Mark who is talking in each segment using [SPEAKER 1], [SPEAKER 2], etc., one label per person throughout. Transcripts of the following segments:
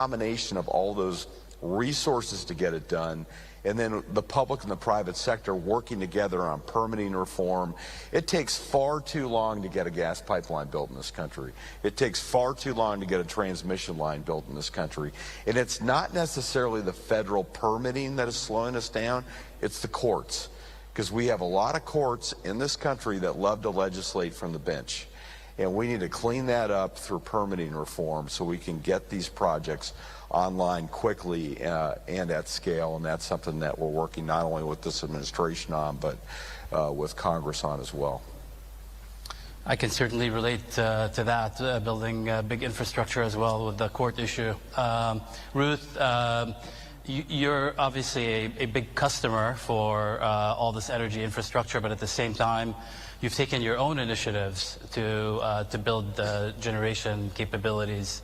[SPEAKER 1] combination of all those resources to get it done, and then the public and the private sector working together on permitting reform. It takes far too long to get a gas pipeline built in this country. It takes far too long to get a transmission line built in this country. And it's not necessarily the federal permitting that is slowing us down, it's the courts. Because we have a lot of courts in this country that love to legislate from the bench. And we need to clean that up through permitting reform so we can get these projects online quickly and at scale. And that's something that we're working not only with this administration on, but with Congress on as well.
[SPEAKER 2] I can certainly relate to that, building big infrastructure as well with the court issue. Ruth, you're obviously a big customer for all this energy infrastructure, but at the same time, you've taken your own initiatives to build the generation capabilities.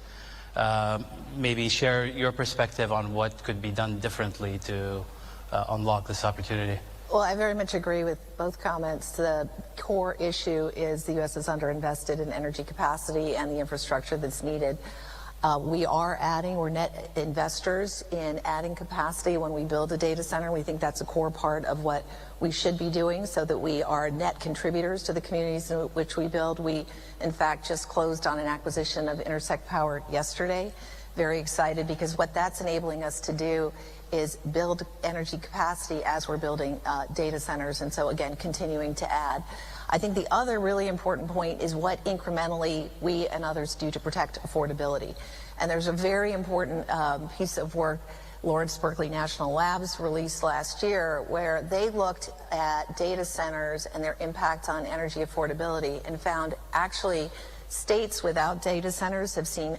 [SPEAKER 2] Maybe share your perspective on what could be done differently to unlock this opportunity.
[SPEAKER 3] Well, I very much agree with both comments. The core issue is the U.S. is underinvested in energy capacity and the infrastructure that's needed. We're net investors in adding capacity when we build a data center. We think that's a core part of what we should be doing so that we are net contributors to the communities in which we build. We, in fact, just closed on an acquisition of Intersect Power yesterday. Very excited because what that's enabling us to do is build energy capacity as we're building data centers, and so again, continuing to add. I think the other really important point is what incrementally we and others do to protect affordability. And there's a very important piece of work Lawrence Berkeley National Labs released last year where they looked at data centers and their impact on energy affordability and found actually states without data centers have seen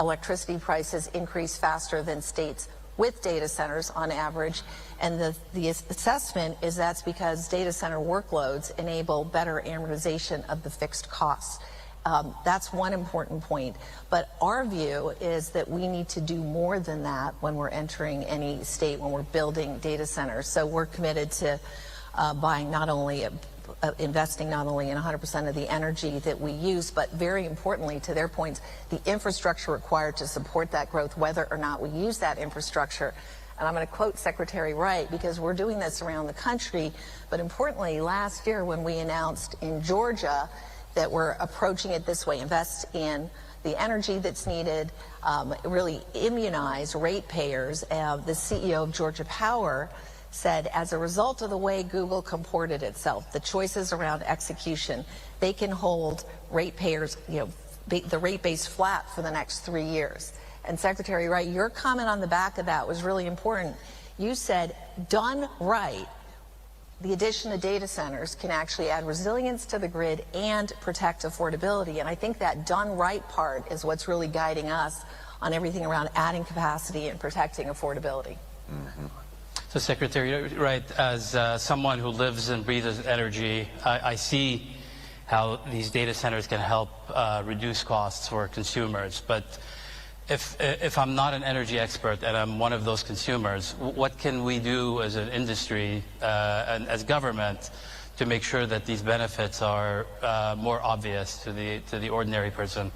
[SPEAKER 3] electricity prices increase faster than states with data centers on average, and the assessment is that's because data center workloads enable better amortization of the fixed costs. That's one important point, but our view is that we need to do more than that when we're entering any state, when we're building data centers. So we're committed to investing not only in 100% of the energy that we use, but very importantly, to their points, the infrastructure required to support that growth, whether or not we use that infrastructure. And I'm going to quote Secretary Wright, because we're doing this around the country, but importantly, last year when we announced in Georgia that we're approaching it this way, invest in the energy that's needed, really immunize ratepayers. The CEO of Georgia Power said, as a result of the way Google comported itself, the choices around execution, they can hold ratepayers, the rate base flat for the next 3 years. And Secretary Wright, your comment on the back of that was really important. You said, done right, the addition of data centers can actually add resilience to the grid and protect affordability. And I think that done right part is what's really guiding us on everything around adding capacity and protecting affordability.
[SPEAKER 2] Mm-hmm. So Secretary Wright, as someone who lives and breathes energy, I see how these data centers can help reduce costs for consumers. But if I'm not an energy expert and I'm one of those consumers, what can we do as an industry and as government to make sure that these benefits are more obvious to the ordinary person?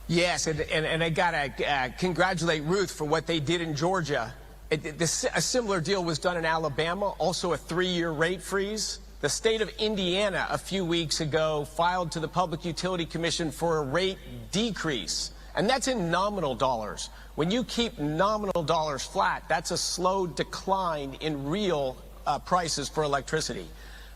[SPEAKER 4] Yes, and I gotta congratulate Ruth for what they did in Georgia. A similar deal was done in Alabama, also a 3-year rate freeze. The state of Indiana a few weeks ago filed to the Public Utility Commission for a rate decrease, and that's in nominal dollars. When you keep nominal dollars flat, that's a slow decline in real prices for electricity.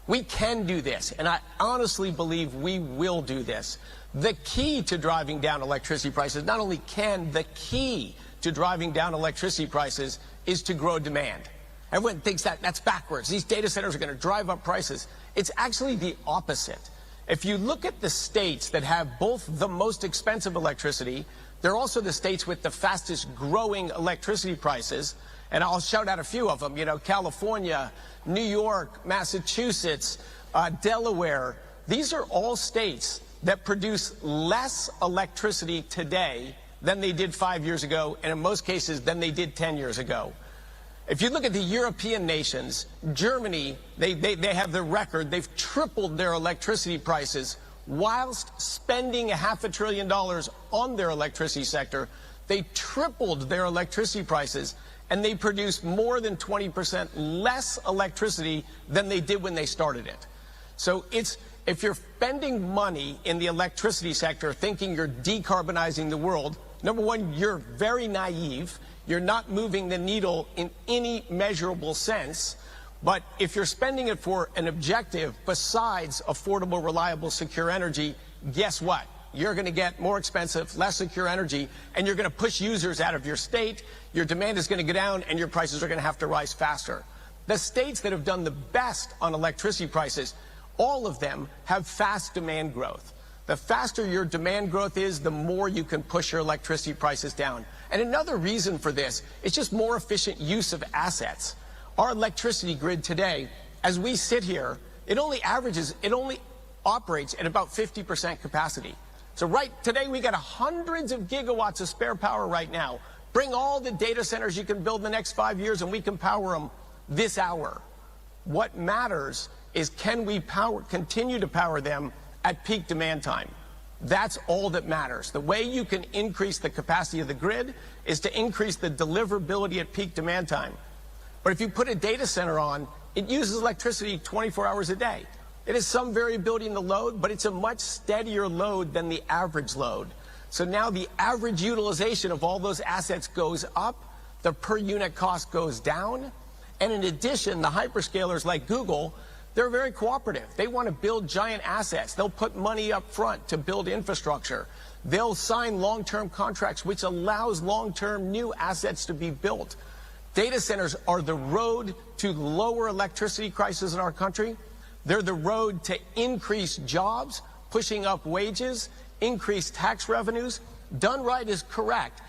[SPEAKER 4] We can do this, and I honestly believe we will do this. The key to driving down electricity prices, not only can, the key to driving down electricity prices is to grow demand. Everyone thinks that that's backwards. These data centers are going to drive up prices. It's actually the opposite. If you look at the states that have both the most expensive electricity, they're also the states with the fastest growing electricity prices. And I'll shout out a few of them, California, New York, Massachusetts, Delaware. These are all states that produce less electricity today than they did 5 years ago, and in most cases than they did 10 years ago. If you look at the European nations, Germany, they have the record. They've tripled their electricity prices whilst spending $500 billion on their electricity sector. They tripled their electricity prices, and they produce more than 20% less electricity than they did when they started it. So if you're spending money in the electricity sector thinking you're decarbonizing the world, number one, you're very naive. You're not moving the needle in any measurable sense. But if you're spending it for an objective besides affordable, reliable, secure energy, guess what? You're going to get more expensive, less secure energy, and you're going to push users out of your state. Your demand is going to go down, and your prices are going to have to rise faster. The states that have done the best on electricity prices, all of them have fast demand growth. The faster your demand growth is, the more you can push your electricity prices down. And another reason for this is just more efficient use of assets. Our electricity grid today, as we sit here, it only operates at about 50% capacity. So right today, we got hundreds of gigawatts of spare power right now. Bring all the data centers you can build in the next 5 years, and we can power them this hour. What matters is, can we continue to power them at peak demand time? That's all that matters. The way you can increase the capacity of the grid is to increase the deliverability at peak demand time. But if you put a data center on, it uses electricity 24 hours a day. It has some variability in the load, but it's a much steadier load than the average load. So now the average utilization of all those assets goes up, the per unit cost goes down, and in addition, the hyperscalers like Google, they're very cooperative. They want to build giant assets. They'll put money up front to build infrastructure. They'll sign long-term contracts, which allows long-term new assets to be built. Data centers are the road to lower electricity prices in our country. They're the road to increase jobs, pushing up wages, increase tax revenues. Done right is correct.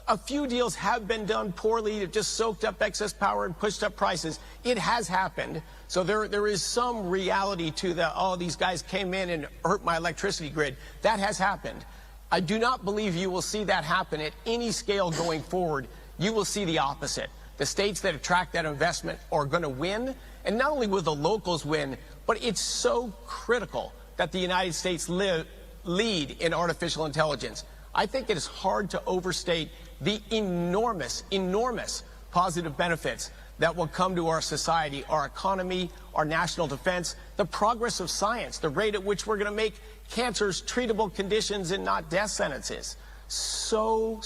[SPEAKER 4] A few deals have been done poorly. It just soaked up excess power and pushed up prices. It has happened. So there is some reality to these guys came in and hurt my electricity grid. That has happened. I do not believe you will see that happen at any scale going forward. You will see the opposite. The states that attract that investment are going to win. And not only will the locals win, but it's so critical that the United States lead in artificial intelligence. I think it is hard to overstate the enormous, enormous positive benefits that will come to our society, our economy, our national defense, the progress of science, the rate at which we're going to make cancers treatable conditions and not death sentences. So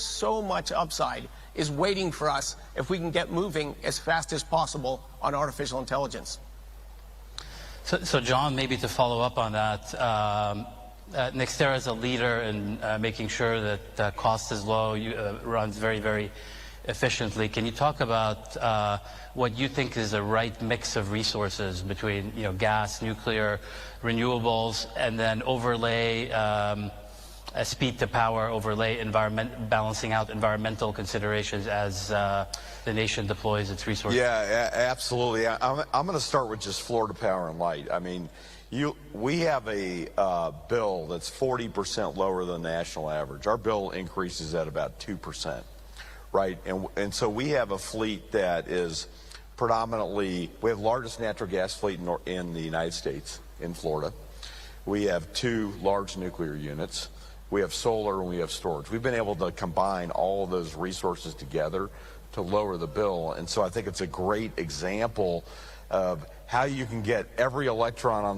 [SPEAKER 4] much upside is waiting for us if we can get moving as fast as possible on artificial intelligence.
[SPEAKER 2] So John, maybe to follow up on that, NextEra is a leader in making sure that cost is low, runs very, very efficiently. Can you talk about what you think is the right mix of resources between gas, nuclear, renewables, and then overlay speed to power, overlay balancing out environmental considerations as the nation deploys its resources?
[SPEAKER 1] Yeah, absolutely. I'm going to start with just Florida Power and Light. I mean, we have a bill that's 40% lower than the national average. Our bill increases at about 2%, right? And so we have a fleet that is predominantly, we have the largest natural gas fleet in the United States, in Florida. We have 2 large nuclear units. We have solar and we have storage. We've been able to combine all of those resources together to lower the bill. And so I think it's a great example of how you can get every electron on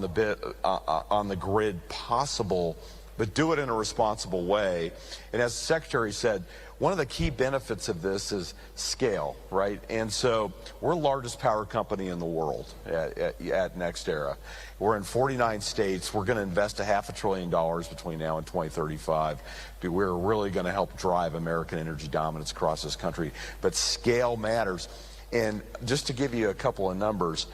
[SPEAKER 1] the grid possible, but do it in a responsible way. And as the Secretary said, one of the key benefits of this is scale, right? And so we're the largest power company in the world at NextEra. We're in 49 states. We're going to invest $500 billion between now and 2035. We're really going to help drive American energy dominance across this country. But scale matters. And just to give you a couple of numbers,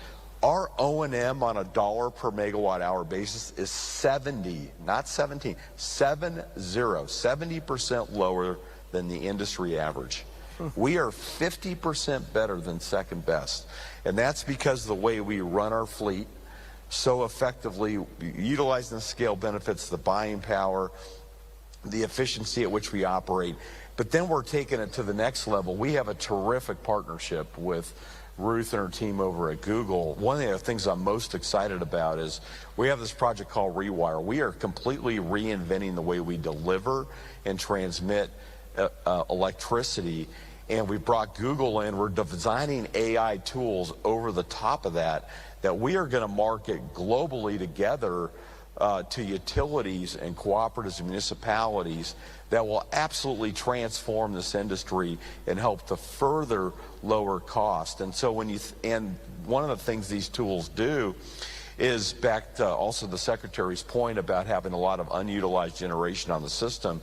[SPEAKER 1] our O&M on a dollar per megawatt hour basis is 70, not 17, 70% lower than the industry average. We are 50% better than second best. And that's because of the way we run our fleet so effectively, utilizing the scale benefits, the buying power, the efficiency at which we operate. But then we're taking it to the next level. We have a terrific partnership with Ruth and her team over at Google. One of the things I'm most excited about is we have this project called Rewire. We are completely reinventing the way we deliver and transmit electricity, and we brought Google in. We're designing AI tools over the top of that we are going to market globally together to utilities and cooperatives and municipalities that will absolutely transform this industry and help to further lower cost. And so and one of the things these tools do is, back to also the Secretary's point about having a lot of unutilized generation on the system,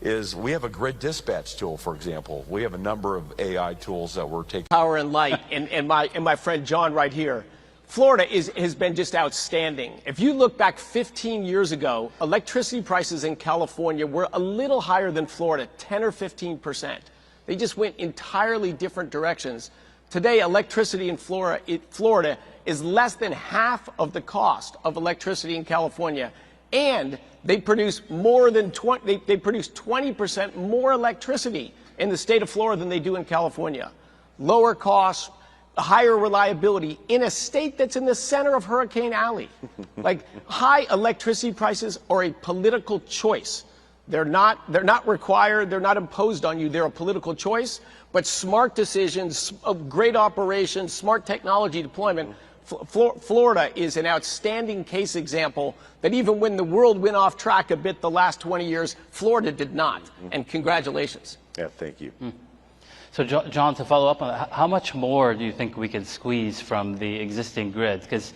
[SPEAKER 1] is we have a grid dispatch tool, for example. We have a number of AI tools that we're taking.
[SPEAKER 4] Power and light, and my friend John right here. Florida has been just outstanding. If you look back 15 years ago, electricity prices in California were a little higher than Florida, 10 or 15%. They just went entirely different directions. Today, electricity in Florida is less than half of the cost of electricity in California, and they produce they produce 20% more electricity in the state of Florida than they do in California. Lower costs, higher reliability in a state that's in the center of Hurricane Alley. Like, high electricity prices are a political choice. They're not required, they're not imposed on you, they're a political choice, but smart decisions, great operations, smart technology deployment. Florida is an outstanding case example that even when the world went off track a bit the last 20 years, Florida did not. And congratulations.
[SPEAKER 1] Yeah, thank you.
[SPEAKER 2] So, John, to follow up on that, how much more do you think we can squeeze from the existing grid? Because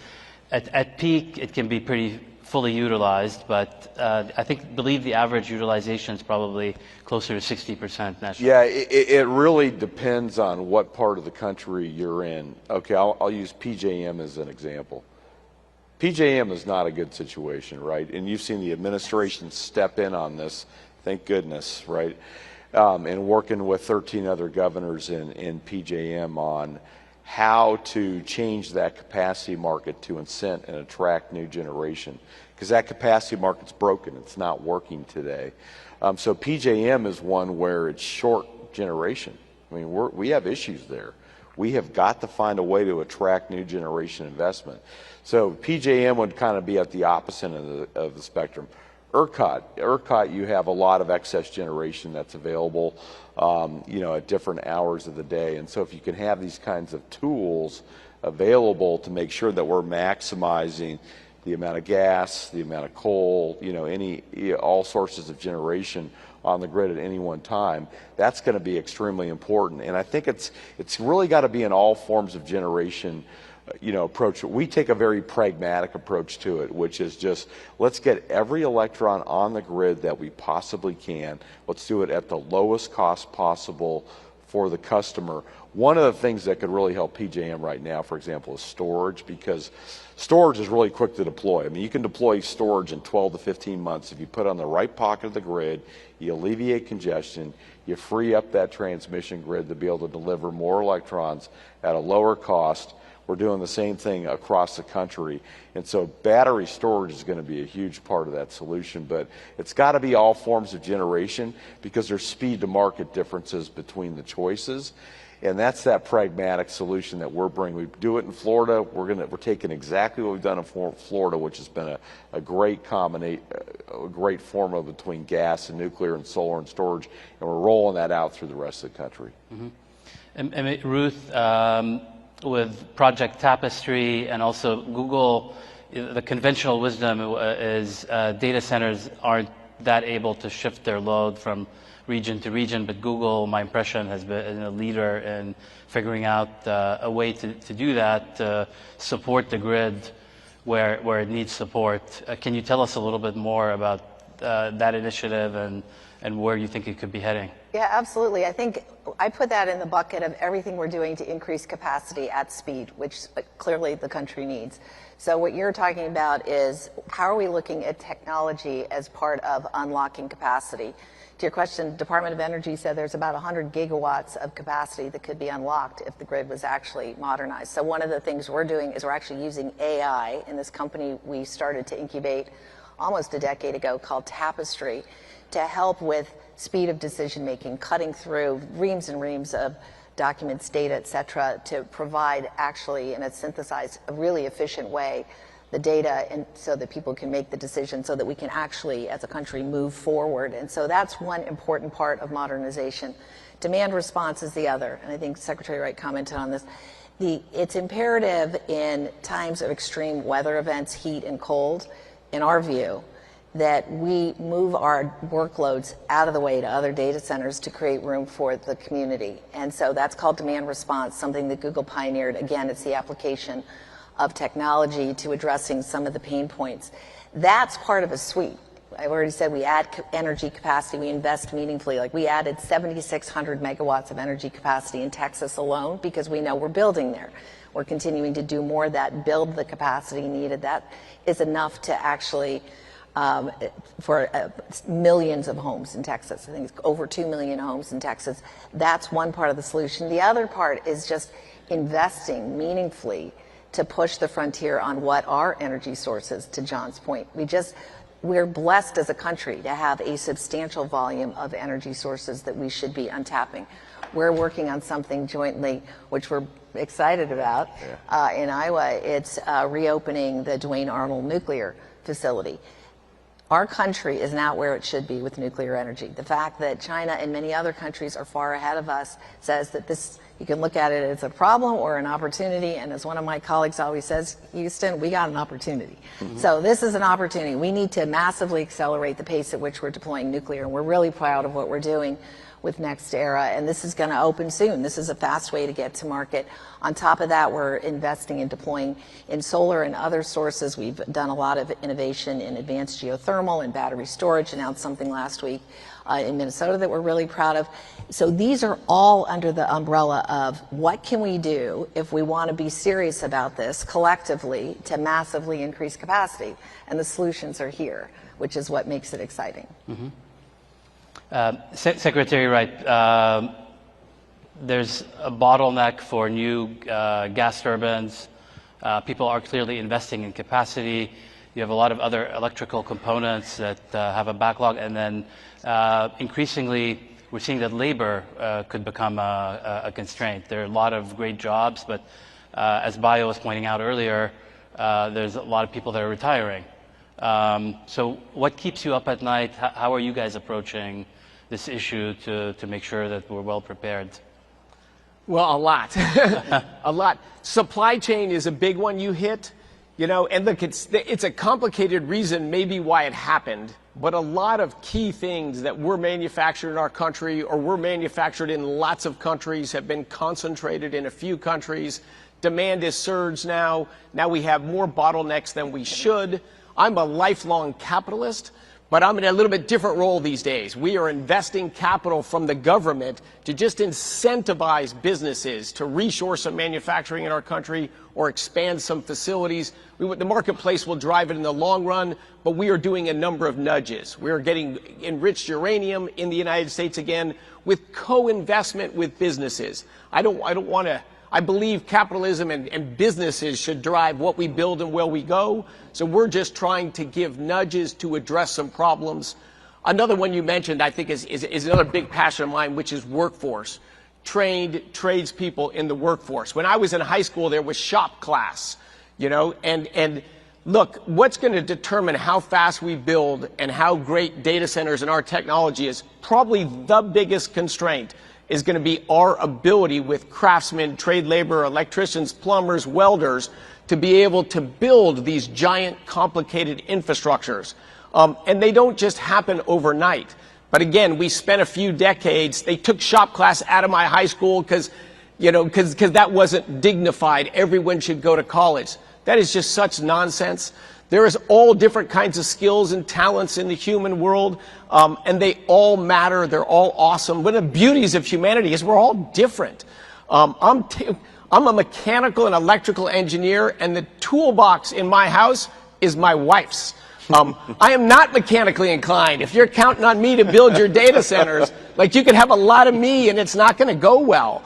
[SPEAKER 2] at peak, it can be pretty fully utilized, but I believe the average utilization is probably closer to 60% nationally.
[SPEAKER 1] Yeah, it really depends on what part of the country you're in. Okay, I'll use PJM as an example. PJM is not a good situation, right? And you've seen the administration step in on this, thank goodness, right? And working with 13 other governors in PJM on how to change that capacity market to incent and attract new generation. Because that capacity market's broken, it's not working today. So PJM is one where it's short generation. I mean, we have issues there. We have got to find a way to attract new generation investment. So PJM would kind of be at the opposite of the spectrum. ERCOT, you have a lot of excess generation that's available, at different hours of the day. And so if you can have these kinds of tools available to make sure that we're maximizing the amount of gas, the amount of coal, all sources of generation on the grid at any one time, that's going to be extremely important. And I think it's really got to be in all forms of generation approach. We take a very pragmatic approach to it, which is just, let's get every electron on the grid that we possibly can. Let's do it at the lowest cost possible for the customer. One of the things that could really help PJM right now, for example, is storage, because storage is really quick to deploy. I mean, you can deploy storage in 12 to 15 months if you put it on the right pocket of the grid, you alleviate congestion, you free up that transmission grid to be able to deliver more electrons at a lower cost. We're doing the same thing across the country. And so battery storage is going to be a huge part of that solution, but it's got to be all forms of generation because there's speed to market differences between the choices. And that's that pragmatic solution that we're bringing. We do it in Florida. We're taking exactly what we've done in Florida, which has been a great formula between gas and nuclear and solar and storage, and we're rolling that out through the rest of the country.
[SPEAKER 2] Mm-hmm. And Ruth, with Project Tapestry and also Google, the conventional wisdom is data centers aren't that able to shift their load from region to region, but Google, my impression, has been a leader in figuring out a way to do that, to support the grid where it needs support. Can you tell us a little bit more about that initiative and where you think it could be heading?
[SPEAKER 3] Yeah, absolutely. I think I put that in the bucket of everything we're doing to increase capacity at speed, which clearly the country needs. So what you're talking about is how are we looking at technology as part of unlocking capacity? To your question, Department of Energy said there's about 100 gigawatts of capacity that could be unlocked if the grid was actually modernized. So one of the things we're doing is we're actually using AI in this company we started to incubate almost a decade ago called Tapestry to help with speed of decision making, cutting through reams and reams of documents, data, et cetera, to provide actually in a synthesized, a really efficient way the data, and so that people can make the decision, so that we can actually, as a country, move forward. And so that's one important part of modernization. Demand response is the other, and I think Secretary Wright commented on this. It's imperative in times of extreme weather events, heat and cold, in our view, that we move our workloads out of the way to other data centers to create room for the community. And so that's called demand response, something that Google pioneered. Again, it's the application of technology to addressing some of the pain points. That's part of a suite. I've already said we add energy capacity, we invest meaningfully. Like, we added 7,600 megawatts of energy capacity in Texas alone because we know we're building there. We're continuing to do more of that, build the capacity needed. That is enough to actually, for millions of homes in Texas. I think it's over 2 million homes in Texas. That's one part of the solution. The other part is just investing meaningfully to push the frontier on what are energy sources, to John's point. We're blessed as a country to have a substantial volume of energy sources that we should be untapping. We're working on something jointly, which we're excited about, in Iowa. It's reopening the Duane Arnold nuclear facility. Our country is not where it should be with nuclear energy. The fact that China and many other countries are far ahead of us says that this, you can look at it as a problem or an opportunity, and as one of my colleagues always says, Houston, we got an opportunity. So this is an opportunity. We need to massively accelerate the pace at which we're deploying nuclear, and we're really proud of what we're doing with NextEra, and this is going to open soon. This is a fast way to get to market. On top of that, we're investing in deploying in solar and other sources. We've done a lot of innovation in advanced geothermal and battery storage, announced something last week in Minnesota that we're really proud of. So these are all under the umbrella of what can we do if we want to be serious about this collectively to massively increase capacity, and the solutions are here, which is what makes it exciting.
[SPEAKER 2] Secretary Wright, there's a bottleneck for new gas turbines. People are clearly investing in capacity. You have a lot of other electrical components that have a backlog, and then increasingly we're seeing that labor could become a constraint. There are a lot of great jobs, but as Bayo was pointing out earlier, there's a lot of people that are retiring. So what keeps you up at night? How are you guys approaching this issue to make sure that we're well prepared?
[SPEAKER 4] Well, a lot. A lot. Supply chain is a big one you hit. You know, and look, it's a complicated reason maybe why it happened, but a lot of key things that were manufactured in our country or were manufactured in lots of countries have been concentrated in a few countries. Demand is surged now. Now we have more bottlenecks than we should. I'm a lifelong capitalist, but I'm in a little bit different role these days. We are investing capital from the government to just incentivize businesses to reshore some manufacturing in our country or expand some facilities. The marketplace will drive it in the long run, but we are doing a number of nudges. We are getting enriched uranium in the United States again with co-investment with businesses. I believe capitalism and businesses should drive what we build and where we go. So we're just trying to give nudges to address some problems. Another one you mentioned, I think, is another big passion of mine, which is workforce. Trained tradespeople in the workforce. When I was in high school, there was shop class, you know, and look, what's going to determine how fast we build and how great data centers and our technology is, probably the biggest constraint is going to be our ability with craftsmen, trade labor, electricians, plumbers, welders, to be able to build these giant, complicated infrastructures. And they don't just happen overnight. But again, we spent a few decades. They took shop class out of my high school because that wasn't dignified. Everyone should go to college. That is just such nonsense. There is all different kinds of skills and talents in the human world, and they all matter. They're all awesome. One of the beauties of humanity is we're all different. I'm a mechanical and electrical engineer, and the toolbox in my house is my wife's. I am not mechanically inclined. If you're counting on me to build your data centers, like, you can have a lot of me and it's not going to go well.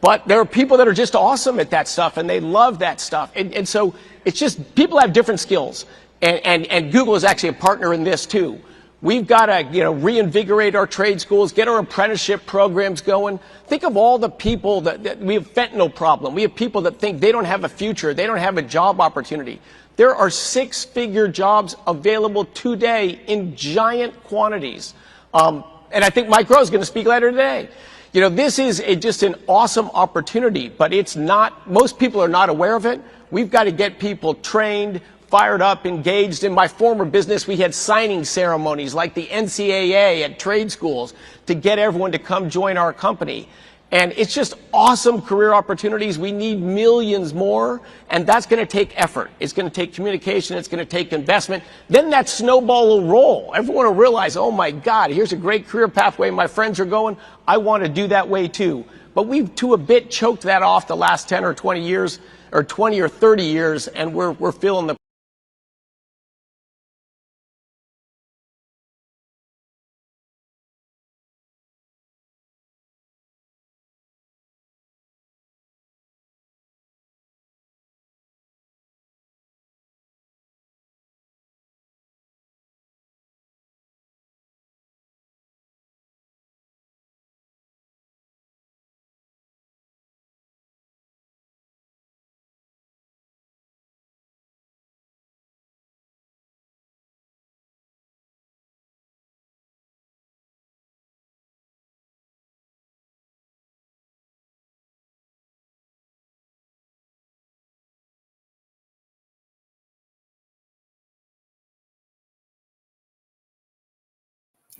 [SPEAKER 4] But there are people that are just awesome at that stuff, and they love that stuff. And so it's just, people have different skills. And Google is actually a partner in this too. We've got to, reinvigorate our trade schools, get our apprenticeship programs going. Think of all the people that we have fentanyl problem. We have people that think they don't have a future, they don't have a job opportunity. There are six-figure jobs available today in giant quantities. And I think Mike Rowe is going to speak later today. You know, this is just an awesome opportunity, but it's not, most people are not aware of it. We've got to get people trained, fired up, engaged. In my former business, we had signing ceremonies like the NCAA at trade schools to get everyone to come join our company. And it's just awesome career opportunities. We need millions more, and that's going to take effort. It's going to take communication. It's going to take investment. Then that snowball will roll. Everyone will realize, oh my God, here's a great career pathway my friends are going. I want to do that way too. But we've to a bit choked that off the last 10 or 20 years, or 20 or 30 years, and we're feeling the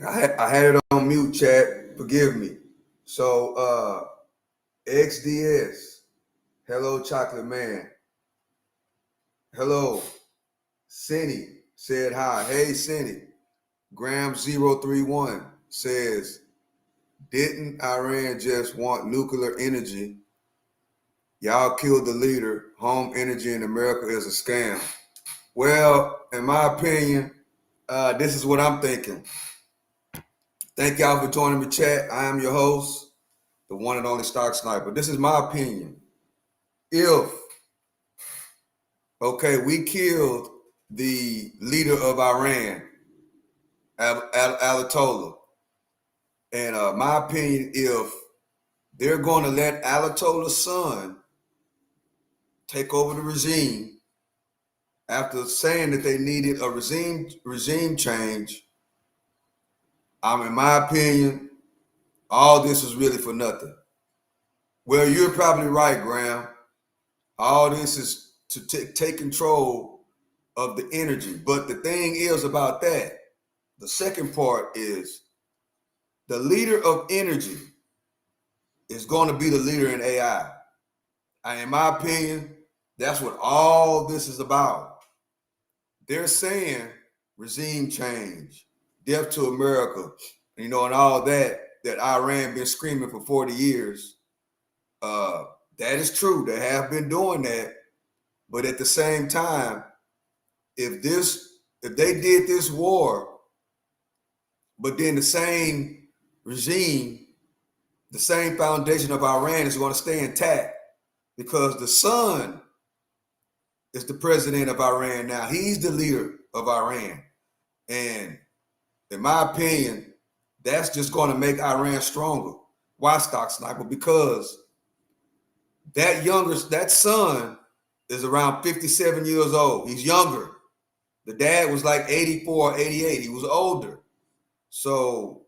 [SPEAKER 5] I had it on mute, chat. Forgive me. So, XDS. Hello, Chocolate Man. Hello. Cindy said hi. Hey, Cindy. Graham031 says, didn't Iran just want nuclear energy? Y'all killed the leader. Home energy in America is a scam. Well, in my opinion, this is what I'm thinking. Thank y'all for joining me, chat. I am your host, the one and only Stock Sniper. This is my opinion. If, okay, we killed the leader of Iran, Ayatollah. And my opinion, if they're going to let Ayatollah's son take over the regime after saying that they needed a regime change, in my opinion, all this was really for nothing. Well, you're probably right, Graham. All this is to take control of the energy. But the thing is about that, the second part is the leader of energy is going to be the leader in AI. And in my opinion, that's what all this is about. They're saying regime change, death to America, you know, and all that Iran been screaming for 40 years. That is true. They have been doing that. But at the same time, if they did this war, but then the same regime, the same foundation of Iran is going to stay intact because the son is the president of Iran now. He's the leader of Iran. And in my opinion, that's just going to make Iran stronger. Why, Stock Sniper? Because that son is around 57 years old. He's younger. The dad was like 84, 88. He was older. So,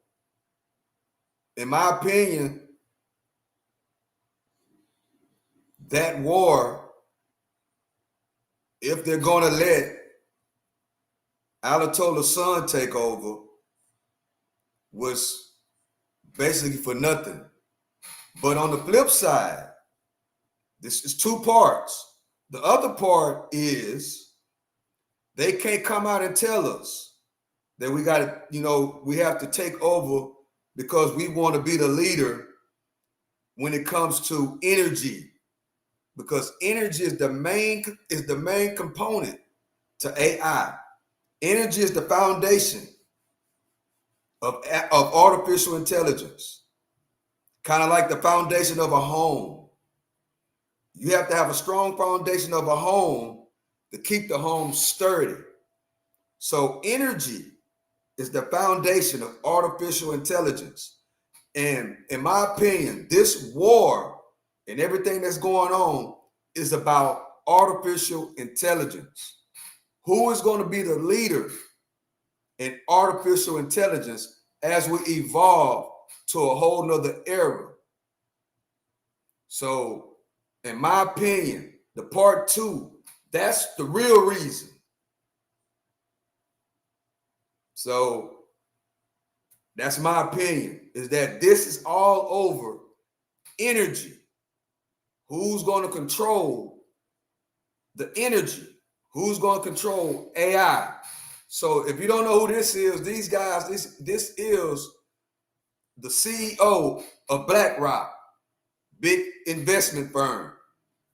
[SPEAKER 5] in my opinion, that war, if they're going to let Ayatollah's son take over, was basically for nothing. But on the flip side, this is two parts. The other part is they can't come out and tell us that we got to, you know, we have to take over because we want to be the leader when it comes to energy, because energy is the main component to AI. Energy is the foundation of artificial intelligence, kind of like the foundation of a home. You have to have a strong foundation of a home to keep the home sturdy. So energy is the foundation of artificial intelligence. And in my opinion, this war and everything that's going on is about artificial intelligence. Who is going to be the leader in artificial intelligence as we evolve to a whole nother era? So, in my opinion, the part 2, that's the real reason. So, that's my opinion, is that this is all over energy. Who's going to control the energy? Who's going to control AI? So if you don't know who this is, these guys, this is the CEO of BlackRock, big investment firm.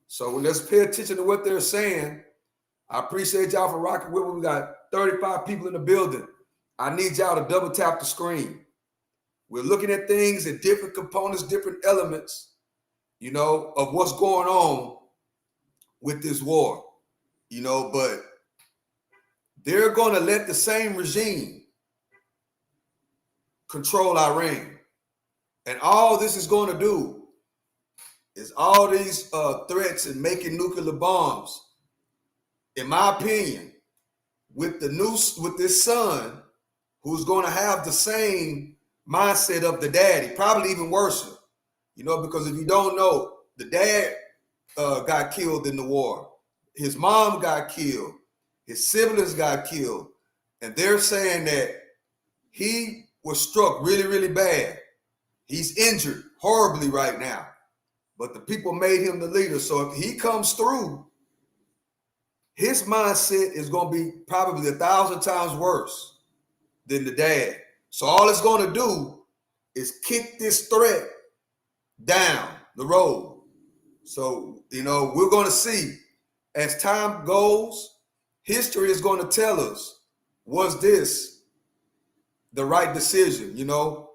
[SPEAKER 5] So let's pay attention to what they're saying. I appreciate y'all for rocking with me. We got 35 people in the building. I need y'all to double tap the screen. We're looking at things in different components, different elements, you know, of what's going on with this war, you know, but they're going to let the same regime control Iran. And all this is going to do is all these threats and making nuclear bombs, in my opinion, with this son who's going to have the same mindset of the daddy, probably even worse, you know, because if you don't know, the dad got killed in the war. His mom got killed. His siblings got killed. And they're saying that he was struck really, really bad. He's injured horribly right now. But the people made him the leader. So if he comes through, his mindset is going to be probably 1,000 times worse than the dad. So all it's going to do is kick this threat down the road. So, you know, we're going to see as time goes, history is going to tell us, was this the right decision, you know?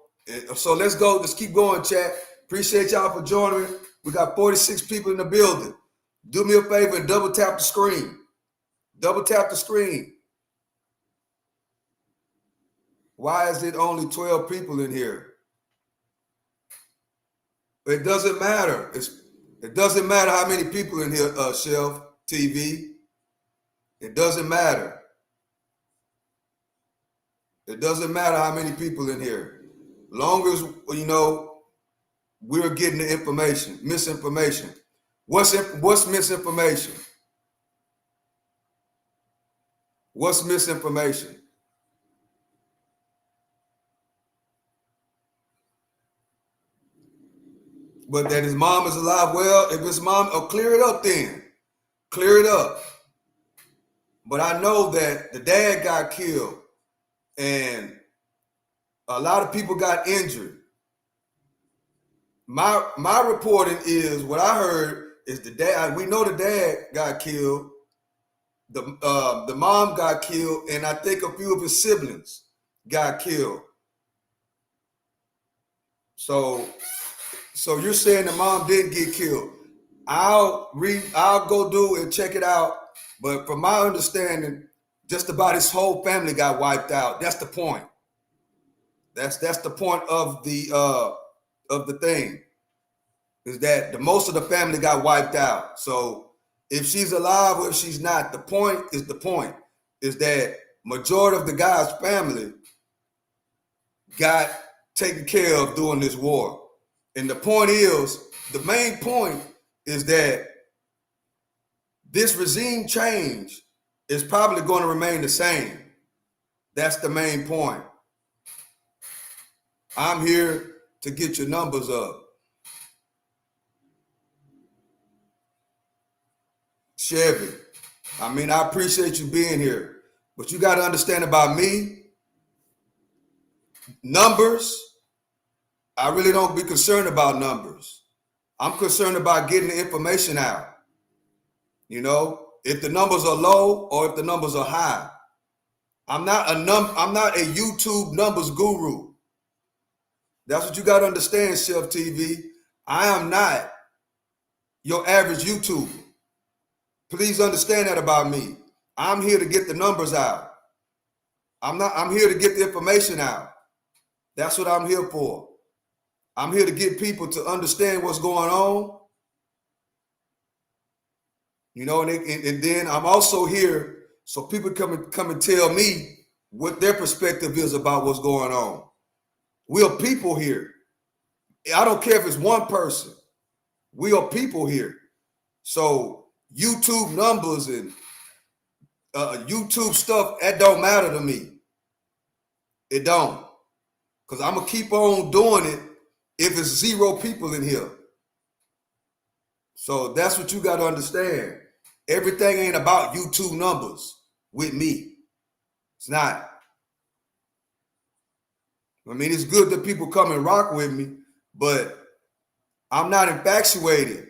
[SPEAKER 5] So let's go. Let's keep going, chat. Appreciate y'all for joining me. We got 46 people in the building. Do me a favor and double tap the screen. Double tap the screen. Why is it only 12 people in here? It doesn't matter. It doesn't matter how many people in here, Shelf TV. It doesn't matter. It doesn't matter how many people in here. Long as, you know, we're getting the information, misinformation. What's misinformation? What's misinformation? But that his mom is alive. Well, if his mom, clear it up then. Clear it up. But I know that the dad got killed and a lot of people got injured. My reporting is, what I heard is the dad, we know the dad got killed, the mom got killed, and I think a few of his siblings got killed. So you're saying the mom didn't get killed. I'll go do and check it out. But from my understanding, just about his whole family got wiped out. That's the point. That's the point of the thing, is that the most of the family got wiped out. So if she's alive or if she's not, the point is that majority of the guy's family got taken care of during this war. And the point is, the main point is that this regime change is probably going to remain the same. That's the main point. I'm here to get your numbers up. Chevy, I mean, I appreciate you being here, but you got to understand about me, numbers, I really don't be concerned about numbers. I'm concerned about getting the information out. You know, if the numbers are low or if the numbers are high. I'm not a YouTube numbers guru. That's what you got to understand, Chef TV. I am not your average YouTuber. Please understand that about me. I'm here to get the numbers out. I'm here to get the information out. That's what I'm here for. I'm here to get people to understand what's going on. You know, and then I'm also here so people come and tell me what their perspective is about what's going on. We are people here. I don't care if it's one person. We are people here. So YouTube numbers and YouTube stuff, that don't matter to me. It don't. Because I'm going to keep on doing it if it's 0 people in here. So that's what you got to understand. Everything ain't about YouTube numbers with me. It's not. I mean, it's good that people come and rock with me, but I'm not infatuated.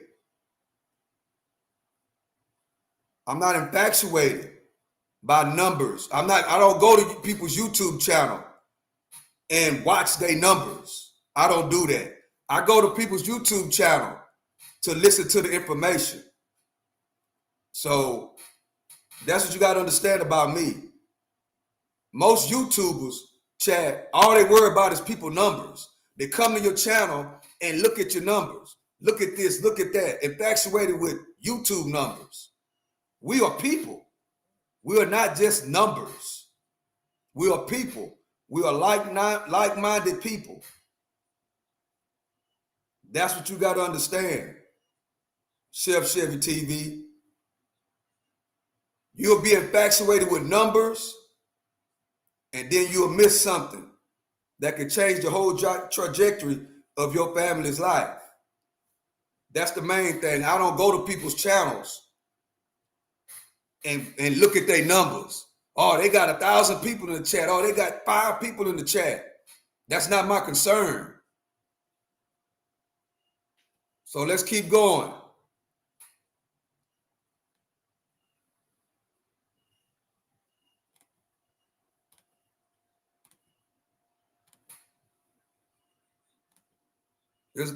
[SPEAKER 5] I'm not infatuated by numbers. I don't go to people's YouTube channel and watch their numbers. I don't do that. I go to people's YouTube channel to listen to the information. So that's what you got to understand about me. Most YouTubers, Chad, all they worry about is people numbers. They come to your channel and look at your numbers. Look at this, look at that. Infatuated with YouTube numbers. We are people. We are not just numbers. We are people. We are like-minded people. That's what you got to understand. Chef Chevy TV. You'll be infatuated with numbers, and then you'll miss something that could change the whole trajectory of your family's life. That's the main thing. I don't go to people's channels and look at their numbers. Oh, they got 1,000 people in the chat. Oh, they got 5 people in the chat. That's not my concern. So let's keep going.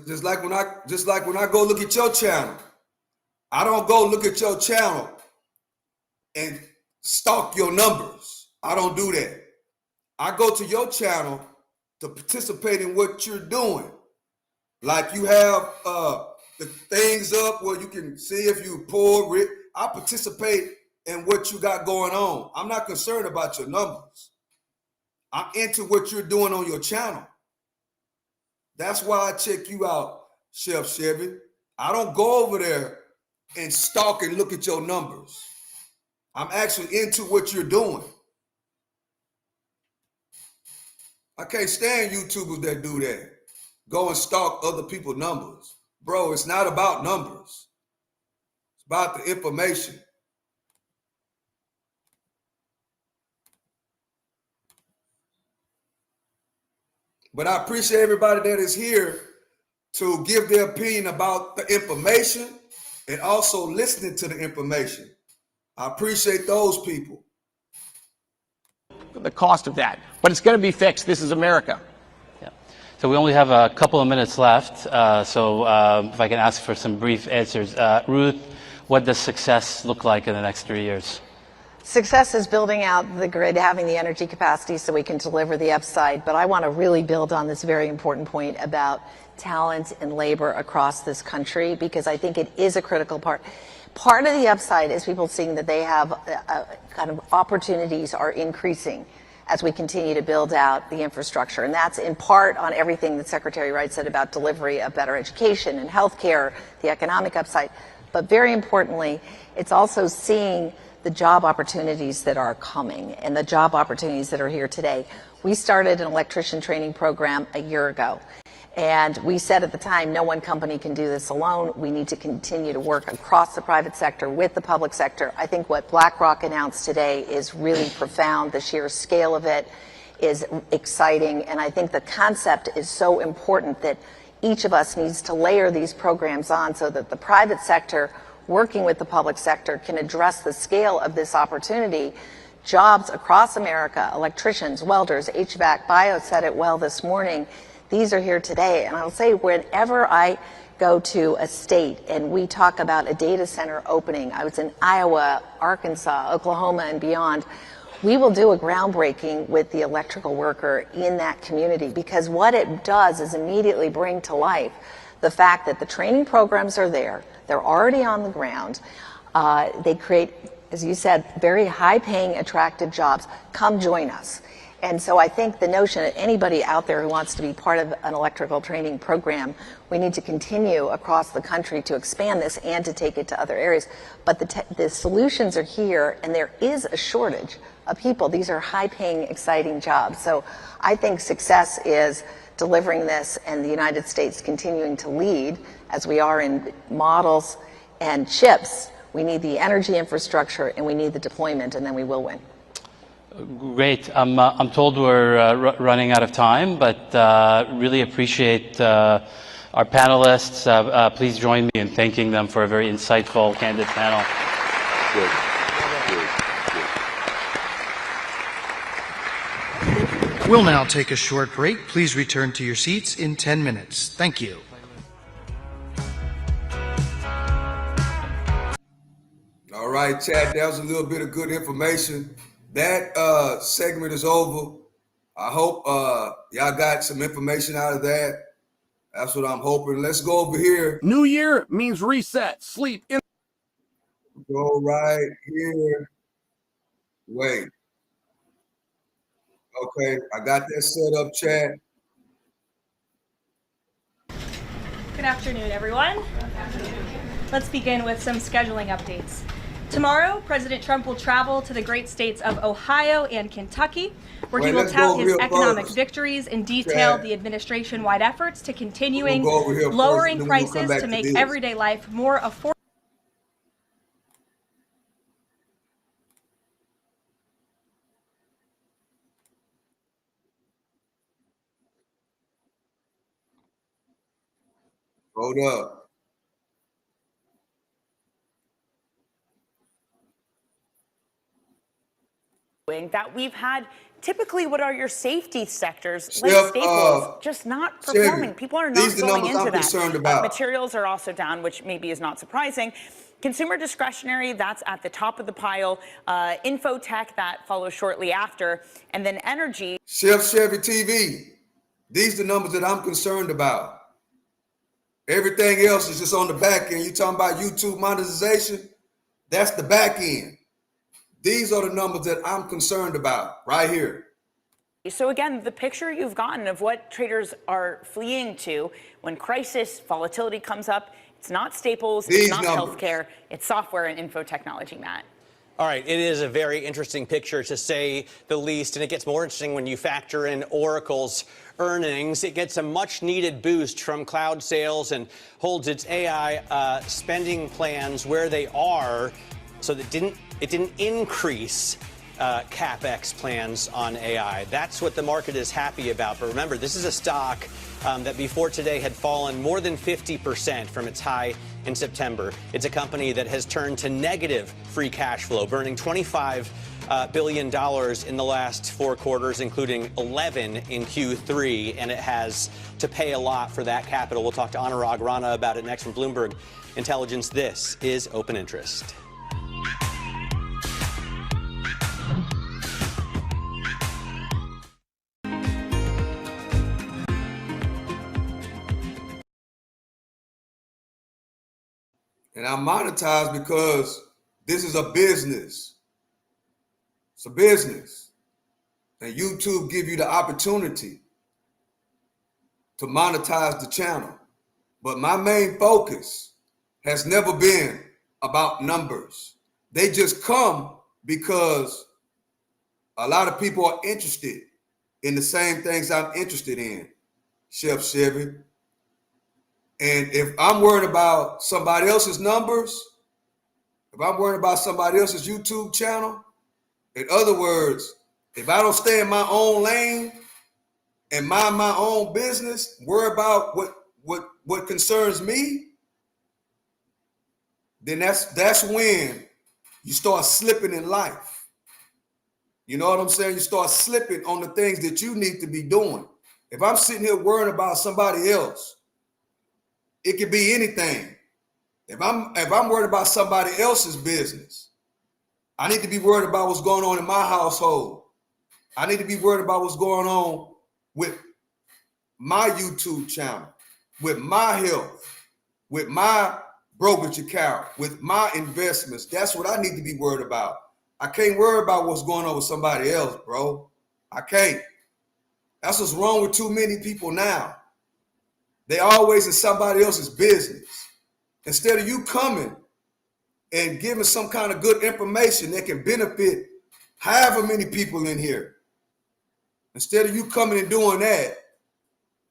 [SPEAKER 5] Just like when I go look at your channel, I don't go look at your channel and stalk your numbers. I don't do that. I go to your channel to participate in what you're doing. Like you have the things up where you can see if you poor, rich. I participate in what you got going on. I'm not concerned about your numbers. I'm into what you're doing on your channel. That's why I check you out, Chef Chevy. I don't go over there and stalk and look at your numbers. I'm actually into what you're doing. I can't stand YouTubers that do that. Go and stalk other people's numbers. Bro, it's not about numbers. It's about the information. But I appreciate everybody that is here to give their opinion about the information and also listening to the information. I appreciate those people.
[SPEAKER 4] The cost of that. But it's going to be fixed. This is America.
[SPEAKER 2] Yeah. So we only have a couple of minutes left. If I can ask for some brief answers. Ruth, what does success look like in the next 3 years?
[SPEAKER 3] Success is building out the grid, having the energy capacity so we can deliver the upside. But I want to really build on this very important point about talent and labor across this country, because I think it is a critical part. Part of the upside is people seeing that they have kind of opportunities are increasing as we continue to build out the infrastructure. And that's in part on everything that Secretary Wright said about delivery of better education and healthcare, the economic upside. But very importantly, it's also seeing the job opportunities that are coming and the job opportunities that are here today. We started an electrician training program a year ago. And we said at the time, no one company can do this alone. We need to continue to work across the private sector with the public sector. I think what BlackRock announced today is really profound. The sheer scale of it is exciting. And I think the concept is so important that each of us needs to layer these programs on so that the private sector working with the public sector can address the scale of this opportunity. Jobs across America, electricians, welders, HVAC, Bio said it well this morning. These are here today. And I'll say whenever I go to a state and we talk about a data center opening, I was in Iowa, Arkansas, Oklahoma, and beyond, we will do a groundbreaking with the electrical worker in that community, because what it does is immediately bring to life the fact that the training programs are there. They're already on the ground. They create as you said, very high-paying, attractive jobs. Come join us. And so I think the notion that anybody out there who wants to be part of an electrical training program, we need to continue across the country to expand this and to take it to other areas. But the solutions are here, and there is a shortage of people. These are high-paying, exciting jobs. So I think success is delivering this and the United States continuing to lead as we are in models and chips. We need the energy infrastructure and we need the deployment, and then we will win.
[SPEAKER 2] Great. I'm told we're running out of time, but really appreciate our panelists. Please join me in thanking them for a very insightful, candid panel.
[SPEAKER 1] Good.
[SPEAKER 6] We'll now take a short break. Please return to your seats in 10 minutes. Thank you.
[SPEAKER 5] All right, chat, that was a little bit of good information. That segment is over. I hope y'all got some information out of that. That's what I'm hoping. Let's go over here.
[SPEAKER 7] New year means reset, sleep.
[SPEAKER 5] Go right here. Wait. Okay, I got that set up, chat.
[SPEAKER 8] Good afternoon, everyone. Let's begin with some scheduling updates. Tomorrow, President Trump will travel to the great states of Ohio and Kentucky, where he will tout his economic victories and detail the administration-wide efforts to continuing lowering prices to make everyday life more affordable.
[SPEAKER 5] Hold up.
[SPEAKER 9] That we've had typically what are your safety sectors, like staples, just not performing. People are not going into that. Materials are also down, which maybe is not surprising. Consumer discretionary, that's at the top of the pile. Infotech, that follows shortly after. And then energy.
[SPEAKER 5] Chevy TV, these are the numbers that I'm concerned about. Everything else is just on the back end. You talking about YouTube monetization? That's the back end. These are the numbers that I'm concerned about right here.
[SPEAKER 9] So again, the picture you've gotten of what traders are fleeing to when crisis, volatility comes up, it's not staples, it's not healthcare, it's software and info technology, Matt.
[SPEAKER 10] All right, it is a very interesting picture to say the least, and it gets more interesting when you factor in Oracle's earnings. It gets a much needed boost from cloud sales and holds its AI spending plans where they are, so that it didn't increase CapEx plans on AI. That's what the market is happy about. But remember, this is a stock that before today had fallen more than 50% from its high in September. It's a company that has turned to negative free cash flow, burning $25 billion in the last 4 quarters, including 11 in Q3, and it has to pay a lot for that capital. We'll talk to Anurag Rana about it next from Bloomberg Intelligence. This is Open Interest.
[SPEAKER 5] And I monetize because this is a business. It's a business. And YouTube give you the opportunity to monetize the channel. But my main focus has never been about numbers. They just come because a lot of people are interested in the same things I'm interested in, Chef Chevy. And if I'm worried about somebody else's numbers, if I'm worried about somebody else's YouTube channel, in other words, if I don't stay in my own lane and mind my own business, worry about what concerns me, then that's when you start slipping in life. You know what I'm saying? You start slipping on the things that you need to be doing. If I'm sitting here worrying about somebody else, it could be anything. If I'm worried about somebody else's business, I need to be worried about what's going on in my household. I need to be worried about what's going on with my YouTube channel, with my health, with my brokerage account with my investments. That's what I need to be worried about. I can't worry about what's going on with somebody else, bro. I can't. That's what's wrong with too many people now. They always in somebody else's business. Instead of you coming and giving some kind of good information that can benefit however many people in here. Instead of you coming and doing that,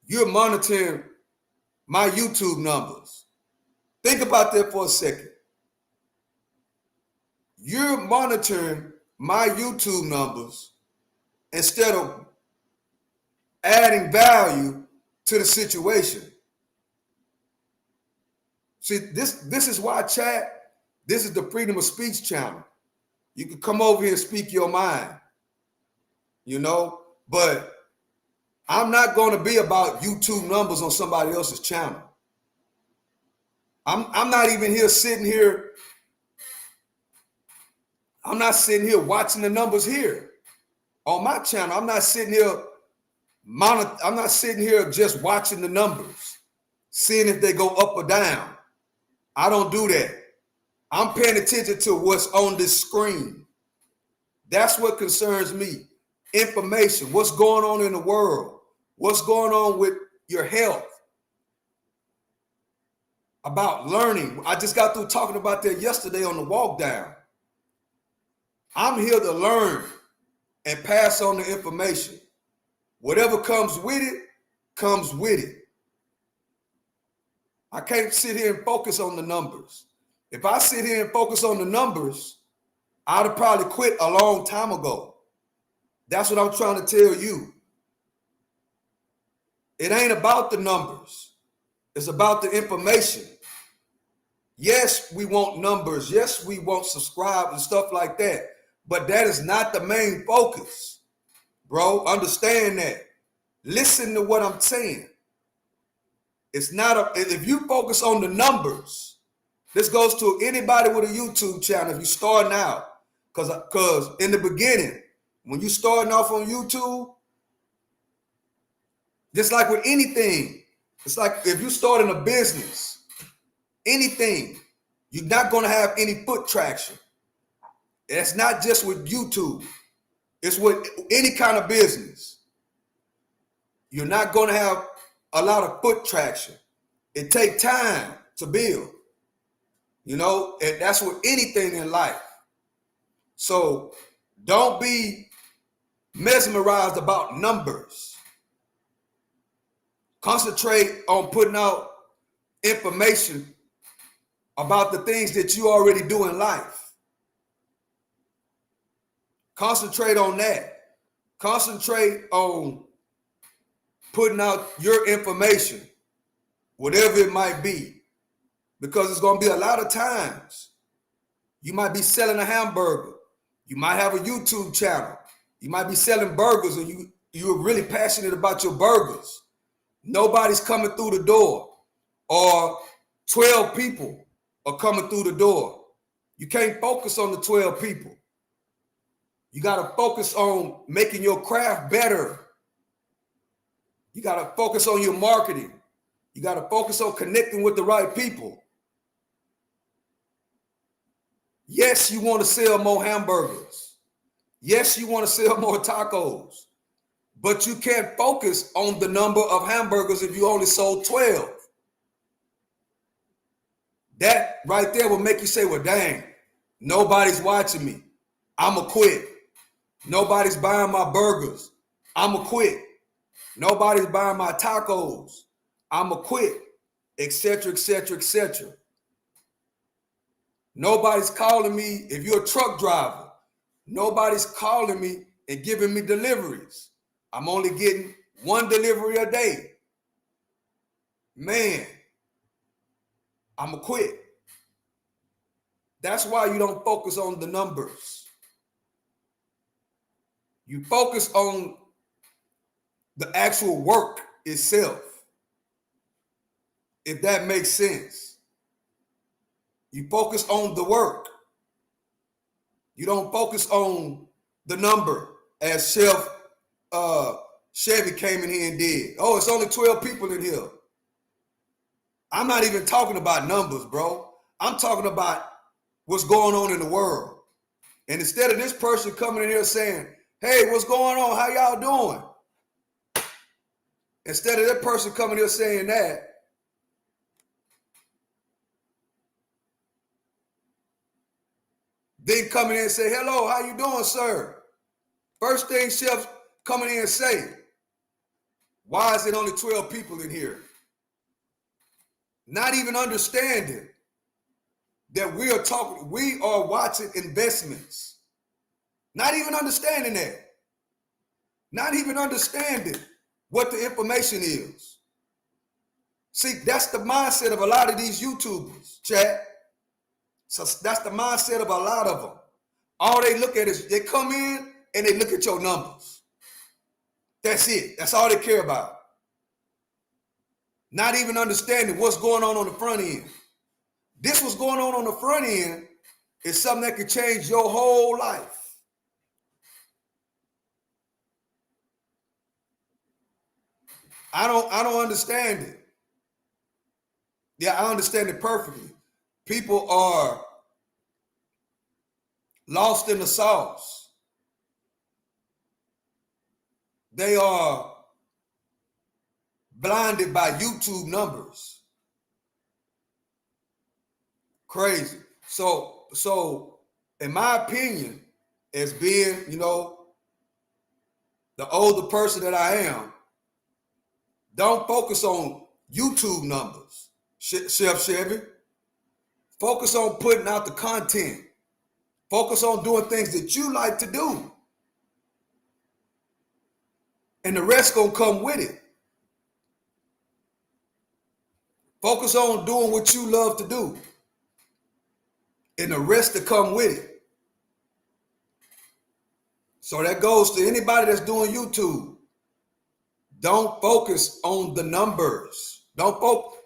[SPEAKER 5] you're monitoring my YouTube numbers. Think about that for a second. You're monitoring my YouTube numbers instead of adding value to the situation. See, this is why, chat, this is the freedom of speech channel. You can come over here and speak your mind, you know, but I'm not going to be about YouTube numbers on somebody else's channel. I'm not even here sitting here. I'm not sitting here watching the numbers here on my channel. I'm not sitting here just watching the numbers, seeing if they go up or down. I don't do that. I'm paying attention to what's on this screen. That's what concerns me. Information, what's going on in the world, what's going on with your health, about learning. I just got through talking about that yesterday on the walk down. I'm here to learn and pass on the information. Whatever comes with it, comes with it. I can't sit here and focus on the numbers. If I sit here and focus on the numbers, I'd have probably quit a long time ago. That's what I'm trying to tell you. It ain't about the numbers. It's about the information. Yes, we want numbers. Yes, we want subscribe and stuff like that. But that is not the main focus, bro. Understand that. Listen to what I'm saying. It's not if you focus on the numbers, this goes to anybody with a YouTube channel. If you're starting out, because in the beginning, when you're starting off on YouTube, just like with anything, it's like if you're starting a business, anything, you're not going to have any foot traction. It's not just with YouTube. It's with any kind of business. You're not going to have a lot of foot traction. It takes time to build, you know, and that's with anything in life. So don't be mesmerized about numbers. Concentrate on putting out information about the things that you already do in life. Concentrate on that. Concentrate on putting out your information, whatever it might be, because it's going to be a lot of times. You might be selling a hamburger. You might have a YouTube channel. You might be selling burgers, and you're really passionate about your burgers. Nobody's coming through the door, or 12 people are coming through the door. You can't focus on the 12 people. You got to focus on making your craft better. You got to focus on your marketing. You got to focus on connecting with the right people. Yes, you want to sell more hamburgers. Yes, you want to sell more tacos. But you can't focus on the number of hamburgers if you only sold 12. That right there will make you say, well, dang, nobody's watching me. I'ma quit. Nobody's buying my burgers. I'ma quit. Nobody's buying my tacos. I'ma quit, etc., etc., etc. Nobody's calling me. If you're a truck driver, nobody's calling me and giving me deliveries. I'm only getting one delivery a day. Man, I'ma quit. That's why you don't focus on the numbers. You focus on the actual work itself, if that makes sense. You focus on the work. You don't focus on the number, as Chef Chevy came in here and did. Oh, it's only 12 people in here. I'm not even talking about numbers, bro. I'm talking about what's going on in the world. And instead of this person coming in here saying, hey, what's going on? How y'all doing? Instead of that person coming here saying that, then coming in and say, hello, how you doing, sir? First thing chefs coming in and say, why is it only 12 people in here? Not even understanding that we are watching investments. Not even understanding that. Not even understanding what the information is. See, that's the mindset of a lot of these YouTubers, chat. So that's the mindset of a lot of them. All they look at is they come in and they look at your numbers. That's it. That's all they care about. Not even understanding what's going on the front end. This what's going on the front end is something that could change your whole life. I don't understand it. Yeah, I understand it perfectly. People are lost in the sauce. They are blinded by YouTube numbers. Crazy. So in my opinion, as being, the older person that I am, don't focus on YouTube numbers, Chef Chevy. Focus on putting out the content. Focus on doing things that you like to do. And the rest gonna come with it. Focus on doing what you love to do. And the rest to come with it. So that goes to anybody that's doing YouTube. Don't focus on the numbers. Don't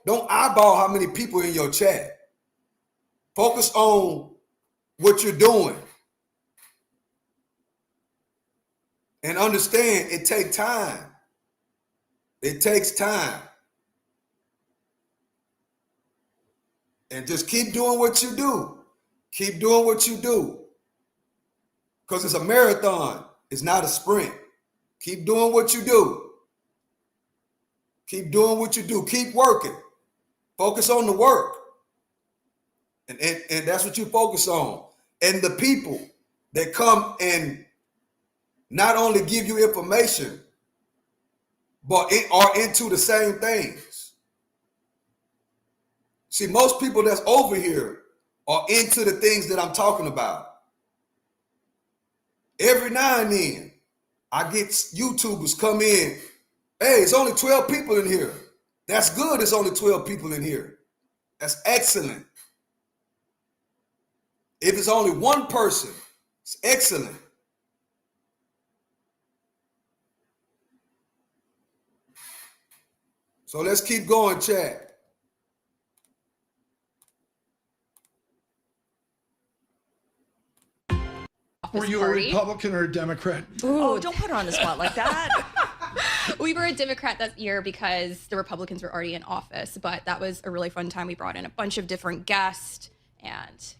[SPEAKER 5] eyeball how many people in your chat. Focus on what you're doing. And understand it takes time. It takes time. And just keep doing what you do. Keep doing what you do. Because it's a marathon. It's not a sprint. Keep doing what you do. Keep doing what you do. Keep working. Focus on the work. And that's what you focus on. And the people that come and not only give you information, but are into the same things. See, most people that's over here are into the things that I'm talking about. Every now and then, I get YouTubers come in. Hey, it's only 12 people in here. That's good. It's only 12 people in here. That's excellent. If it's only one person, it's excellent. So let's keep going, chat.
[SPEAKER 11] Were you a Republican or a Democrat?
[SPEAKER 12] Oh, don't put her on the spot like that.
[SPEAKER 13] We were a Democrat that year because the Republicans were already in office, but that was a really fun time. We brought in a bunch of different guests and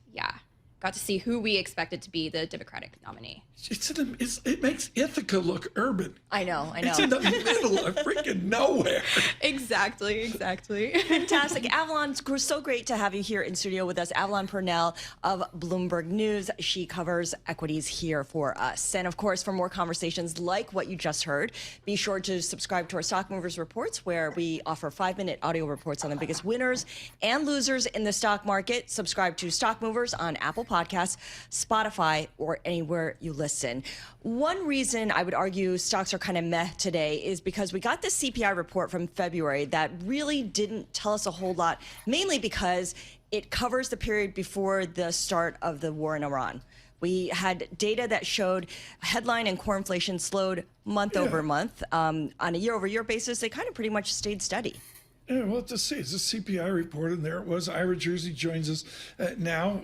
[SPEAKER 13] got to see who we expected to be the Democratic nominee.
[SPEAKER 11] It makes Ithaca look urban.
[SPEAKER 12] I know.
[SPEAKER 11] It's in the middle of freaking nowhere.
[SPEAKER 13] Exactly.
[SPEAKER 12] Fantastic. Avalon, it's so great to have you here in studio with us. Avalon Purnell of Bloomberg News. She covers equities here for us. And of course, for more conversations like what you just heard, be sure to subscribe to our Stock Movers Reports, where we offer 5-minute audio reports on the biggest winners and losers in the stock market. Subscribe to Stock Movers on Apple Podcasts, Spotify, or anywhere you listen. One reason I would argue stocks are kind of meh today is because we got this CPI report from February that really didn't tell us a whole lot, mainly because it covers the period before the start of the war in Iran. We had data that showed headline and core inflation slowed month over month. On a year-over-year basis, they kind of pretty much stayed steady.
[SPEAKER 11] Yeah, well, to see, it's a CPI report, and there it was. Ira Jersey joins us now.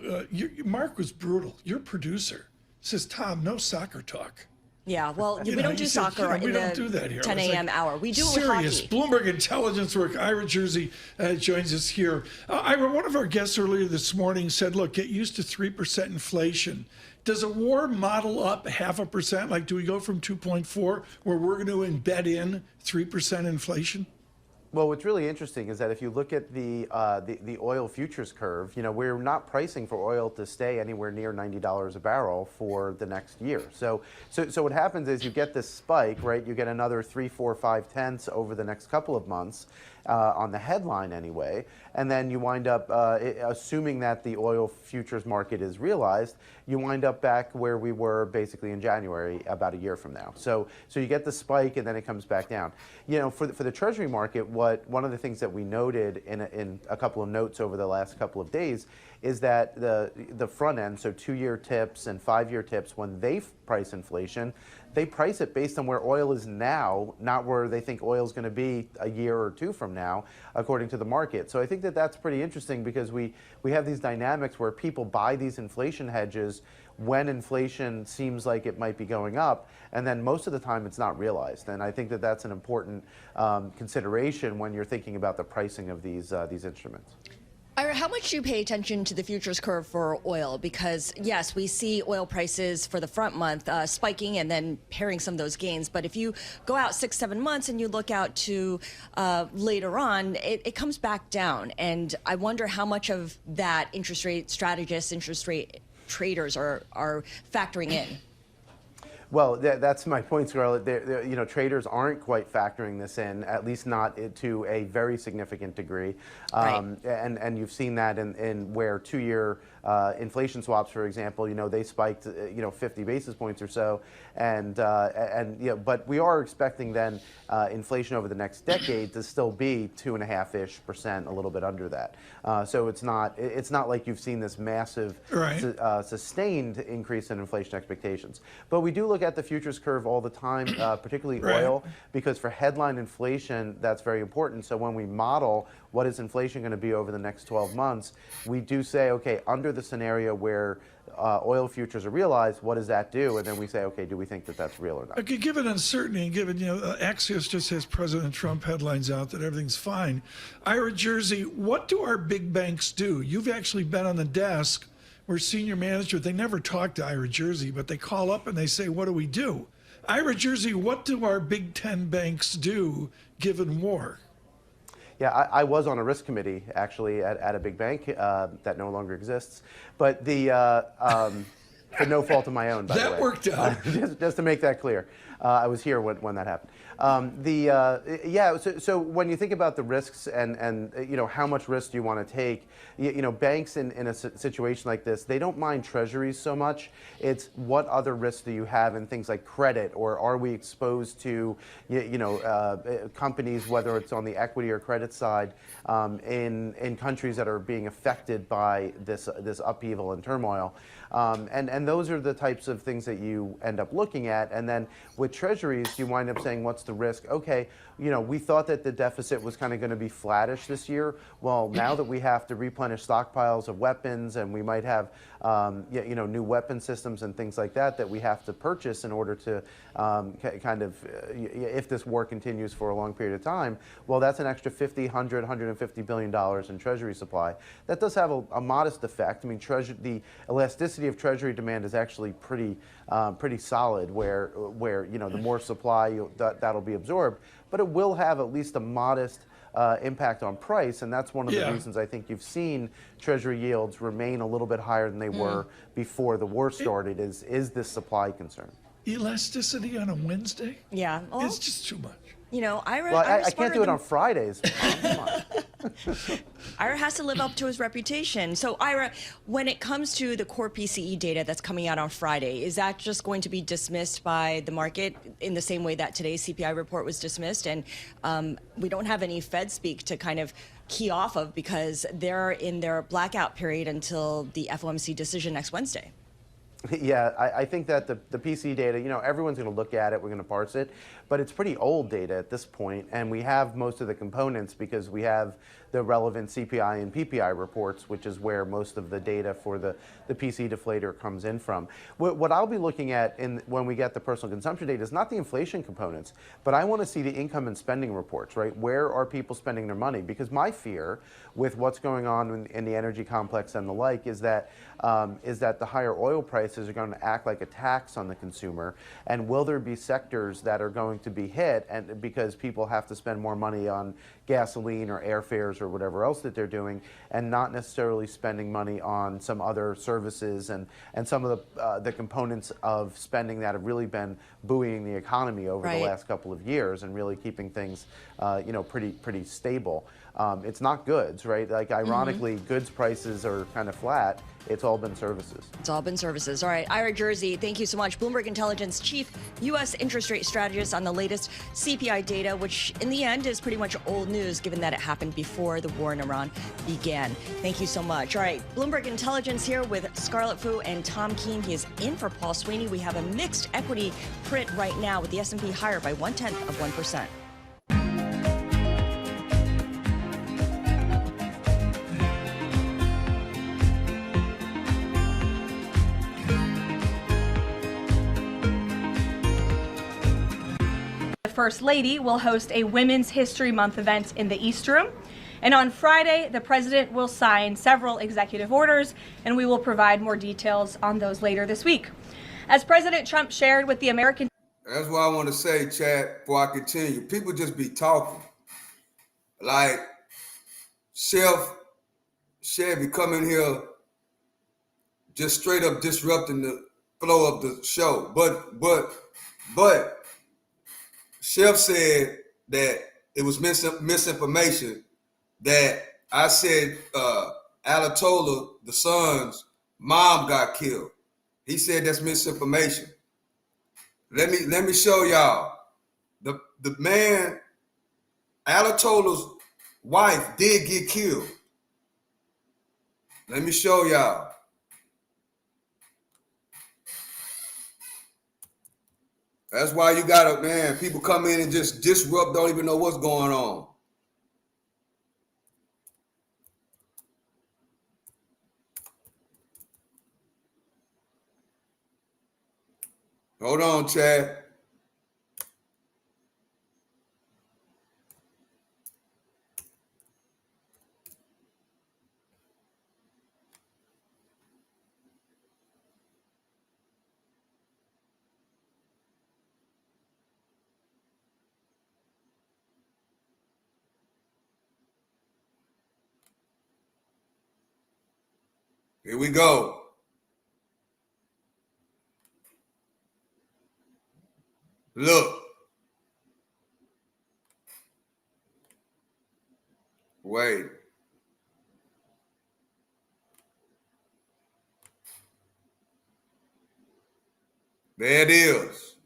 [SPEAKER 11] Mark was brutal. Your producer says, Tom, no soccer talk.
[SPEAKER 12] Yeah, well, we don't do soccer in the 10 a.m. hour. We do it with hockey.
[SPEAKER 11] Bloomberg Intelligence Work. Ira Jersey joins us here. Ira, one of our guests earlier this morning said, look, get used to 3% inflation. Does a war model up 0.5%? Like, do we go from 2.4 where we're going to embed in 3% inflation?
[SPEAKER 14] Well, what's really interesting is that if you look at the oil futures curve, we're not pricing for oil to stay anywhere near $90 a barrel for the next year. So what happens is you get this spike, right? You get another 3, 4, 5 tenths over the next couple of months on the headline anyway, and then you wind up assuming that the oil futures market is realized. You wind up back where we were basically in January about a year from now. So you get the spike and then it comes back down. For the Treasury market, one of the things that we noted in a couple of notes over the last couple of days is that the front end, so 2-year tips and 5-year tips, when they price inflation, they price it based on where oil is now, not where they think oil is going to be a year or two from now, according to the market. So I think that that's pretty interesting because we have these dynamics where people buy these inflation hedges when inflation seems like it might be going up, and then most of the time it's not realized. And I think that that's an important consideration when you're thinking about the pricing of these instruments.
[SPEAKER 12] Ira, how much do you pay attention to the futures curve for oil? Because, yes, we see oil prices for the front month spiking and then pairing some of those gains. But if you go out 6, 7 months and you look out to later on, it comes back down. And I wonder how much of that interest rate strategists, interest rate traders are factoring in.
[SPEAKER 14] Well, that's my point, Scarlett. Traders aren't quite factoring this in, at least not to a very significant degree.
[SPEAKER 12] Right.
[SPEAKER 14] And you've seen that in where 2-year inflation swaps, for example, they spiked 50 basis points or so, but we are expecting then inflation over the next decade to still be 2.5-ish%, a little bit under that. So it's not like you've seen this massive sustained increase in inflation expectations. But we do look at the futures curve all the time, particularly oil, because for headline inflation, that's very important. So when we model what is inflation going to be over the next 12 months, we do say, okay, under the scenario where oil futures are realized, what does that do? And then we say, okay, do we think that that's real or not?
[SPEAKER 11] Okay, given uncertainty and given, Axios just has President Trump headlines out that everything's fine. Ira Jersey, what do our big banks do? You've actually been on the desk where senior management, they never talk to Ira Jersey, but they call up and they say, what do we do? Ira Jersey, what do our Big 10 banks do given war?
[SPEAKER 14] Yeah, I was on a risk committee, actually, at a big bank that no longer exists. But for no fault of my own, by the way.
[SPEAKER 11] That worked out.
[SPEAKER 14] Just to make that clear. I was here when that happened. So when you think about the risks and how much risk do you want to take, banks in a situation like this, they don't mind treasuries so much. It's what other risks do you have in things like credit, or are we exposed to companies, whether it's on the equity or credit side, in countries that are being affected by this upheaval and turmoil. And those are the types of things that you end up looking at. And then with treasuries, you wind up saying, what's the risk? Okay, we thought that the deficit was kind of going to be flattish this year. Well, now that we have to replenish stockpiles of weapons, and we might have new weapon systems and things like that we have to purchase in order to if this war continues for a long period of time, well, that's an extra $50, $100, $150 billion in treasury supply. That does have a modest effect. I mean, the elasticity of treasury demand is actually pretty solid, where the more supply that'll be absorbed, but it will have at least a modest impact on price, and that's one of the reasons I think you've seen Treasury yields remain a little bit higher than they were before the war started. Is this supply concern?
[SPEAKER 11] Elasticity on a Wednesday?
[SPEAKER 12] Yeah, well,
[SPEAKER 11] it's just too much.
[SPEAKER 12] Ira.
[SPEAKER 14] Well, I can't do it on Fridays. Come on.
[SPEAKER 12] Ira has to live up to his reputation. So, Ira, when it comes to the core PCE data that's coming out on Friday, is that just going to be dismissed by the market in the same way that today's CPI report was dismissed? And we don't have any Fed speak to kind of key off of because they're in their blackout period until the FOMC decision next Wednesday.
[SPEAKER 14] Yeah, I think that the PCE data, everyone's going to look at it, we're going to parse it, but it's pretty old data at this point, and we have most of the components because we have the relevant CPI and PPI reports, which is where most of the data for the PC deflator comes in from. What I'll be looking at when we get the personal consumption data is not the inflation components, but I want to see the income and spending reports, right? Where are people spending their money? Because my fear with what's going on in the energy complex and the like is that the higher oil prices are going to act like a tax on the consumer, and will there be sectors that are going to be hit and because people have to spend more money on gasoline or airfares or whatever else that they're doing, and not necessarily spending money on some other services and some of the components of spending that have really been buoying the economy over the last couple of years and really keeping things pretty stable. It's not goods, right? Like ironically, goods prices are kind of flat. It's all been services.
[SPEAKER 12] It's all been services. All right, Ira Jersey, thank you so much. Bloomberg Intelligence Chief U.S. interest rate strategist on the latest CPI data, which in the end is pretty much old news given that it happened before the war in Iran began. Thank you so much. All right, Bloomberg Intelligence here with Scarlett Fu and Tom Keene. He is in for Paul Sweeney. We have a mixed equity print right now with the S&P higher by 0.1%.
[SPEAKER 8] First Lady will host a Women's History Month event in the East Room. And on Friday, the president will sign several executive orders, and we will provide more details on those later this week. As President Trump shared with the American...
[SPEAKER 5] That's what I want to say, Chad, before I continue. People just be talking. Like, Chef be coming here just straight up disrupting the flow of the show. But Chef said that it was misinformation that I said Alatola, the son's mom, got killed. He said that's misinformation. Let me show y'all. The man, Alatola's wife, did get killed. Let me show y'all. That's why you gotta, man, people come in and just disrupt, don't even know what's going on. Hold on, Chad. Here we go. Look. Wait. There it is.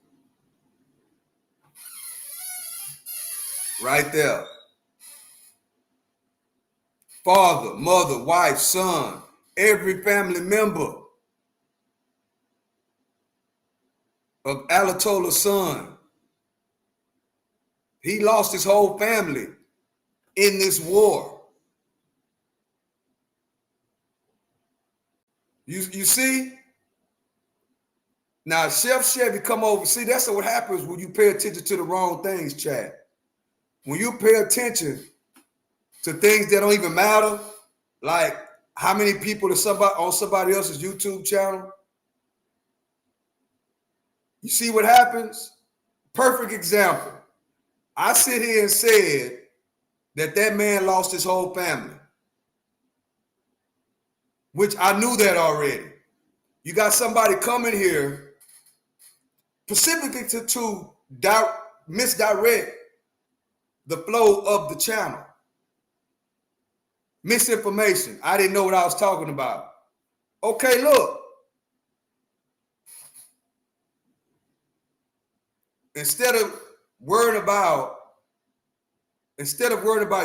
[SPEAKER 5] Right there. Father, mother, wife, son, every family member of Alatola's son. He lost his whole family in this war. You see? Now, Chef Chevy come over. See, that's what happens when you pay attention to the wrong things, Chad. When you pay attention to things that don't even matter, like how many people are on somebody else's YouTube channel, you see what happens? Perfect example. I sit here and said that man lost his whole family, which I knew that already. You got somebody coming here specifically to misdirect the flow of the channel. Misinformation. I didn't know what I was talking about. Okay, look. Instead of worrying about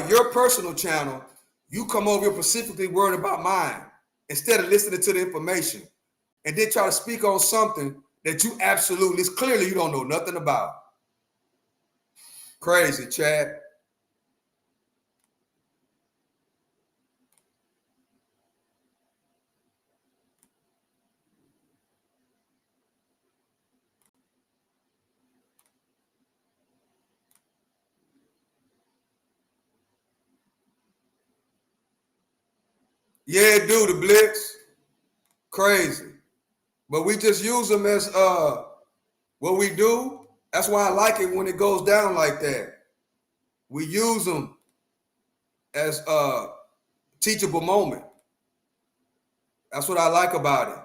[SPEAKER 5] your personal channel, you come over here specifically worried about mine instead of listening to the information and then try to speak on something that you absolutely, clearly you don't know nothing about. Crazy, Chad. Yeah, dude, the blitz. Crazy. But we just use them as what we do. That's why I like it when it goes down like that. We use them as a teachable moment. That's what I like about it.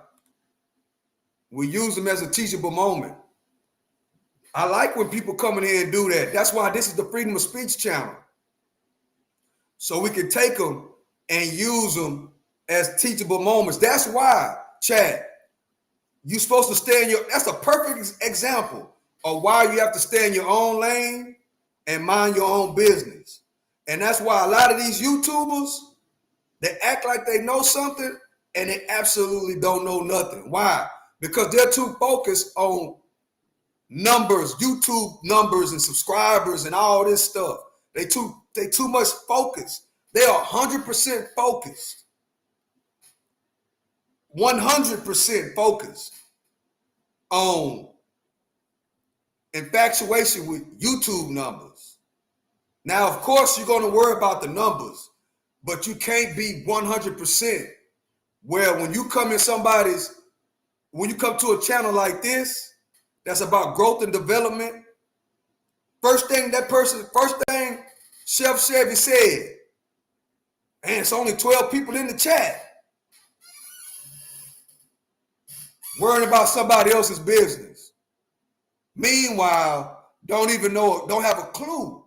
[SPEAKER 5] We use them as a teachable moment. I like when people come in here and do that. That's why this is the Freedom of Speech channel. So we can take them and use them as teachable moments. That's why, Chad, you're supposed to stay in your, that's a perfect example of why you have to stay in your own lane and mind your own business. And that's why a lot of these YouTubers, they act like they know something and they absolutely don't know nothing. Why? Because they're too focused on numbers, YouTube numbers and subscribers and all this stuff. They too much focused. They are 100% focused. 100% focused on infatuation with YouTube numbers. Now, of course, you're going to worry about the numbers, but you can't be 100% where when you come to a channel like this, that's about growth and development. First thing Chef Chevy said, and it's only 12 people in the chat. Worrying about somebody else's business. Meanwhile, don't have a clue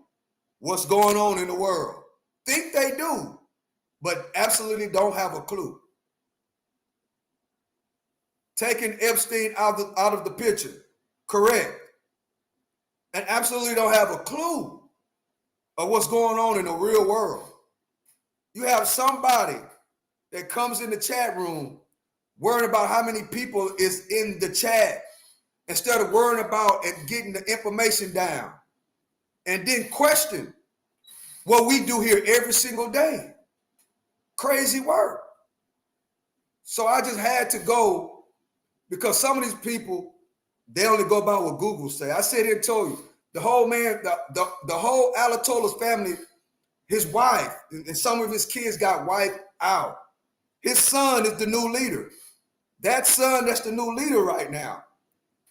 [SPEAKER 5] what's going on in the world. Think they do, but absolutely don't have a clue. Taking Epstein out of the picture, correct. And absolutely don't have a clue of what's going on in the real world. You have somebody that comes in the chat room worrying about how many people is in the chat instead of worrying about and getting the information down and then question what we do here every single day. Crazy work. So I just had to go because some of these people, they only go by what Google say. I said here and told you, the whole Alatola's family, his wife and some of his kids got wiped out. His son is the new leader. That son that's the new leader right now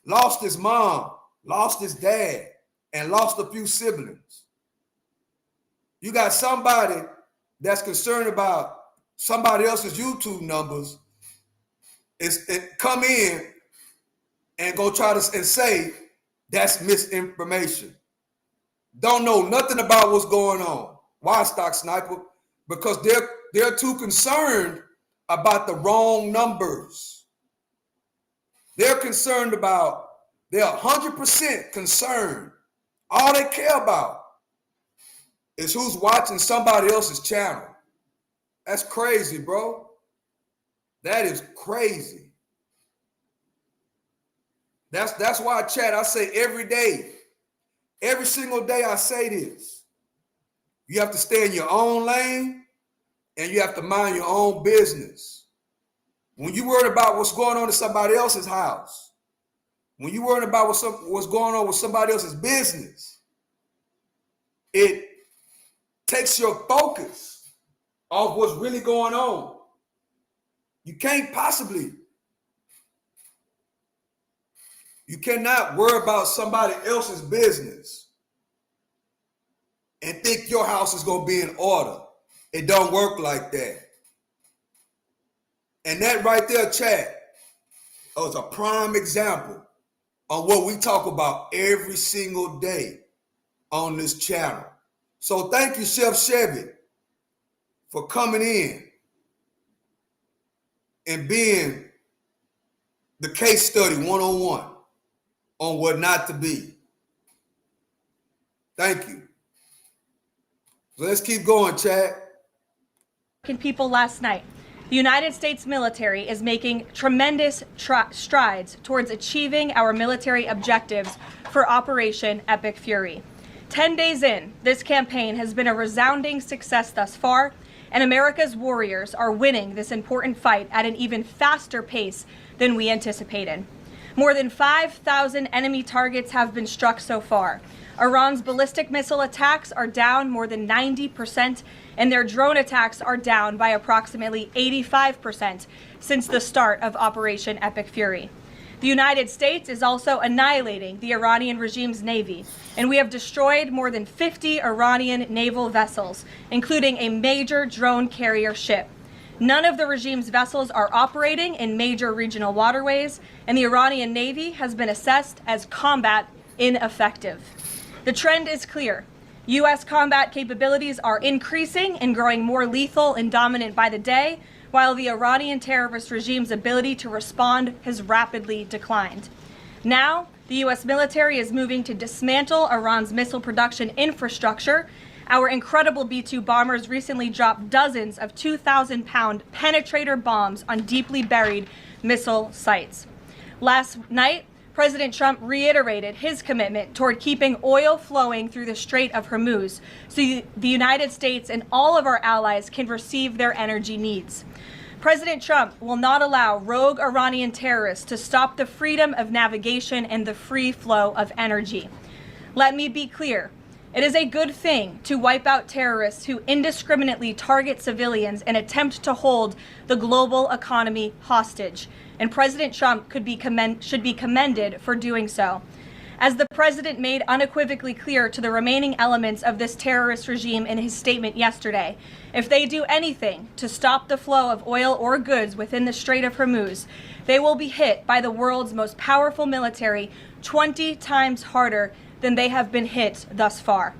[SPEAKER 5] lost his mom, lost his dad, and lost a few siblings. You got somebody that's concerned about somebody else's YouTube numbers come in and go try to and say that's misinformation. Don't know nothing about what's going on. Why, Stock Sniper? Because they're too concerned about the wrong numbers. They're 100% concerned. All they care about is who's watching somebody else's channel. That's crazy, bro. That is crazy. That's why, Chad, I say every day, every single day I say this. You have to stay in your own lane and you have to mind your own business. When you worry about what's going on in somebody else's house, when you worry about what's going on with somebody else's business, it takes your focus off what's really going on. You cannot worry about somebody else's business and think your house is going to be in order. It don't work like that. And that right there, Chad, was a prime example of what we talk about every single day on this channel. So thank you, Chef Chevy, for coming in and being the case study 101 on what not to be. Thank you. So let's keep going, Chad.
[SPEAKER 8] People last night. The United States military is making tremendous strides towards achieving our military objectives for Operation Epic Fury. 10 days in, this campaign has been a resounding success thus far, and America's warriors are winning this important fight at an even faster pace than we anticipated. More than 5,000 enemy targets have been struck so far. Iran's ballistic missile attacks are down more than 90%, and their drone attacks are down by approximately 85% since the start of Operation Epic Fury. The United States is also annihilating the Iranian regime's navy, and we have destroyed more than 50 Iranian naval vessels, including a major drone carrier ship. None of the regime's vessels are operating in major regional waterways, and the Iranian Navy has been assessed as combat ineffective. The trend is clear. U.S. combat capabilities are increasing and growing more lethal and dominant by the day, while the Iranian terrorist regime's ability to respond has rapidly declined. Now, the U.S. military is moving to dismantle Iran's missile production infrastructure. Our incredible B-2 bombers recently dropped dozens of 2,000-pound penetrator bombs on deeply buried missile sites. Last night, President Trump reiterated his commitment toward keeping oil flowing through the Strait of Hormuz so the United States and all of our allies can receive their energy needs. President Trump will not allow rogue Iranian terrorists to stop the freedom of navigation and the free flow of energy. Let me be clear. It is a good thing to wipe out terrorists who indiscriminately target civilians and attempt to hold the global economy hostage, and President Trump should be commended for doing so. As the president made unequivocally clear to the remaining elements of this terrorist regime in his statement yesterday, if they do anything to stop the flow of oil or goods within the Strait of Hormuz, they will be hit by the world's most powerful military 20 times harder than they have been hit thus far.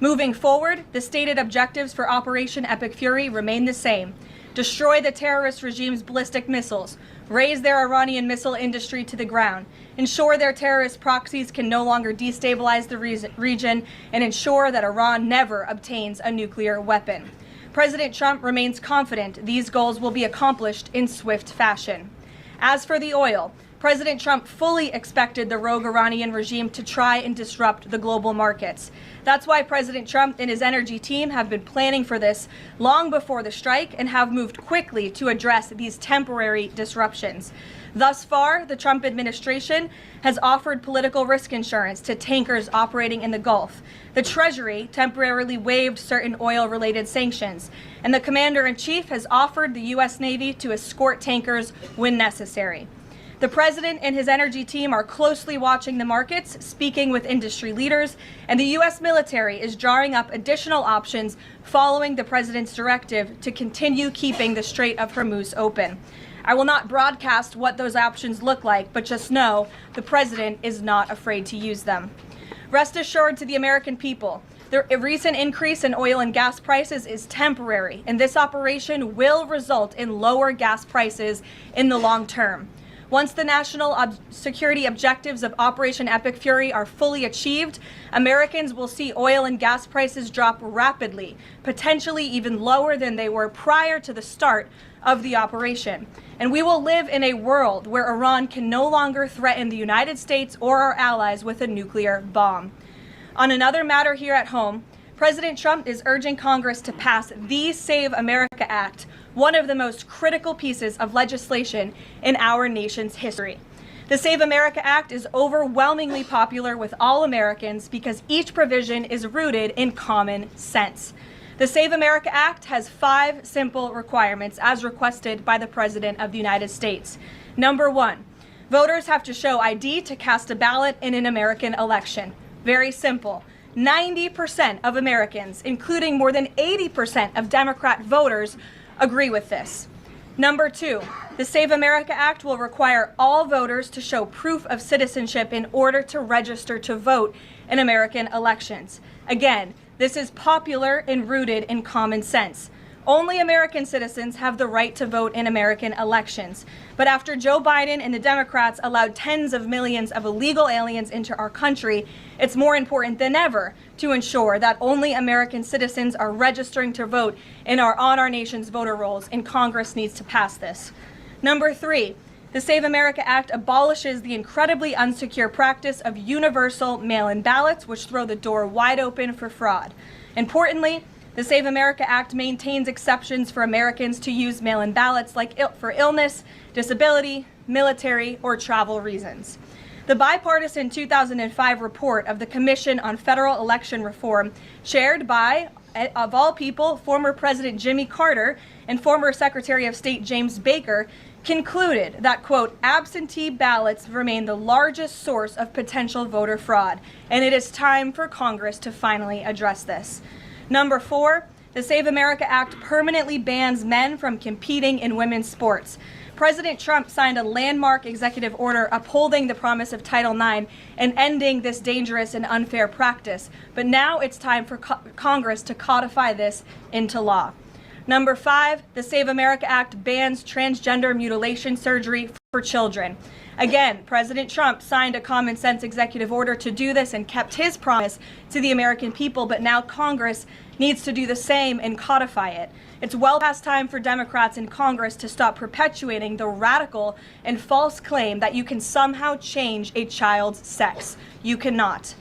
[SPEAKER 8] Moving forward, the stated objectives for Operation Epic Fury remain the same. Destroy the terrorist regime's ballistic missiles, raise their Iranian missile industry to the ground, ensure their terrorist proxies can no longer destabilize the region, and ensure that Iran never obtains a nuclear weapon. President Trump remains confident these goals will be accomplished in swift fashion. As for the oil, President Trump fully expected the rogue Iranian regime to try and disrupt the global markets. That's why President Trump and his energy team have been planning for this long before the strike and have moved quickly to address these temporary disruptions. Thus far, the Trump administration has offered political risk insurance to tankers operating in the Gulf. The Treasury temporarily waived certain oil-related sanctions, and the Commander-in-Chief has offered the U.S. Navy to escort tankers when necessary. The president and his energy team are closely watching the markets, speaking with industry leaders, and the U.S. military is drawing up additional options following the president's directive to continue keeping the Strait of Hormuz open. I will not broadcast what those options look like, but just know the president is not afraid to use them. Rest assured to the American people, the recent increase in oil and gas prices is temporary, and this operation will result in lower gas prices in the long term. Once the national security objectives of Operation Epic Fury are fully achieved, Americans will see oil and gas prices drop rapidly, potentially even lower than they were prior to the start of the operation. And we will live in a world where Iran can no longer threaten the United States or our allies with a nuclear bomb. On another matter here at home, President Trump is urging Congress to pass the Save America Act, one of the most critical pieces of legislation in our nation's history. The Save America Act is overwhelmingly popular with all Americans because each provision is rooted in common sense. The Save America Act has 5 simple requirements as requested by the President of the United States. Number 1, voters have to show ID to cast a ballot in an American election. Very simple. 90% of Americans, including more than 80% of Democrat voters, agree with this. Number 2, the Save America Act will require all voters to show proof of citizenship in order to register to vote in American elections. Again, this is popular and rooted in common sense. Only American citizens have the right to vote in American elections. But after Joe Biden and the Democrats allowed tens of millions of illegal aliens into our country, it's more important than ever to ensure that only American citizens are registering to vote on our nation's voter rolls, and Congress needs to pass this. Number 3, the Save America Act abolishes the incredibly unsecure practice of universal mail-in ballots, which throw the door wide open for fraud. Importantly, the Save America Act maintains exceptions for Americans to use mail-in ballots for illness, disability, military, or travel reasons. The bipartisan 2005 report of the Commission on Federal Election Reform, chaired by, of all people, former President Jimmy Carter and former Secretary of State James Baker, concluded that, quote, absentee ballots remain the largest source of potential voter fraud, and it is time for Congress to finally address this. Number 4, the Save America Act permanently bans men from competing in women's sports. President Trump signed a landmark executive order upholding the promise of Title IX and ending this dangerous and unfair practice. But now it's time for Congress to codify this into law. Number 5, the Save America Act bans transgender mutilation surgery for children. Again, President Trump signed a common sense executive order to do this and kept his promise to the American people, but now Congress needs to do the same and codify it. It's well past time for Democrats in Congress to stop perpetuating the radical and false claim that you can somehow change a child's sex. You cannot.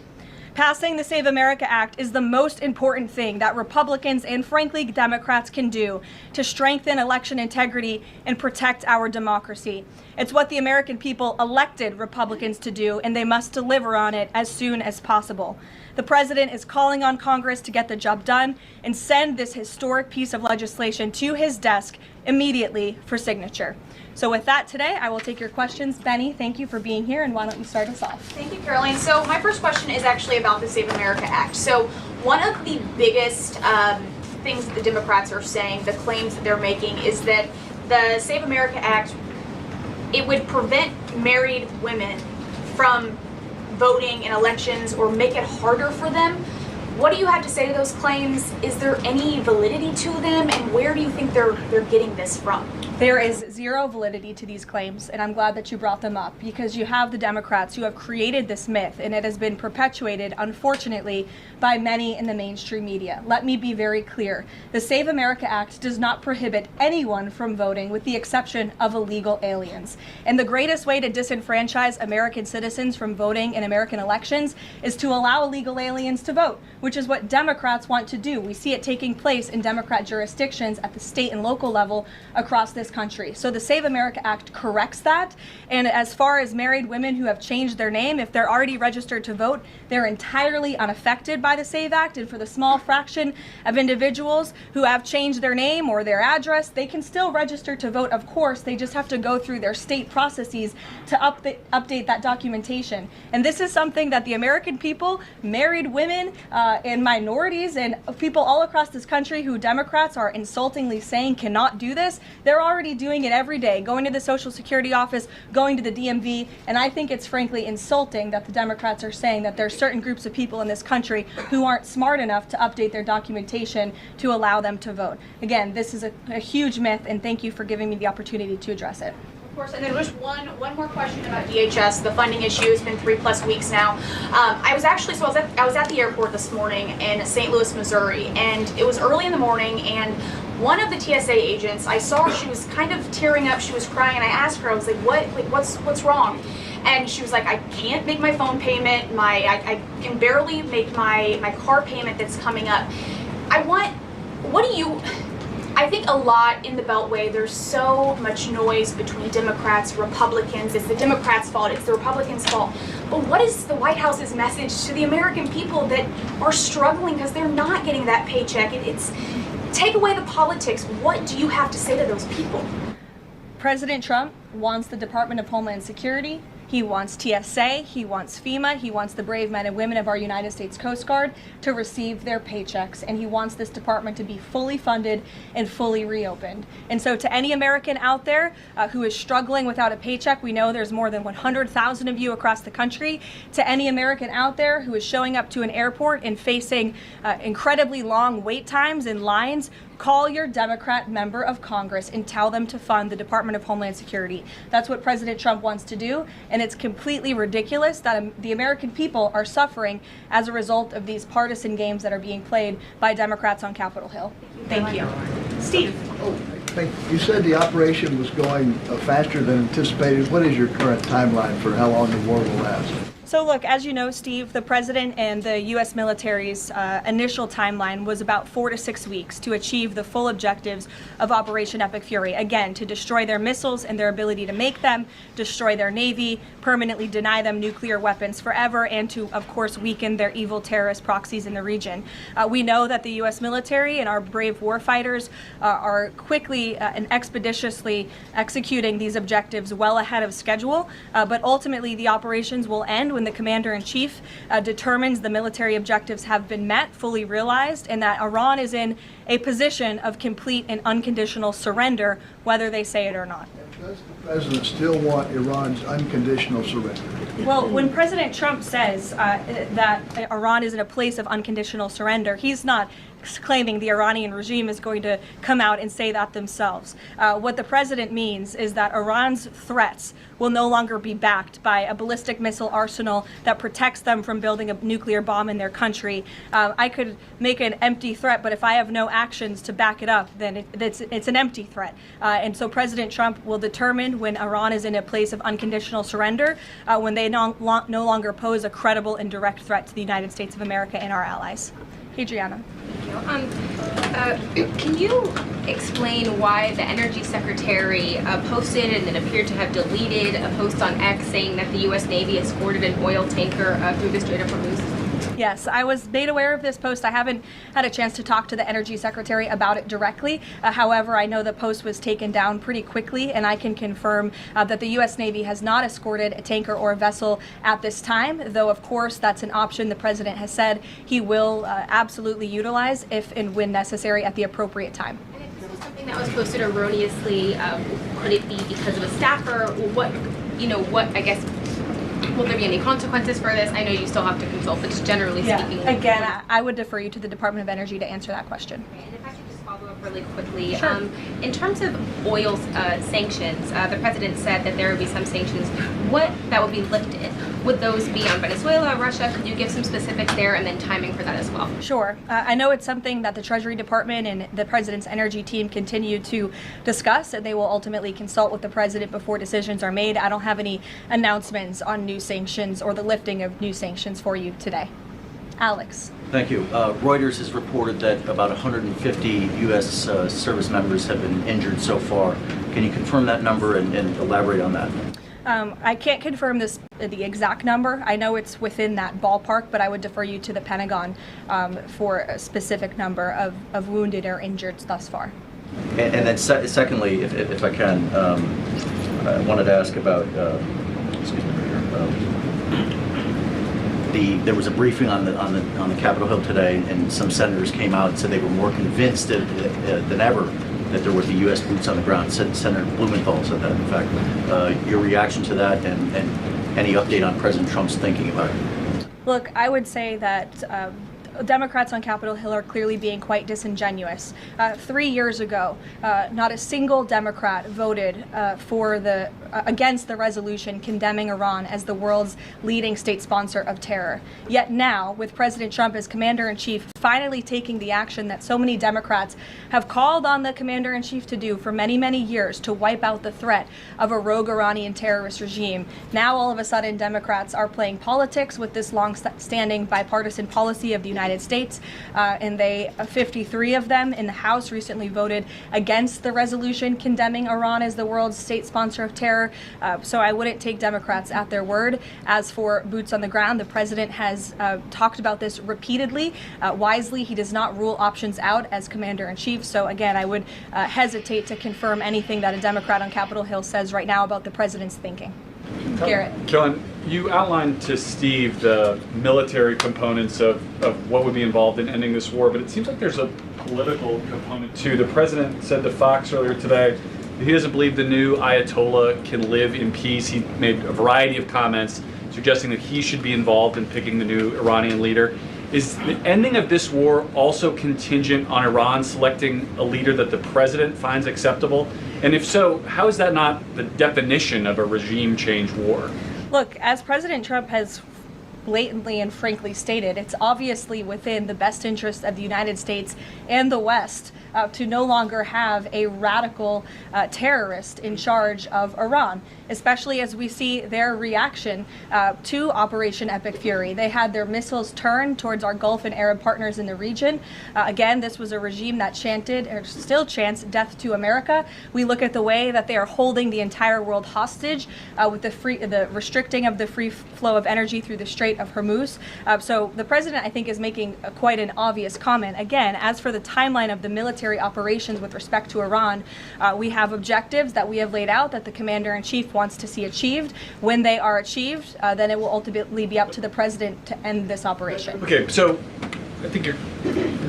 [SPEAKER 8] Passing the Save America Act is the most important thing that Republicans and frankly Democrats can do to strengthen election integrity and protect our democracy. It's what the American people elected Republicans to do, and they must deliver on it as soon as possible. The president is calling on Congress to get the job done and send this historic piece of legislation to his desk immediately for signature. So with that today, I will take your questions. Benny, thank you for being here, and why don't you start us off?
[SPEAKER 15] Thank you, Caroline. So my first question is actually about the Save America Act. So one of the biggest things that the Democrats are saying, the claims that they're making, is that the Save America Act, it would prevent married women from voting in elections or make it harder for them. What do you have to say to those claims? Is there any validity to them, and where do you think they're getting this from?
[SPEAKER 8] There is zero validity to these claims, and I'm glad that you brought them up, because you have the Democrats who have created this myth, and it has been perpetuated, unfortunately, by many in the mainstream media. Let me be very clear. The Save America Act does not prohibit anyone from voting with the exception of illegal aliens. And the greatest way to disenfranchise American citizens from voting in American elections is to allow illegal aliens to vote, which is what Democrats want to do. We see it taking place in Democrat jurisdictions at the state and local level across this country. So the Save America Act corrects that. And as far as married women who have changed their name, if they're already registered to vote, they're entirely unaffected by the Save Act. And for the small fraction of individuals who have changed their name or their address, they can still register to vote, of course. They just have to go through their state processes to update that documentation. And this is something that the American people, married women, and minorities, and people all across this country who Democrats are insultingly saying cannot do this, they're already doing it every day, going to the Social Security office, going to the DMV, and I think it's frankly insulting that the Democrats are saying that there are certain groups of people in this country who aren't smart enough to update their documentation to allow them to vote. Again, this is a huge myth, and thank you for giving me the opportunity to address it.
[SPEAKER 15] Of course, and then just one more question about DHS. The funding issue has been 3+ weeks now. I was at the airport this morning in St. Louis, Missouri, and it was early in the morning, and one of the TSA agents, I saw her, she was kind of tearing up, she was crying, and I asked her, I was like, what's wrong? And she was like, I can't make my phone payment, I can barely make my car payment that's coming up. I think a lot in the Beltway, there's so much noise between Democrats, Republicans. It's the Democrats' fault, it's the Republicans' fault. But what is the White House's message to the American people that are struggling because they're not getting that paycheck? It's take away the politics. What do you have to say to those people?
[SPEAKER 8] President Trump wants the Department of Homeland Security. He wants TSA, he wants FEMA, he wants the brave men and women of our United States Coast Guard to receive their paychecks, and he wants this department to be fully funded and fully reopened. And so to any American out there who is struggling without a paycheck, we know there's more than 100,000 of you across the country. To any American out there who is showing up to an airport and facing incredibly long wait times and lines, call your Democrat member of Congress and tell them to fund the Department of Homeland Security. That's what President Trump wants to do, and it's completely ridiculous that the American people are suffering as a result of these partisan games that are being played by Democrats on Capitol Hill.
[SPEAKER 15] Thank you. Steve.
[SPEAKER 16] You said the operation was going faster than anticipated. What is your current timeline for how long the war will last?
[SPEAKER 8] So look, as you know, Steve, the president and the U.S. military's initial timeline was about 4 to 6 weeks to achieve the full objectives of Operation Epic Fury. Again, to destroy their missiles and their ability to make them, destroy their navy, permanently deny them nuclear weapons forever, and to, of course, weaken their evil terrorist proxies in the region. We know that the U.S. military and our brave warfighters are quickly and expeditiously executing these objectives well ahead of schedule, but ultimately the operations will end when the commander-in-chief determines the military objectives have been met, fully realized, and that Iran is in a position of complete and unconditional surrender, whether they say it or not.
[SPEAKER 16] Does the president still want Iran's unconditional surrender?
[SPEAKER 8] Well, when President Trump says that Iran is in a place of unconditional surrender, he's not claiming the Iranian regime is going to come out and say that themselves. What the president means is that Iran's threats will no longer be backed by a ballistic missile arsenal that protects them from building a nuclear bomb in their country. I could make an empty threat, but if I have no actions to back it up, then it's an empty threat. And so President Trump will determine when Iran is in a place of unconditional surrender, when they no longer pose a credible and direct threat to the United States of America and our allies. Adriana.
[SPEAKER 13] Can you explain why the Energy Secretary posted and then appeared to have deleted a post on X saying that the U.S. Navy escorted an oil tanker through the Strait of Hormuz?
[SPEAKER 8] Yes, I was made aware of this post. I haven't had a chance to talk to the Energy Secretary about it directly. However, I know the post was taken down pretty quickly, and I can confirm that the U.S. Navy has not escorted a tanker or a vessel at this time, though, of course, that's an option the president has said he will absolutely utilize if and when necessary at the appropriate time.
[SPEAKER 13] And if this was something that was posted erroneously, could it be because of a staffer? What, I guess, will there be any consequences for this? I know you still have to consult, but just generally speaking.
[SPEAKER 8] Again, I would defer you to the Department of Energy to answer that question.
[SPEAKER 13] And if I could just follow up really quickly.
[SPEAKER 8] Sure.
[SPEAKER 13] In terms of oil sanctions, the president said that there would be some sanctions that would be lifted. Would those be on Venezuela, Russia? Could you give some specifics there and then timing for that as well?
[SPEAKER 8] Sure. I know it's something that the Treasury Department and the president's energy team continue to discuss, and they will ultimately consult with the president before decisions are made. I don't have any announcements on new sanctions or the lifting of new sanctions for you today. Alex.
[SPEAKER 17] Thank you. Reuters has reported that about 150 U.S. service members have been injured so far. Can you confirm that number and elaborate on that?
[SPEAKER 8] I can't confirm the exact number. I know it's within that ballpark, but I would defer you to the Pentagon for a specific number of wounded or injured thus far.
[SPEAKER 17] And then secondly, if I can, I wanted to ask about, there was a briefing on the Capitol Hill today, and some senators came out and said they were more convinced than ever that there would be U.S. boots on the ground. Senator Blumenthal said that, in fact. Your reaction to that and any update on President Trump's thinking about it?
[SPEAKER 8] Look, I would say that Democrats on Capitol Hill are clearly being quite disingenuous. 3 years ago, not a single Democrat voted against the resolution condemning Iran as the world's leading state sponsor of terror. Yet now, with President Trump as commander-in-chief finally taking the action that so many Democrats have called on the commander-in-chief to do for many, many years, to wipe out the threat of a rogue Iranian terrorist regime, now all of a sudden Democrats are playing politics with this long-standing bipartisan policy of the United States, and 53 of them in the House recently voted against the resolution condemning Iran as the world's state sponsor of terror. So I wouldn't take Democrats at their word. As for boots on the ground, the president has talked about this repeatedly. Wisely, he does not rule options out as commander-in-chief. So again, I would hesitate to confirm anything that a Democrat on Capitol Hill says right now about the president's thinking. Garrett.
[SPEAKER 18] Kellen, you outlined to Steve the military components of what would be involved in ending this war, but it seems like there's a political component too. The president said to Fox earlier today that he doesn't believe the new Ayatollah can live in peace. He made a variety of comments suggesting that he should be involved in picking the new Iranian leader. Is the ending of this war also contingent on Iran selecting a leader that the president finds acceptable? And if so, how is that not the definition of a regime change war?
[SPEAKER 8] Look, as President Trump has blatantly and frankly stated, it's obviously within the best interest of the United States and the West to no longer have a radical terrorist in charge of Iran, especially as we see their reaction to Operation Epic Fury. They had their missiles turned towards our Gulf and Arab partners in the region. Again, this was a regime that chanted, or still chants, death to America. We look at the way that they are holding the entire world hostage with the restricting of the free flow of energy through the Strait of Hormuz. So the president, I think, is making quite an obvious comment. Again, as for the timeline of the military operations with respect to Iran, we have objectives that we have laid out that the commander-in-chief wants to see achieved. When they are achieved, then it will ultimately be up to the president to end this operation.
[SPEAKER 18] Okay, so I think you're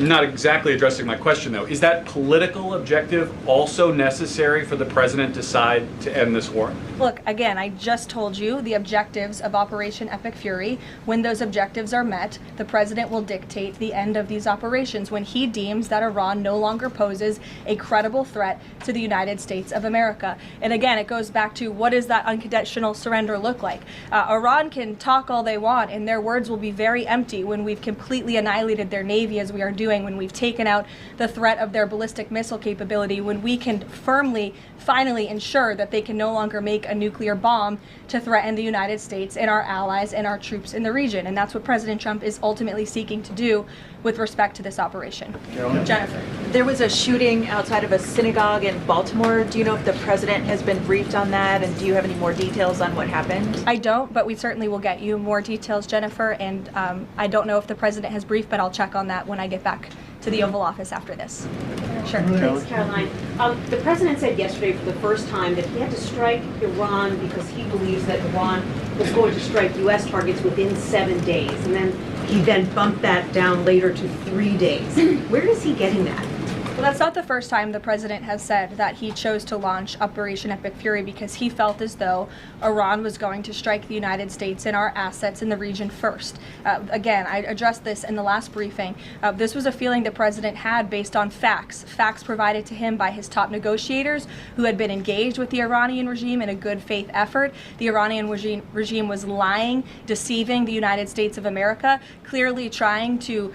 [SPEAKER 18] not exactly addressing my question, though. Is that political objective also necessary for the president to decide to end this war?
[SPEAKER 8] Look, again, I just told you the objectives of Operation Epic Fury. When those objectives are met, the president will dictate the end of these operations when he deems that Iran no longer poses a credible threat to the United States of America. And again, it goes back to what does that unconditional surrender look like? Iran can talk all they want, and their words will be very empty when we've completely annihilated their navy as we are doing, when we've taken out the threat of their ballistic missile capability, when we can firmly, finally ensure that they can no longer make a nuclear bomb to threaten the United States and our allies and our troops in the region. And that's what President Trump is ultimately seeking to do with respect to this operation. Jennifer.
[SPEAKER 19] There was a shooting outside of a synagogue in Baltimore. Do you know if the president has been briefed on that, and do you have any more details on what happened?
[SPEAKER 8] I don't, but we certainly will get you more details, Jennifer, and I don't know if the president has briefed, but I'll check on that when I get back to the Oval Office after this. Sure.
[SPEAKER 20] Thanks, Caroline. The president said yesterday for the first time that he had to strike Iran because he believes that Iran was going to strike U.S. targets within 7 days, and then he bumped that down later to 3 days. Where is he getting that?
[SPEAKER 8] Well, that's not the first time the president has said that he chose to launch Operation Epic Fury because he felt as though Iran was going to strike the United States and our assets in the region first. Again, I addressed this in the last briefing. This was a feeling the president had based on facts provided to him by his top negotiators who had been engaged with the Iranian regime in a good faith effort. The Iranian regime was lying, deceiving the United States of America, clearly trying to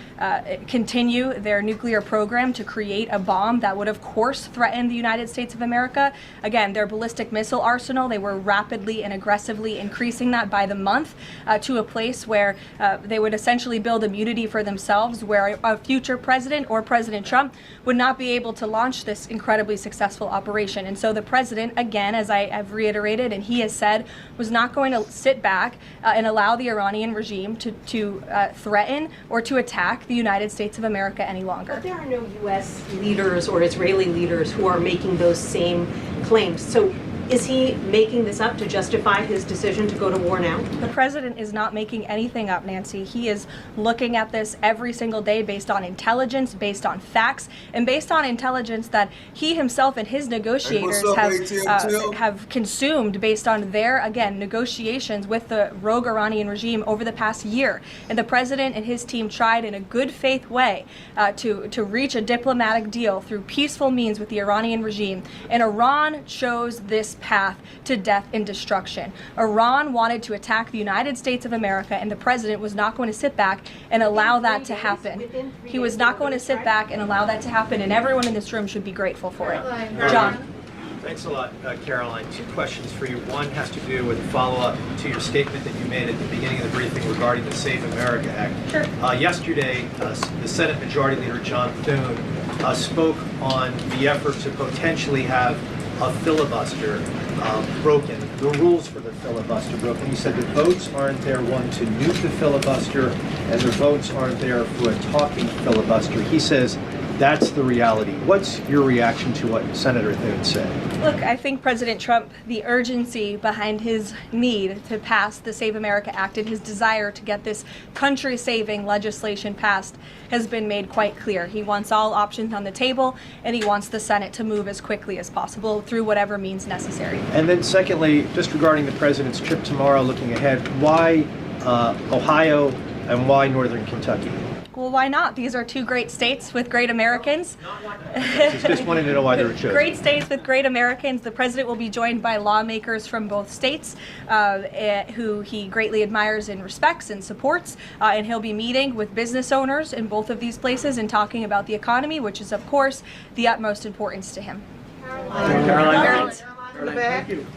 [SPEAKER 8] continue their nuclear program to create a bomb that would, of course, threaten the United States of America. Again, their ballistic missile arsenal, they were rapidly and aggressively increasing that by the month to a place where they would essentially build immunity for themselves, where a future president or President Trump would not be able to launch this incredibly successful operation. And so the president, again, as I have reiterated and he has said, was not going to sit back and allow the Iranian regime to threaten or to attack the United States of America any longer.
[SPEAKER 20] But there are no U.S. leaders or Israeli leaders who are making those same claims. So is he making this up to justify his decision to go to war now?
[SPEAKER 8] The president is not making anything up, Nancy. He is looking at this every single day based on intelligence, based on facts, and based on intelligence that he himself and his negotiators have consumed based on their, again, negotiations with the rogue Iranian regime over the past year. And the president and his team tried in a good faith way to reach a diplomatic deal through peaceful means with the Iranian regime. And Iran chose this path to death and destruction. Iran wanted to attack the United States of America, and the president was not going to sit back and allow that to happen. He was not going to sit back and allow that to happen, and everyone in this room should be grateful for it. John.
[SPEAKER 21] Thanks a lot, Caroline. Two questions for you. One has to do with a follow-up to your statement that you made at the beginning of the briefing regarding the Save America Act.
[SPEAKER 8] Sure.
[SPEAKER 21] Yesterday, the Senate Majority Leader John Thune spoke on the effort to potentially have a filibuster broken, the rules for the filibuster broken. He said the votes aren't there, one, to nuke the filibuster, and the votes aren't there for a talking filibuster. He says that's the reality. What's your reaction to what Senator Thune said?
[SPEAKER 8] Look, I think President Trump, the urgency behind his need to pass the Save America Act and his desire to get this country-saving legislation passed has been made quite clear. He wants all options on the table, and he wants the Senate to move as quickly as possible through whatever means necessary.
[SPEAKER 21] And then secondly, just regarding the president's trip tomorrow, looking ahead, why Ohio and why Northern Kentucky?
[SPEAKER 8] Well, Well, why not? These are two great states with great Americans.
[SPEAKER 21] Just wanted to know why they were chosen.
[SPEAKER 8] Great states with great Americans. The president will be joined by lawmakers from both states who he greatly admires and respects and supports. And he'll be meeting with business owners in both of these places and talking about the economy, which is, of course, the utmost importance to him.
[SPEAKER 4] Caroline. Thank you.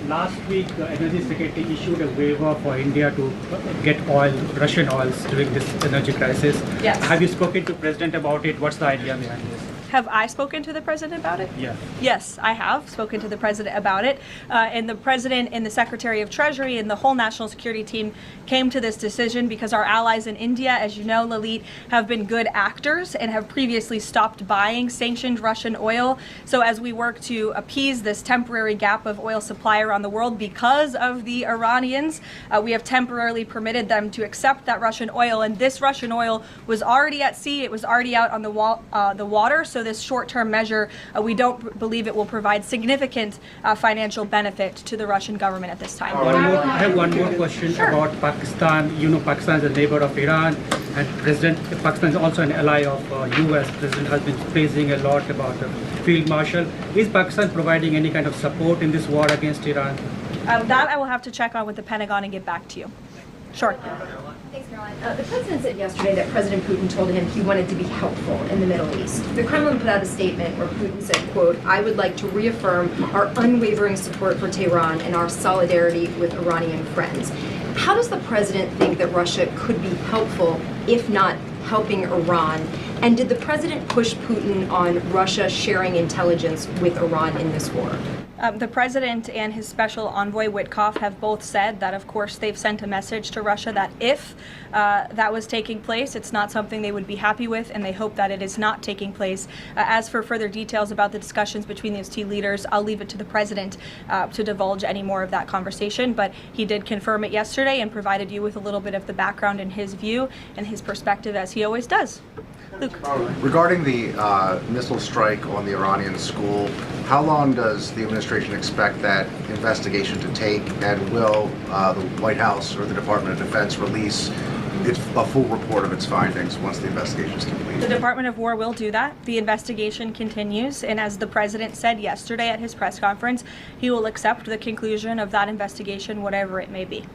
[SPEAKER 4] Last week, the Energy Secretary issued a waiver for India to get oil, Russian oils, during this energy crisis.
[SPEAKER 8] Yes.
[SPEAKER 4] Have you spoken to the President about it? What's the idea behind this?
[SPEAKER 8] Have I spoken to the president about it?
[SPEAKER 4] Yeah.
[SPEAKER 8] Yes, I have spoken to the president about it. And the president and the Secretary of Treasury and the whole national security team came to this decision because our allies in India, as you know, Lalit, have been good actors and have previously stopped buying sanctioned Russian oil. So as we work to appease this temporary gap of oil supply around the world because of the Iranians, we have temporarily permitted them to accept that Russian oil. And this Russian oil was already at sea. It was already out on the water. So this short-term measure, we don't believe it will provide significant financial benefit to the Russian government at this time.
[SPEAKER 4] I have one more question about Pakistan. You know, Pakistan is a neighbor of Iran, and Pakistan is also an ally of U.S. President has been praising a lot about the field marshal. Is Pakistan providing any kind of support in this war against Iran?
[SPEAKER 8] That I will have to check on with the Pentagon and get back to you. Sure.
[SPEAKER 22] Thanks, Caroline. The president said yesterday that President Putin told him he wanted to be helpful in the Middle East. The Kremlin put out a statement where Putin said, quote, "I would like to reaffirm our unwavering support for Tehran and our solidarity with Iranian friends." How does the president think that Russia could be helpful, if not helping Iran? And did the president push Putin on Russia sharing intelligence with Iran in this war?
[SPEAKER 8] The president and his special envoy Witkoff have both said that, of course, they've sent a message to Russia that if that was taking place, it's not something they would be happy with, and they hope that it is not taking place. As for further details about the discussions between these two leaders, I'll leave it to the president to divulge any more of that conversation, but he did confirm it yesterday and provided you with a little bit of the background in his view and his perspective, as he always does. Luke.
[SPEAKER 23] Regarding the missile strike on the Iranian school, how long does the administration expect that investigation to take, and will the White House or the Department of Defense release a full report of its findings once the investigation is complete?
[SPEAKER 8] The Department of War will do that. The investigation continues, and as the president said yesterday at his press conference, he will accept the conclusion of that investigation, whatever it may be.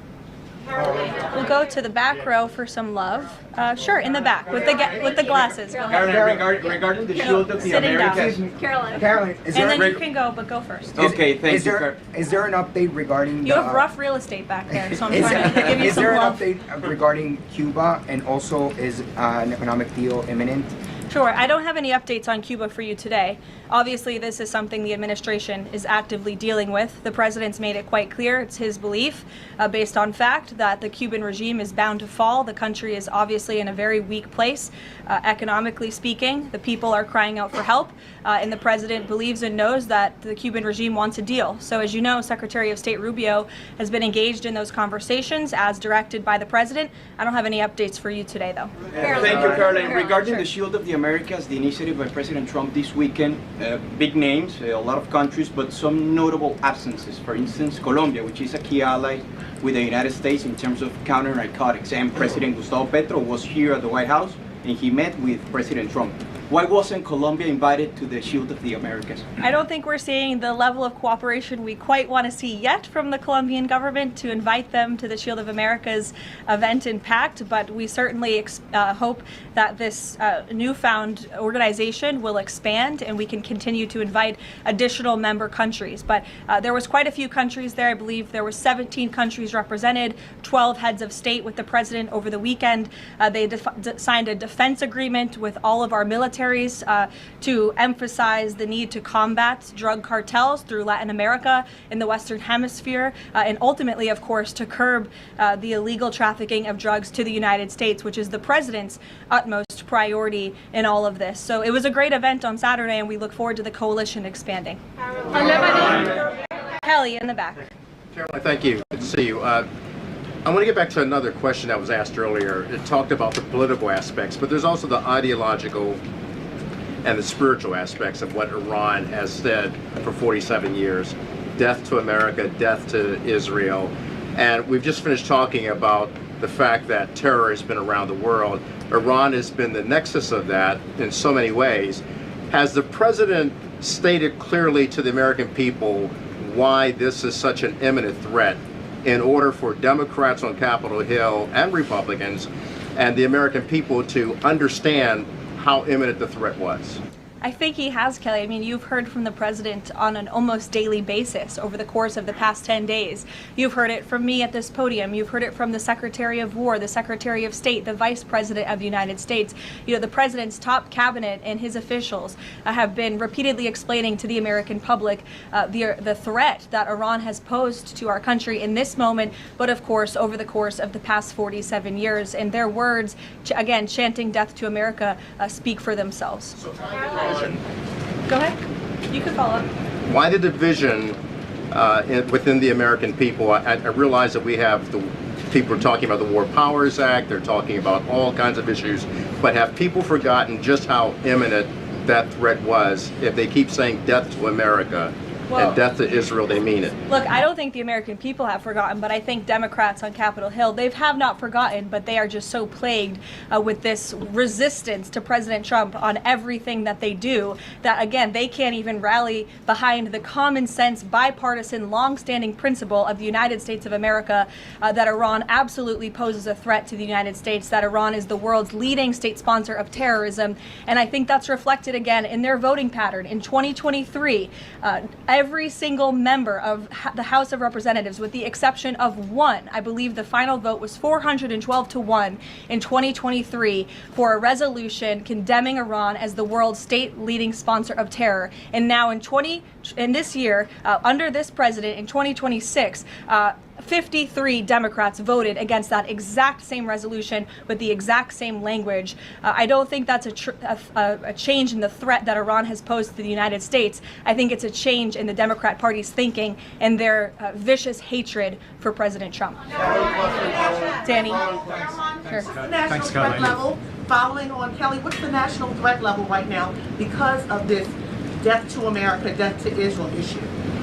[SPEAKER 8] We'll go to the back row for some love. Sure, in the back with the glasses. Go ahead.
[SPEAKER 24] Regarding the shield of the Americas.
[SPEAKER 8] Caroline, and then you can go, but go first.
[SPEAKER 24] Okay, thank you.
[SPEAKER 25] Is there an update regarding?
[SPEAKER 8] You have rough real estate back there, so I'm trying to give you some love.
[SPEAKER 25] Is there an update regarding Cuba, and also is an economic deal imminent?
[SPEAKER 8] Sure. I don't have any updates on Cuba for you today. Obviously, this is something the administration is actively dealing with. The president's made it quite clear, it's his belief, based on fact, that the Cuban regime is bound to fall. The country is obviously in a very weak place, economically speaking. The people are crying out for help, and the president believes and knows that the Cuban regime wants a deal. So as you know, Secretary of State Rubio has been engaged in those conversations as directed by the president. I don't have any updates for you today, though.
[SPEAKER 24] Thank you, Caroline. Regarding the Shield of the Americas, the initiative by President Trump this weekend, big names, a lot of countries, but some notable absences. For instance, Colombia, which is a key ally with the United States in terms of counter-narcotics. And President Gustavo Petro was here at the White House, and he met with President Trump. Why wasn't Colombia invited to the Shield of the Americas?
[SPEAKER 8] I don't think we're seeing the level of cooperation we quite want to see yet from the Colombian government to invite them to the Shield of America's event in Pact, but we certainly hope that this newfound organization will expand and we can continue to invite additional member countries. But there was quite a few countries there. I believe there were 17 countries represented, 12 heads of state with the president over the weekend. They signed a defense agreement with all of our militaries to emphasize the need to combat drug cartels through Latin America in the Western Hemisphere, and ultimately, of course, to curb the illegal trafficking of drugs to the United States, which is the president's utmost priority in all of this. So it was a great event on Saturday, and we look forward to the coalition expanding. Kelly in the back.
[SPEAKER 26] Caroline, thank you. Good to see you. I want to get back to another question that was asked earlier. It talked about the political aspects, but there's also the ideological and the spiritual aspects of what Iran has said for 47 years. Death to America, death to Israel. And we've just finished talking about the fact that terror has been around the world. Iran has been the nexus of that in so many ways. Has the president stated clearly to the American people why this is such an imminent threat in order for Democrats on Capitol Hill and Republicans and the American people to understand how imminent the threat was?
[SPEAKER 8] I think he has, Kelly. I mean, you've heard from the president on an almost daily basis over the course of the past 10 days. You've heard it from me at this podium. You've heard it from the Secretary of War, the Secretary of State, the Vice President of the United States. You know, the president's top cabinet and his officials have been repeatedly explaining to the American public the threat that Iran has posed to our country in this moment, but of course over the course of the past 47 years. And their words, again, chanting death to America, speak for themselves. Go ahead. You can follow up.
[SPEAKER 26] Why the division within the American people? I realize that we have the people are talking about the War Powers Act, they're talking about all kinds of issues, but have people forgotten just how imminent that threat was? If they keep saying death to America and death to Israel, they mean it.
[SPEAKER 8] Look, I don't think the American people have forgotten, but I think Democrats on Capitol Hill, they have not forgotten, but they are just so plagued with this resistance to President Trump on everything that they do that, again, they can't even rally behind the common sense, bipartisan, long-standing principle of the United States of America that Iran absolutely poses a threat to the United States, that Iran is the world's leading state sponsor of terrorism. And I think that's reflected again in their voting pattern. In 2023, every single member of the House of Representatives, with the exception of one, I believe the final vote was 412 to 1 in 2023 for a resolution condemning Iran as the world's state leading sponsor of terror. And now in this year, under this president in 2026, 53 Democrats voted against that exact same resolution with the exact same language. I don't think that's a change in the threat that Iran has posed to the United States. I think it's a change in the Democrat Party's thinking and their vicious hatred for President Trump. Danny? Sure.
[SPEAKER 1] The national threat level, following on Kelly, what's the national threat level right now because of this death to America, death to Israel issue?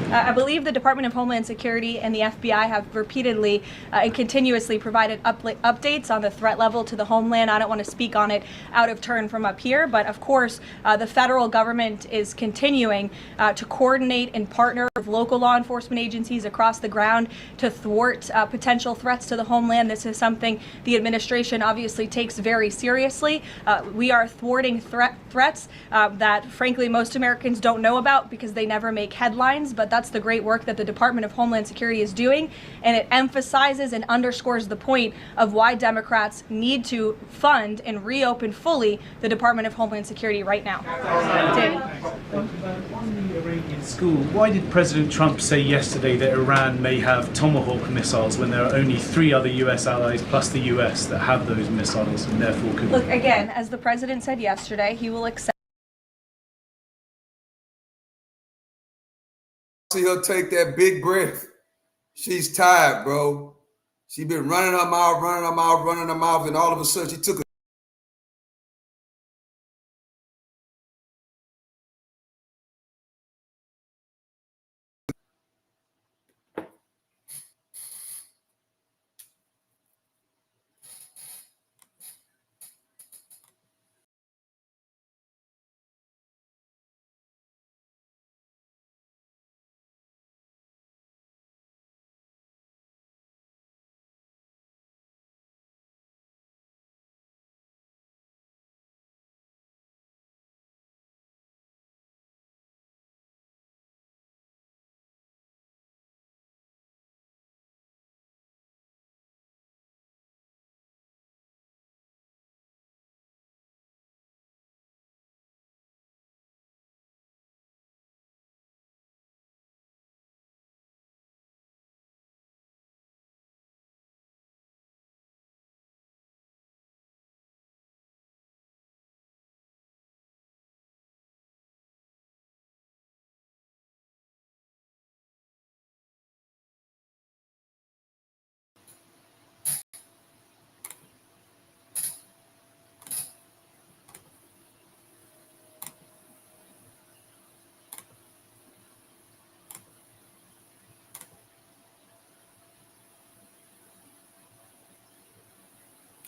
[SPEAKER 8] I believe the Department of Homeland Security and the FBI have repeatedly and continuously provided updates on the threat level to the homeland. I don't want to speak on it out of turn from up here, but of course, the federal government is continuing to coordinate and partner with local law enforcement agencies across the ground to thwart potential threats to the homeland. This is something the administration obviously takes very seriously. We are thwarting threats that, frankly, most Americans don't know about because they never make headlines, but that's the great work that the Department of Homeland Security is doing, and it emphasizes and underscores the point of why Democrats need to fund and reopen fully the Department of Homeland Security right now. Danny?
[SPEAKER 2] On the Iranian school, why did President Trump say yesterday that Iran may have Tomahawk missiles when there are only 3 other US allies plus the US that have those missiles and therefore could...
[SPEAKER 8] Look, again, as the president said yesterday, he will accept.
[SPEAKER 5] See her take that big breath. She's tired, bro. She been running her mouth, and all of a sudden she took a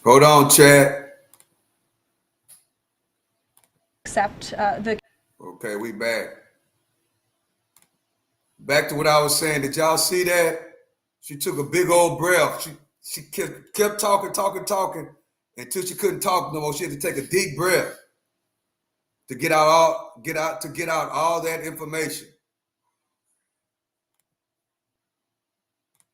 [SPEAKER 5] Hold on, Chad.
[SPEAKER 8] Accept the.
[SPEAKER 5] Okay, we back. Back to what I was saying. Did y'all see that? She took a big old breath. She kept talking until she couldn't talk no more. She had to take a deep breath to get out all that information.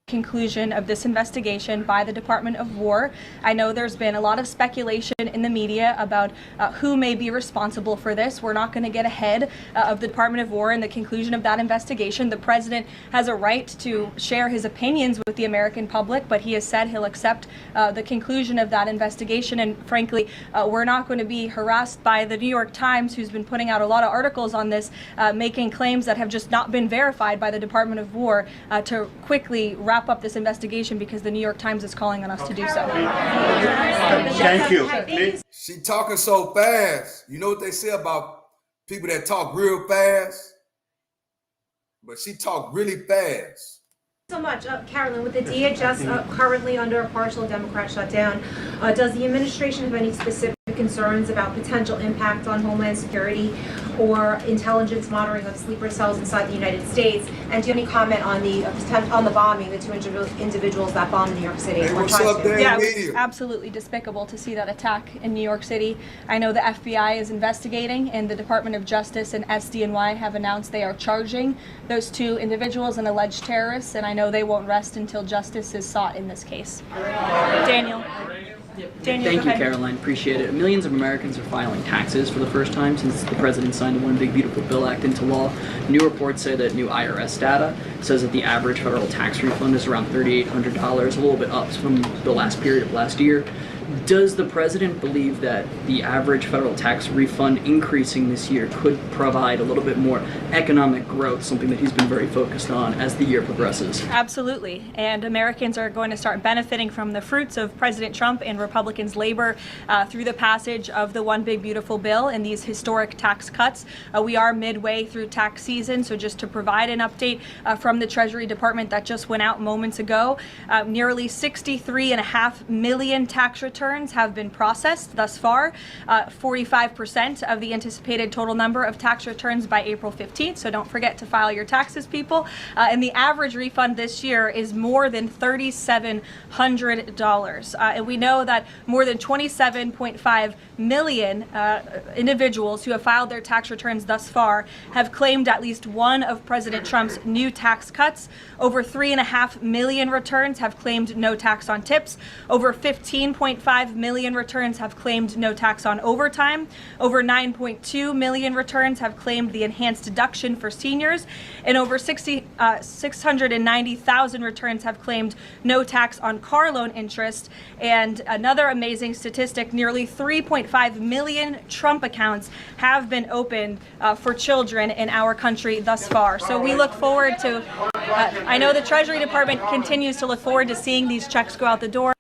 [SPEAKER 8] Conclusion of this investigation by the Department of War. I know there's been a lot of speculation in the media about who may be responsible for this. We're not going to get ahead of the Department of War and the conclusion of that investigation. The president has a right to share his opinions with the American public, but he has said he'll accept the conclusion of that investigation. And frankly, we're not going to be harassed by the New York Times, who's been putting out a lot of articles on this, making claims that have just not been verified by the Department of War, to quickly wrap up this investigation because the New York Times is calling on us to do so.
[SPEAKER 5] Thank you. She talking so fast. You know what they say about people that talk real fast? But she talked really fast.
[SPEAKER 22] So much. Carolyn, with the DHS currently under a partial Democrat shutdown, does the administration have any specific concerns about potential impact on Homeland Security or intelligence monitoring of sleeper cells inside the United States? And do you have any comment on the bombing, the two individuals that bombed New York City?
[SPEAKER 5] Hey, what's up there?
[SPEAKER 8] Yeah, it was absolutely despicable to see that attack in New York City. I know the FBI is investigating, and the Department of Justice and SDNY have announced they are charging those two individuals and alleged terrorists, and I know they won't rest until justice is sought in this case. Daniel.
[SPEAKER 3] Thank you, Caroline. Appreciate it. Millions of Americans are filing taxes for the first time since the president signed the One Big Beautiful Bill Act into law. New reports say that new IRS data says that the average federal tax refund is around $3,800, a little bit up from the last period of last year. Does the president believe that the average federal tax refund increasing this year could provide a little bit more economic growth, something that he's been very focused on as the year progresses?
[SPEAKER 8] Absolutely. And Americans are going to start benefiting from the fruits of President Trump and Republicans' labor through the passage of the One Big Beautiful Bill and these historic tax cuts. We are midway through tax season, so just to provide an update from the Treasury Department that just went out moments ago, nearly 63.5 million tax returns have been processed thus far, 45% of the anticipated total number of tax returns by April 15th, so don't forget to file your taxes, people. And the average refund this year is more than $3,700. And we know that more than 27.5 million individuals who have filed their tax returns thus far have claimed at least one of President Trump's new tax cuts. Over 3.5 million returns have claimed no tax on tips. Over 15.5 million returns have claimed no tax on overtime. Over 9.2 million returns have claimed the enhanced deduction for seniors. And over 690,000 returns have claimed no tax on car loan interest. And another amazing statistic, nearly 3.5 million Trump accounts have been opened for children in our country thus far. So we look forward to, I know the Treasury Department continues to look forward to seeing these checks go out the door.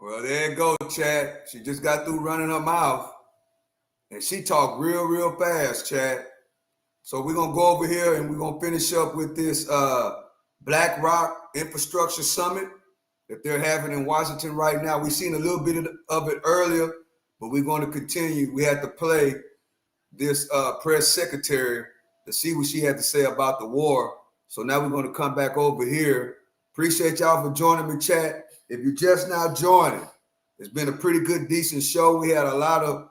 [SPEAKER 5] Well, there you go, Chad. She just got through running her mouth. And she talked real fast, Chad. So we're going to go over here and we're going to finish up with this BlackRock Infrastructure Summit that they're having in Washington right now. We've seen a little bit of it earlier, but we're going to continue. We had to play this press secretary to see what she had to say about the war. So now we're going to come back over here. Appreciate y'all for joining me, chat. If you're just now joining, it's been a pretty good, decent show. We had a lot of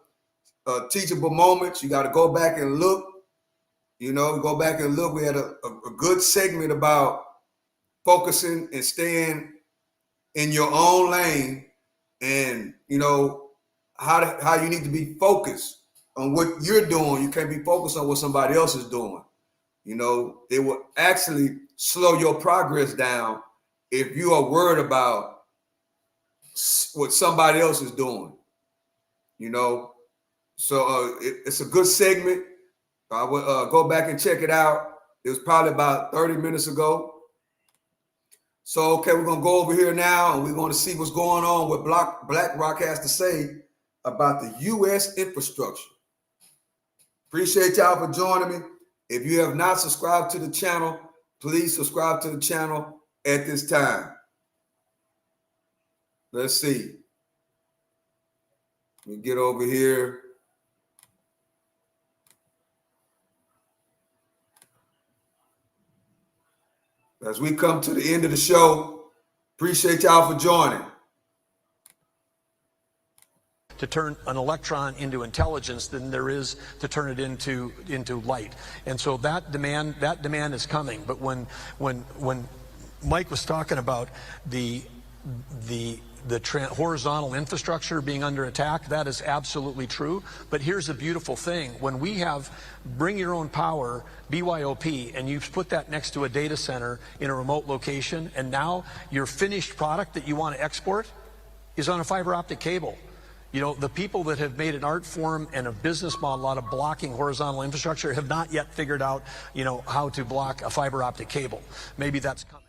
[SPEAKER 5] teachable moments. You got to go back and look. Go back and look. We had a good segment about focusing and staying in your own lane, and how you need to be focused on what you're doing. You can't be focused on what somebody else is doing. It will actually slow your progress down if you are worried about what somebody else is doing. So it's a good segment. I would go back and check it out. It was probably about 30 minutes ago. So, okay, we're going to go over here now, and we're going to see what's going on, what BlackRock has to say about the U.S. infrastructure. Appreciate y'all for joining me. If you have not subscribed to the channel, please subscribe to the channel at this time. Let's see. Let me get over here. As we come to the end of the show, appreciate y'all for joining.
[SPEAKER 6] To turn an electron into intelligence than there is to turn it into light. And so that demand is coming. But when Mike was talking about the horizontal infrastructure being under attack, that is absolutely true. But here's the beautiful thing. When we have bring your own power, BYOP, and you put that next to a data center in a remote location, and now your finished product that you want to export is on a fiber optic cable. You know, the people that have made an art form and a business model out of blocking horizontal infrastructure have not yet figured out, you know, how to block a fiber optic cable. Maybe that's coming.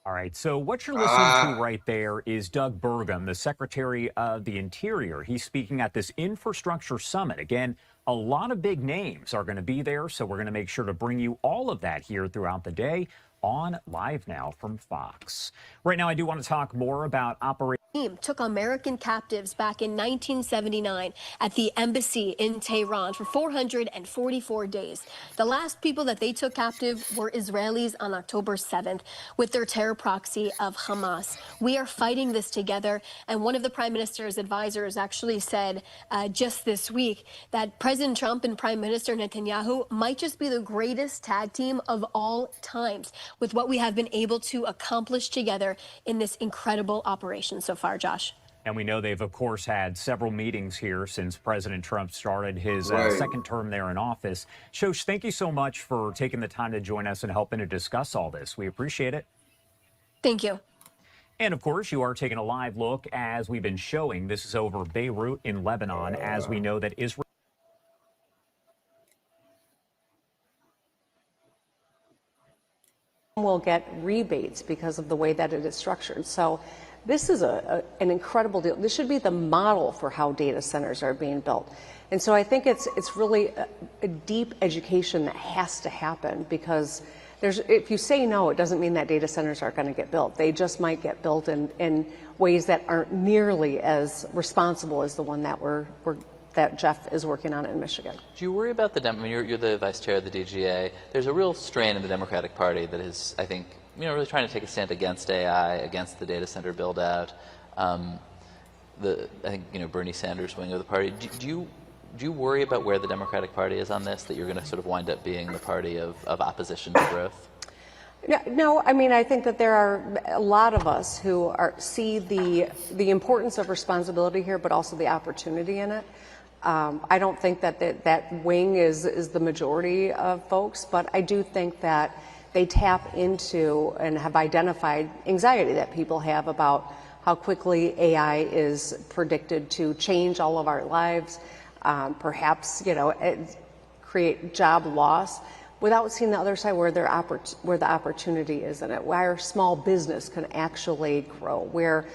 [SPEAKER 7] All right, so what you're listening to right there is Doug Burgum, the Secretary of the Interior. He's speaking at this infrastructure summit. Again, a lot of big names are going to be there, so we're going to make sure to bring you all of that here throughout the day on Live Now from Fox. Right now, I do want to talk more about Operation
[SPEAKER 9] took American captives back in 1979 at the embassy in Tehran for 444 days. The last people that they took captive were Israelis on October 7th with their terror proxy of Hamas. We are fighting this together, and one of the Prime Minister's advisors actually said just this week that President Trump and Prime Minister Netanyahu might just be the greatest tag team of all times with what we have been able to accomplish together in this incredible operation so far, Josh.
[SPEAKER 7] And we know they've, of course, had several meetings here since President Trump started his second term there in office. Shosh, thank you so much for taking the time to join us and helping to discuss all this. We appreciate it.
[SPEAKER 9] Thank you.
[SPEAKER 7] And, of course, you are taking a live look, as we've been showing. This is over Beirut in Lebanon, as we know that Israel
[SPEAKER 10] will get rebates because of the way that it is structured. So this is an incredible deal. This should be the model for how data centers are being built. And so I think it's really a deep education that has to happen, because if you say no, it doesn't mean that data centers aren't going to get built. They just might get built in ways that aren't nearly as responsible as the one that Jeff is working on in Michigan.
[SPEAKER 11] Do you worry about you're the vice chair of the DGA. There's a real strain in the Democratic Party that is, I think, really trying to take a stand against AI, against the data center build out. I think, Bernie Sanders wing of the party. Do you worry about where the Democratic Party is on this, that you're going to sort of wind up being the party of opposition to growth?
[SPEAKER 10] No, I mean, I think that there are a lot of us who see the importance of responsibility here, but also the opportunity in it. I don't think that wing is the majority of folks, but I do think that they tap into and have identified anxiety that people have about how quickly AI is predicted to change all of our lives, perhaps, create job loss, without seeing the other side where the opportunity is in it, where small business can actually grow, where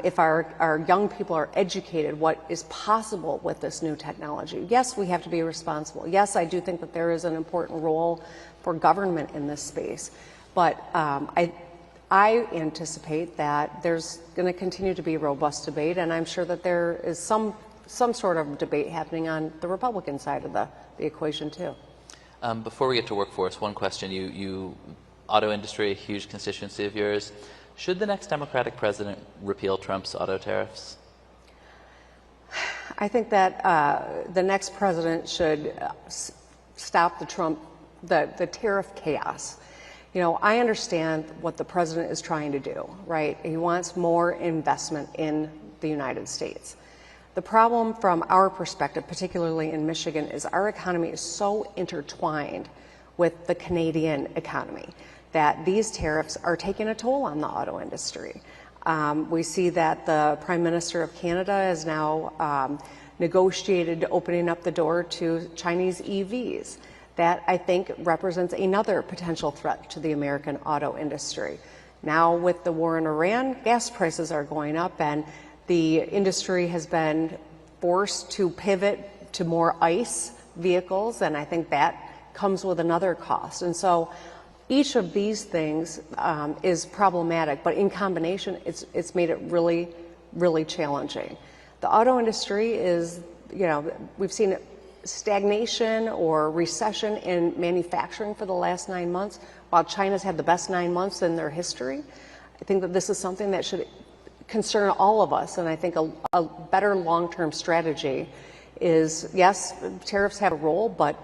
[SPEAKER 10] if our young people are educated, what is possible with this new technology. Yes, we have to be responsible. Yes, I do think that there is an important role for government in this space, but I anticipate that there's going to continue to be robust debate, and I'm sure that there is some sort of debate happening on the Republican side of the equation too.
[SPEAKER 11] Before we get to workforce, one question. Auto industry, a huge constituency of yours. Should the next Democratic president repeal Trump's auto tariffs?
[SPEAKER 10] I think that the next president should stop the tariff chaos. I understand what the president is trying to do, right? He wants more investment in the United States. The problem from our perspective, particularly in Michigan, is our economy is so intertwined with the Canadian economy that these tariffs are taking a toll on the auto industry. We see that the Prime Minister of Canada has now negotiated opening up the door to Chinese EVs. That, I think, represents another potential threat to the American auto industry. Now, with the war in Iran, gas prices are going up, and the industry has been forced to pivot to more ICE vehicles, and I think that comes with another cost. And so each of these things is problematic, but in combination, it's made it really, really challenging. The auto industry is, we've seen stagnation or recession in manufacturing for the last 9 months, while China's had the best 9 months in their history. I think that this is something that should concern all of us, and I think a better long-term strategy is, yes, tariffs have a role, but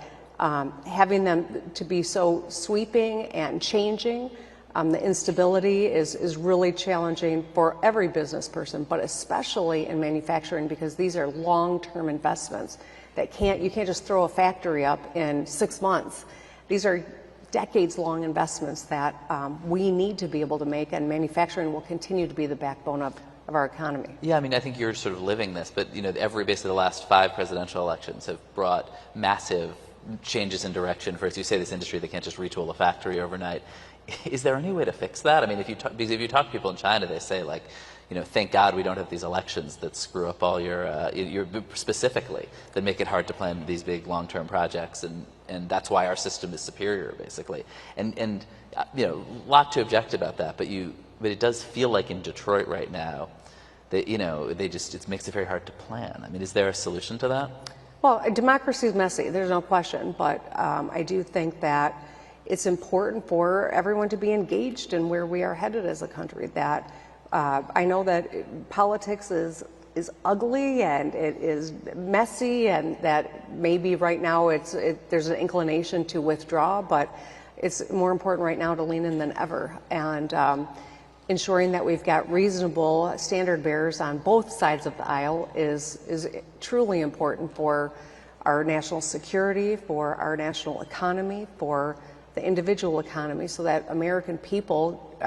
[SPEAKER 10] having them to be so sweeping and changing, the instability is really challenging for every business person, but especially in manufacturing, because these are long-term investments that you can't just throw a factory up in 6 months. These are decades-long investments that we need to be able to make, and manufacturing will continue to be the backbone of our economy.
[SPEAKER 11] Yeah, I mean, I think you're sort of living this, but basically the last 5 presidential elections have brought massive changes in direction for, as you say, this industry. They can't just retool a factory overnight. Is there any way to fix that? I mean, because if you talk to people in China, they say, like, thank God we don't have these elections that screw up all your specifically, that make it hard to plan these big long-term projects, and that's why our system is superior, basically. And a lot to object about that, but it does feel like in Detroit right now that it makes it very hard to plan. I mean, is there a solution to that?
[SPEAKER 10] Well, democracy is messy, there's no question, but I do think that it's important for everyone to be engaged in where we are headed as a country. That I know that politics is ugly and it is messy, and that maybe right now there's an inclination to withdraw, but it's more important right now to lean in than ever. And ensuring that we've got reasonable standard bearers on both sides of the aisle is truly important for our national security, for our national economy, for the individual economy, so that American people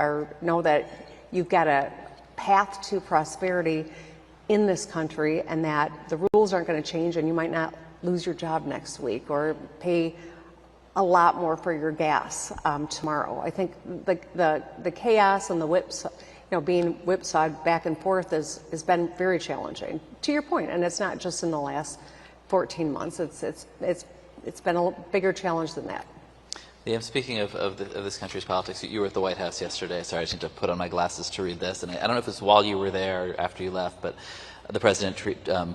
[SPEAKER 10] know that you've got a path to prosperity in this country, and that the rules aren't going to change, and you might not lose your job next week or pay a lot more for your gas tomorrow. I think the chaos and the whips, being whipsawed back and forth has been very challenging. To your point, and it's not just in the last 14 months. It's been a bigger challenge than that.
[SPEAKER 11] Yeah, speaking of this country's politics, you were at the White House yesterday. Sorry, I just need to put on my glasses to read this. And I don't know if it's while you were there or after you left, but the president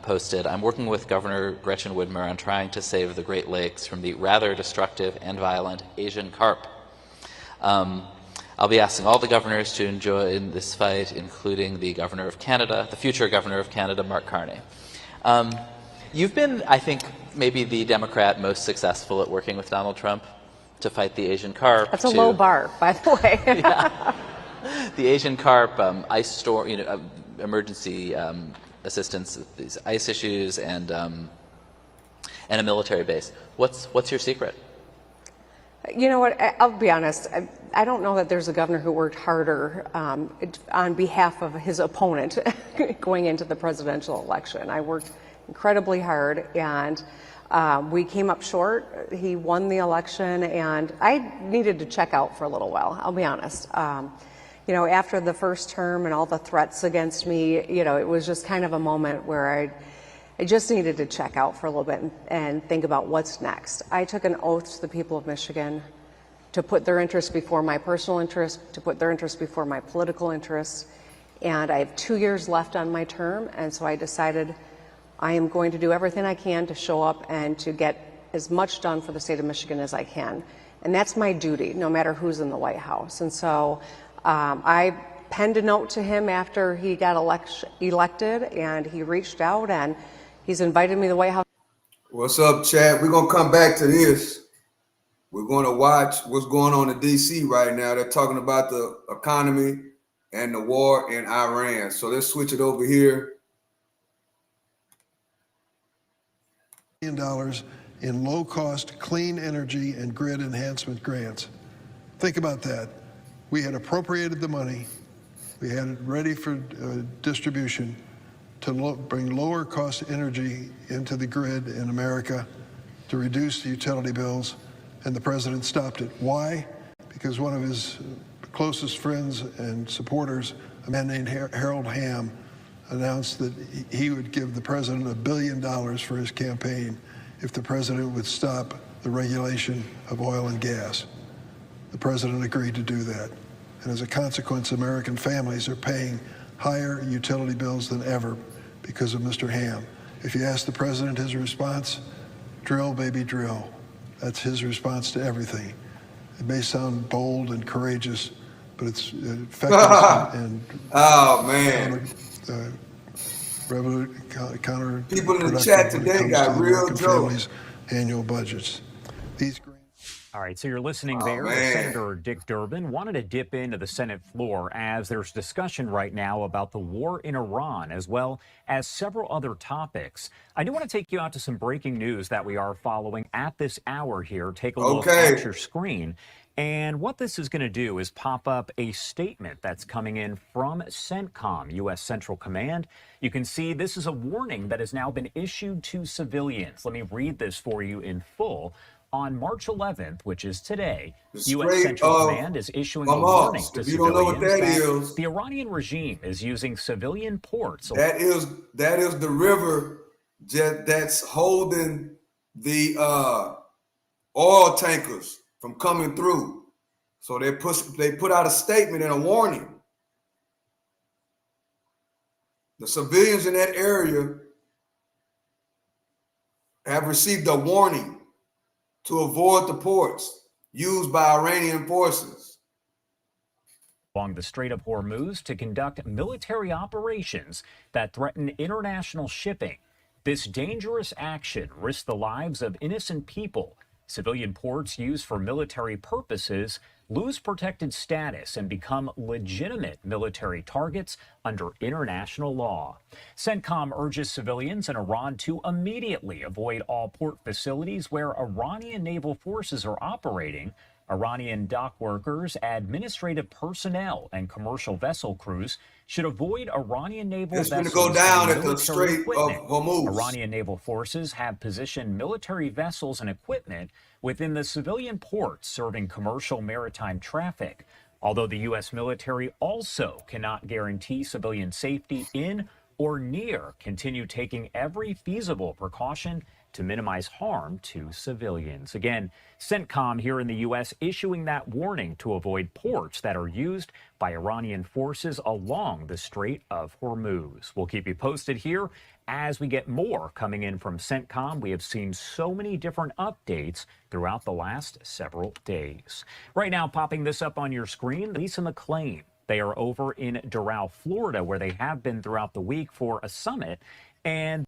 [SPEAKER 11] posted, "I'm working with Governor Gretchen Whitmer on trying to save the Great Lakes from the rather destructive and violent Asian carp. I'll be asking all the governors to join this fight, including the Governor of Canada, the future Governor of Canada, Mark Carney." You've been, I think, maybe the Democrat most successful at working with Donald Trump to fight the Asian carp.
[SPEAKER 10] That's a low bar, by the way.
[SPEAKER 11] Yeah. The Asian carp, ice storm, emergency assistance, these ice issues, and a military base. What's your secret?
[SPEAKER 10] You know what? I'll be honest. I don't know that there's a governor who worked harder on behalf of his opponent going into the presidential election. I worked incredibly hard, and we came up short. He won the election, and I needed to check out for a little while. I'll be honest. After the first term and all the threats against me, it was just kind of a moment where I just needed to check out for a little bit and think about what's next. I took an oath to the people of Michigan to put their interests before my personal interests, to put their interests before my political interests. And I have 2 years left on my term, and so I decided I am going to do everything I can to show up and to get as much done for the state of Michigan as I can. And that's my duty, no matter who's in the White House. And so I penned a note to him after he got elected, and he reached out, and he's invited me to the White House.
[SPEAKER 5] What's up, Chad? We're going to come back to this. We're going to watch what's going on in D.C. right now. They're talking about the economy and the war in Iran. So let's switch it over here.
[SPEAKER 12] $1 billion in low-cost clean energy and grid enhancement grants. Think about that. We had appropriated the money. We had it ready for distribution to bring lower cost energy into the grid in America, to reduce the utility bills, and the president stopped it. Why? Because one of his closest friends and supporters, a man named Harold Hamm, announced that he would give the president $1 billion for his campaign if the president would stop the regulation of oil and gas. The president agreed to do that. And as a consequence, American families are paying higher utility bills than ever because of Mr. Ham. If you ask the president his response, drill, baby, drill. That's his response to everything. It may sound bold and courageous, but it's effective and
[SPEAKER 5] oh man,
[SPEAKER 12] counter.
[SPEAKER 5] People in the chat today got real joy.
[SPEAKER 12] Families' annual budgets. These.
[SPEAKER 7] All right, so you're listening there to Senator Dick Durbin. Wanted to dip into the Senate floor as there's discussion right now about the war in Iran, as well as several other topics. I do want to take you out to some breaking news that we are following at this hour here. Take a look at your screen. And what this is going to do is pop up a statement that's coming in from CENTCOM, U.S. Central Command. You can see this is a warning that has now been issued to civilians. Let me read this for you in full. On March 11th, which is today, U.S. Central Command is issuing a warning to civilians that the Iranian regime is using civilian ports.
[SPEAKER 5] That is the river that's holding the oil tankers from coming through. So they put out a statement and a warning. The civilians in that area have received a warning to avoid the ports used by Iranian forces
[SPEAKER 7] along the Strait of Hormuz to conduct military operations that threaten international shipping. This dangerous action risks the lives of innocent people. Civilian ports used for military purposes lose protected status and become legitimate military targets under international law. CENTCOM urges civilians in Iran to immediately avoid all port facilities where Iranian naval forces are operating. Iranian dock workers, administrative personnel, and commercial vessel crews should avoid Iranian naval vessels.
[SPEAKER 5] It's going to go down at the Strait of Hormuz.
[SPEAKER 7] Iranian naval forces have positioned military vessels and equipment within the civilian ports serving commercial maritime traffic. Although the U.S. military also cannot guarantee civilian safety in or near, continue taking every feasible precaution to minimize harm to civilians. Again, CENTCOM here in the U.S. issuing that warning to avoid ports that are used by Iranian forces along the Strait of Hormuz. We'll keep you posted here as we get more coming in from CENTCOM. We have seen so many different updates throughout the last several days. Right now, popping this up on your screen, Lisa McClain. They are over in Doral, Florida, where they have been throughout the week for a summit. And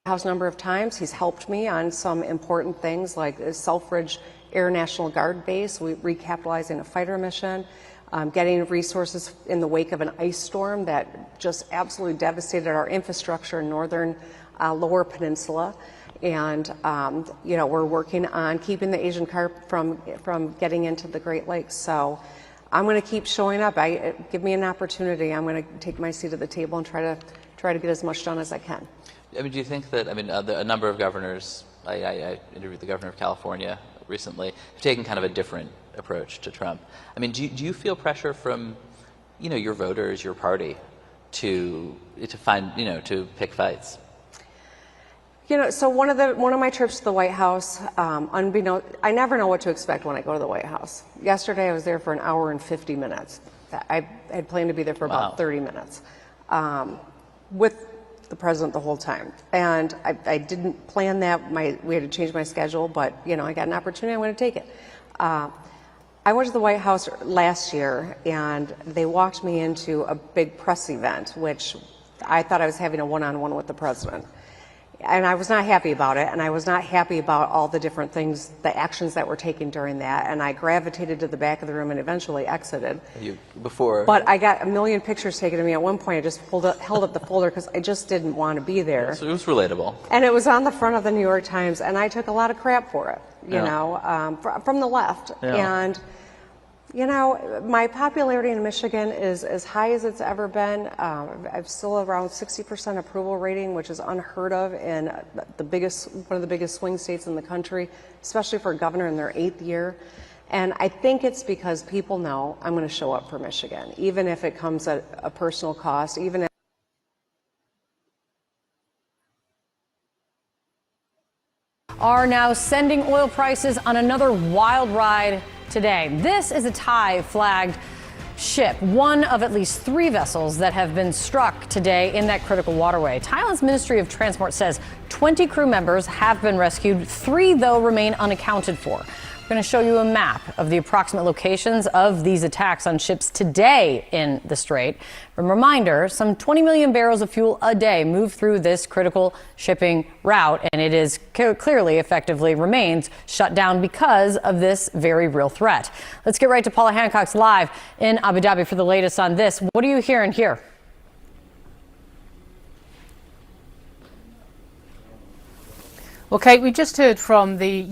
[SPEAKER 10] House a number of times. He's helped me on some important things like the Selfridge Air National Guard base, recapitalizing a fighter mission, getting resources in the wake of an ice storm that just absolutely devastated our infrastructure in northern Lower Peninsula. And, you know, we're working on keeping the Asian carp from getting into the Great Lakes. So I'm going to keep showing up. Give me an opportunity. I'm going to take my seat at the table and try to get as much done as I can.
[SPEAKER 11] I mean, do you think that, I mean, a number of governors, I interviewed the governor of California recently, have taken kind of a different approach to Trump. I mean, do you feel pressure from, you know, your voters, your party, to find, you know, to pick fights?
[SPEAKER 10] You know, so one of my trips to the White House, I never know what to expect when I go to the White House. Yesterday, I was there for an hour and 50 minutes. I had planned to be there for about 30 minutes with the president the whole time. And I didn't plan that. We had to change my schedule, but, you know, I got an opportunity, I'm going to take it. I went to the White House last year, and they walked me into a big press event, which I thought I was having a one-on-one with the president. And I was not happy about it, and I was not happy about all the different things, the actions that were taken during that, and I gravitated to the back of the room and eventually exited. But I got a million pictures taken of me. At one point, I just held up the folder because I just didn't want to be there.
[SPEAKER 11] So it was relatable.
[SPEAKER 10] And it was on the front of the New York Times, and I took a lot of crap for it, you know, from the left.
[SPEAKER 11] Yeah.
[SPEAKER 10] And you know, my popularity in Michigan is as high as it's ever been. I'm still around 60% approval rating, which is unheard of in one of the biggest swing states in the country, especially for a governor in their 8th year. And I think it's because people know I'm going to show up for Michigan, even if it comes at a personal cost, even if
[SPEAKER 13] are now sending oil prices on another wild ride today. This is a Thai flagged ship, one of at least 3 vessels that have been struck today in that critical waterway. Thailand's Ministry of Transport says 20 crew members have been rescued. 3, though, remain unaccounted for. We're going to show you a map of the approximate locations of these attacks on ships today in the Strait. A reminder, some 20 million barrels of fuel a day move through this critical shipping route, and it is clearly effectively remains shut down because of this very real threat. Let's get right to Paula Hancock's live in Abu Dhabi for the latest on this. What are you hearing here?
[SPEAKER 14] Well, Kate, we just heard from the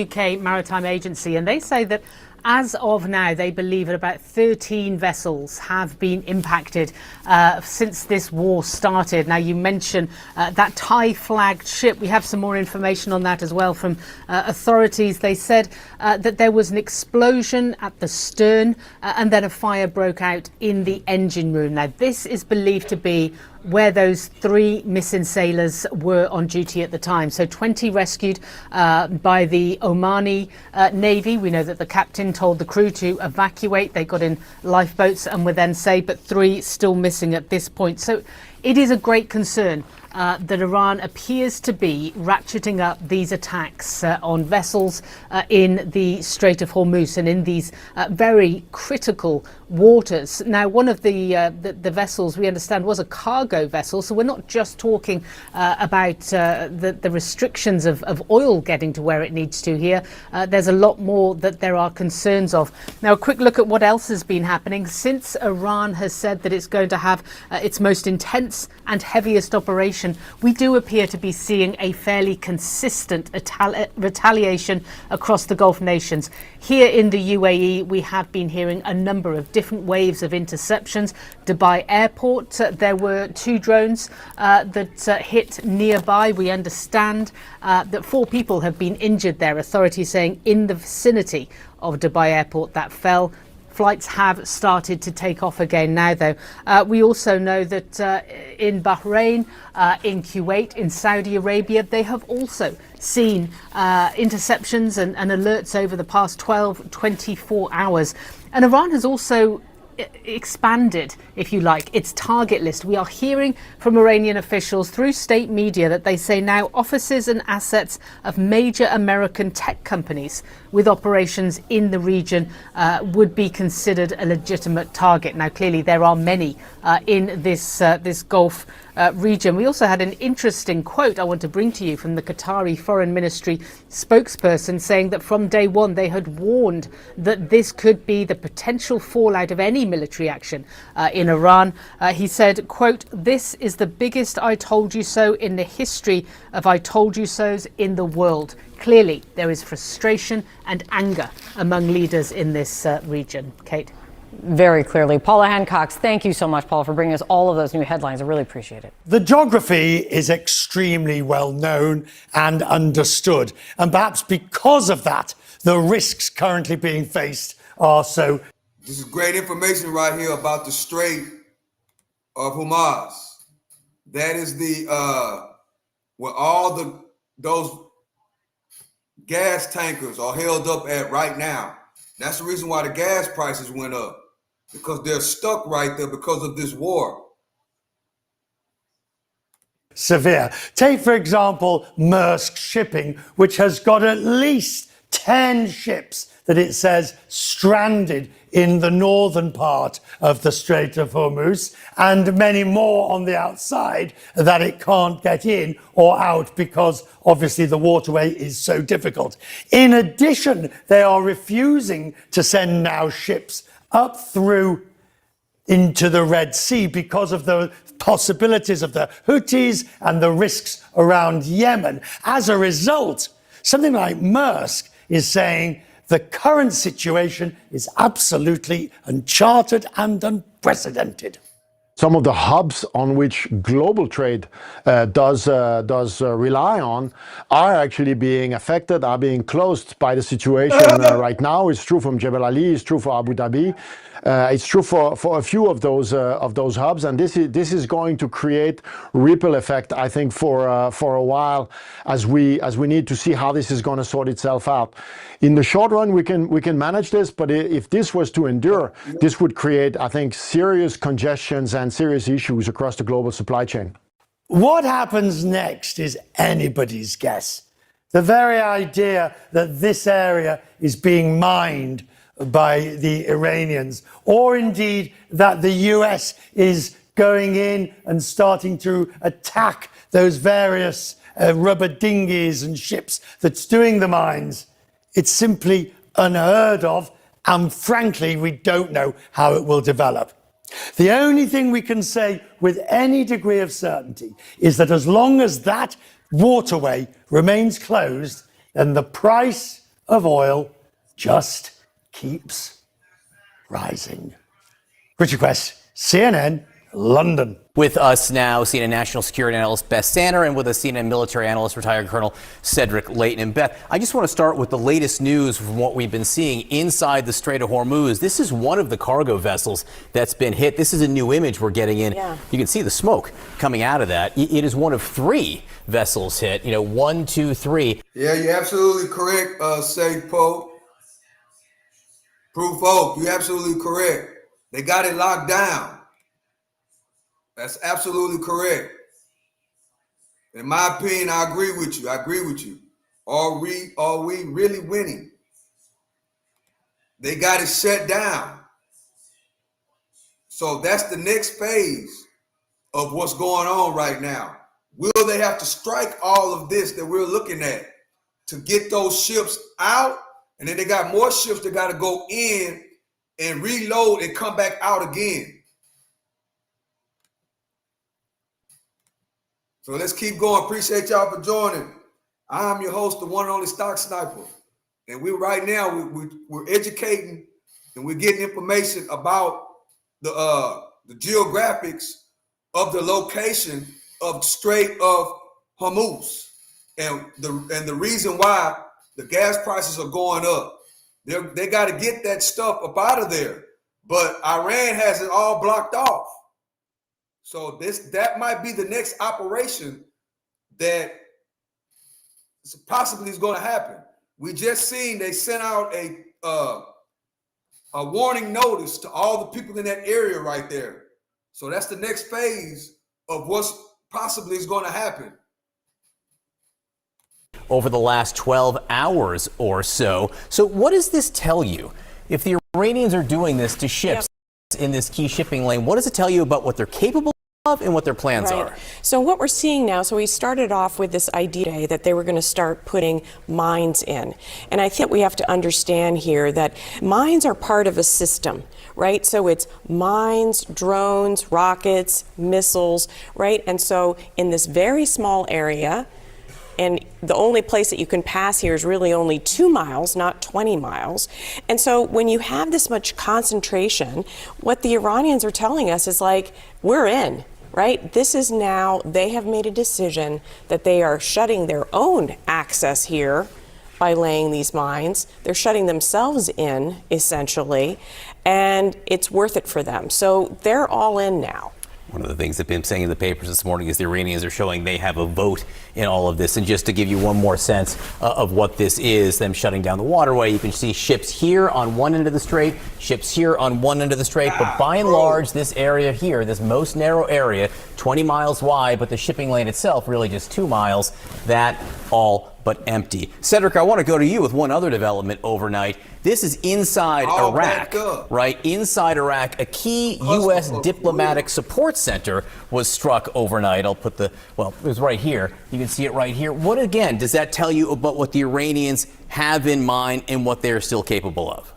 [SPEAKER 14] UK Maritime Agency, and they say that as of now, they believe that about 13 vessels have been impacted since this war started. Now, you mentioned that Thai-flagged ship. We have some more information on that as well from authorities. They said that there was an explosion at the stern and then a fire broke out in the engine room. Now, this is believed to be where those 3 missing sailors were on duty at the time. So 20 rescued by the Omani Navy. We know that the captain told the crew to evacuate. They got in lifeboats and were then saved, but 3 still missing at this point. So it is a great concern that Iran appears to be ratcheting up these attacks on vessels in the Strait of Hormuz and in these very critical waters. Now, one of the vessels we understand was a cargo vessel, so we're not just talking about the restrictions of oil getting to where it needs to here. There's a lot more that there are concerns of. Now, a quick look at what else has been happening since Iran has said that it's going to have its most intense and heaviest operation. We do appear to be seeing a fairly consistent retaliation across the Gulf nations. Here in the UAE, we have been hearing a number of different waves of interceptions. Dubai Airport, there were 2 drones that hit nearby. We understand that 4 people have been injured there, authorities saying in the vicinity of Dubai Airport that fell. Flights have started to take off again now, though. We also know that in Bahrain, in Kuwait, in Saudi Arabia, they have also seen interceptions and alerts over the past 24 hours. And Iran has also expanded, if you like, its target list. We are hearing from Iranian officials through state media that they say now offices and assets of major American tech companies with operations in the region would be considered a legitimate target. Now, clearly, there are many in this Gulf region. We also had an interesting quote I want to bring to you from the Qatari Foreign Ministry spokesperson saying that from day one they had warned that this could be the potential fallout of any military action in Iran. He said, quote, "This is the biggest I told you so in the history of I told you so's in the world." Clearly, there is frustration and anger among leaders in this region. Kate.
[SPEAKER 13] Very clearly. Paula Hancock, thank you so much, Paula, for bringing us all of those new headlines. I really appreciate it.
[SPEAKER 15] The geography is extremely well known and understood. And perhaps because of that, the risks currently being faced are so.
[SPEAKER 5] This is great information right here about the Strait of Hormuz. That is where all those gas tankers are held up at right now. That's the reason why the gas prices went up, because they're stuck right there because of this war.
[SPEAKER 15] Severe. Take, for example, Maersk Shipping, which has got at least 10 ships that it says stranded in the northern part of the Strait of Hormuz, and many more on the outside that it can't get in or out because obviously the waterway is so difficult. In addition, they are refusing to send now ships up through into the Red Sea because of the possibilities of the Houthis and the risks around Yemen. As a result, something like Maersk is saying the current situation is absolutely uncharted and unprecedented.
[SPEAKER 16] some of the hubs on which global trade does rely on are actually being affected, are being closed by the situation right now. It's true from Jebel Ali, it's true for Abu Dhabi. It's true for a few of those hubs, and this is going to create ripple effect, I think, for a while, as we need to see how this is going to sort itself out. In the short run, we can manage this, but if this was to endure, this would create, I think, serious congestions and serious issues across the global supply chain.
[SPEAKER 15] What happens next is anybody's guess. The very idea that this area is being mined by the Iranians, or indeed that the US is going in and starting to attack those various rubber dinghies and ships that's doing the mines, it's simply unheard of, and frankly, we don't know how it will develop. The only thing we can say with any degree of certainty is that as long as that waterway remains closed, then the price of oil just keeps rising. Richard Quest, CNN, London.
[SPEAKER 17] With us now, CNN national security analyst Beth Sanner, and with us, CNN military analyst, retired Colonel Cedric Leighton. And Beth, I just want to start with the latest news from what we've been seeing inside the Strait of Hormuz. This is one of the cargo vessels that's been hit. This is a new image we're getting in. Yeah. You can see the smoke coming out of that. It is one of 3 vessels hit. 1, 2, 3.
[SPEAKER 5] Yeah, you're absolutely correct, Sage Pope. Proof Hope, you're absolutely correct. They got it locked down. That's absolutely correct. In my opinion, I agree with you. Are we really winning? They got it shut down. So that's the next phase of what's going on right now. Will they have to strike all of this that we're looking at to get those ships out? And then they got more ships that got to go in and reload and come back out again. So let's keep going. Appreciate y'all for joining. I'm your host, the one and only Stock Sniper. And we're educating and we're getting information about the geographics of the location of Strait of Hormuz and the reason why the gas prices are going up. They got to get that stuff up out of there, but Iran has it all blocked off. So that might be the next operation that possibly is going to happen. We just seen they sent out a warning notice to all the people in that area right there. So that's the next phase of what's possibly is going to happen.
[SPEAKER 17] Over the last 12 hours or so. So what does this tell you? If the Iranians are doing this to ships in this key shipping lane, what does it tell you about what they're capable of and what their plans are?
[SPEAKER 18] So what we're seeing now, so we started off with this idea that they were going to start putting mines in. And I think we have to understand here that mines are part of a system, right? So it's mines, drones, rockets, missiles, right? And so in this very small area, and the only place that you can pass here is really only 2 miles, not 20 miles. And so when you have this much concentration, what the Iranians are telling us is like, we're in, right? This is now, they have made a decision that they are shutting their own access here by laying these mines. They're shutting themselves in, essentially, and it's worth it for them. So they're all in now.
[SPEAKER 17] One of the things that been saying in the papers this morning is the Iranians are showing they have a vote in all of this. And just to give you one more sense of what this is, them shutting down the waterway, you can see ships here on one end of the strait, ships here on one end of the strait. But by and large, this area here, this most narrow area, 20 miles wide, but the shipping lane itself really just 2 miles, that all but empty. Cedric, I want to go to you with one other development overnight. This is inside Iraq, right? Inside Iraq, a key U.S. diplomatic support center was struck overnight. I'll put it was right here. You can see it right here. What, again, does that tell you about what the Iranians have in mind and what they're still capable of?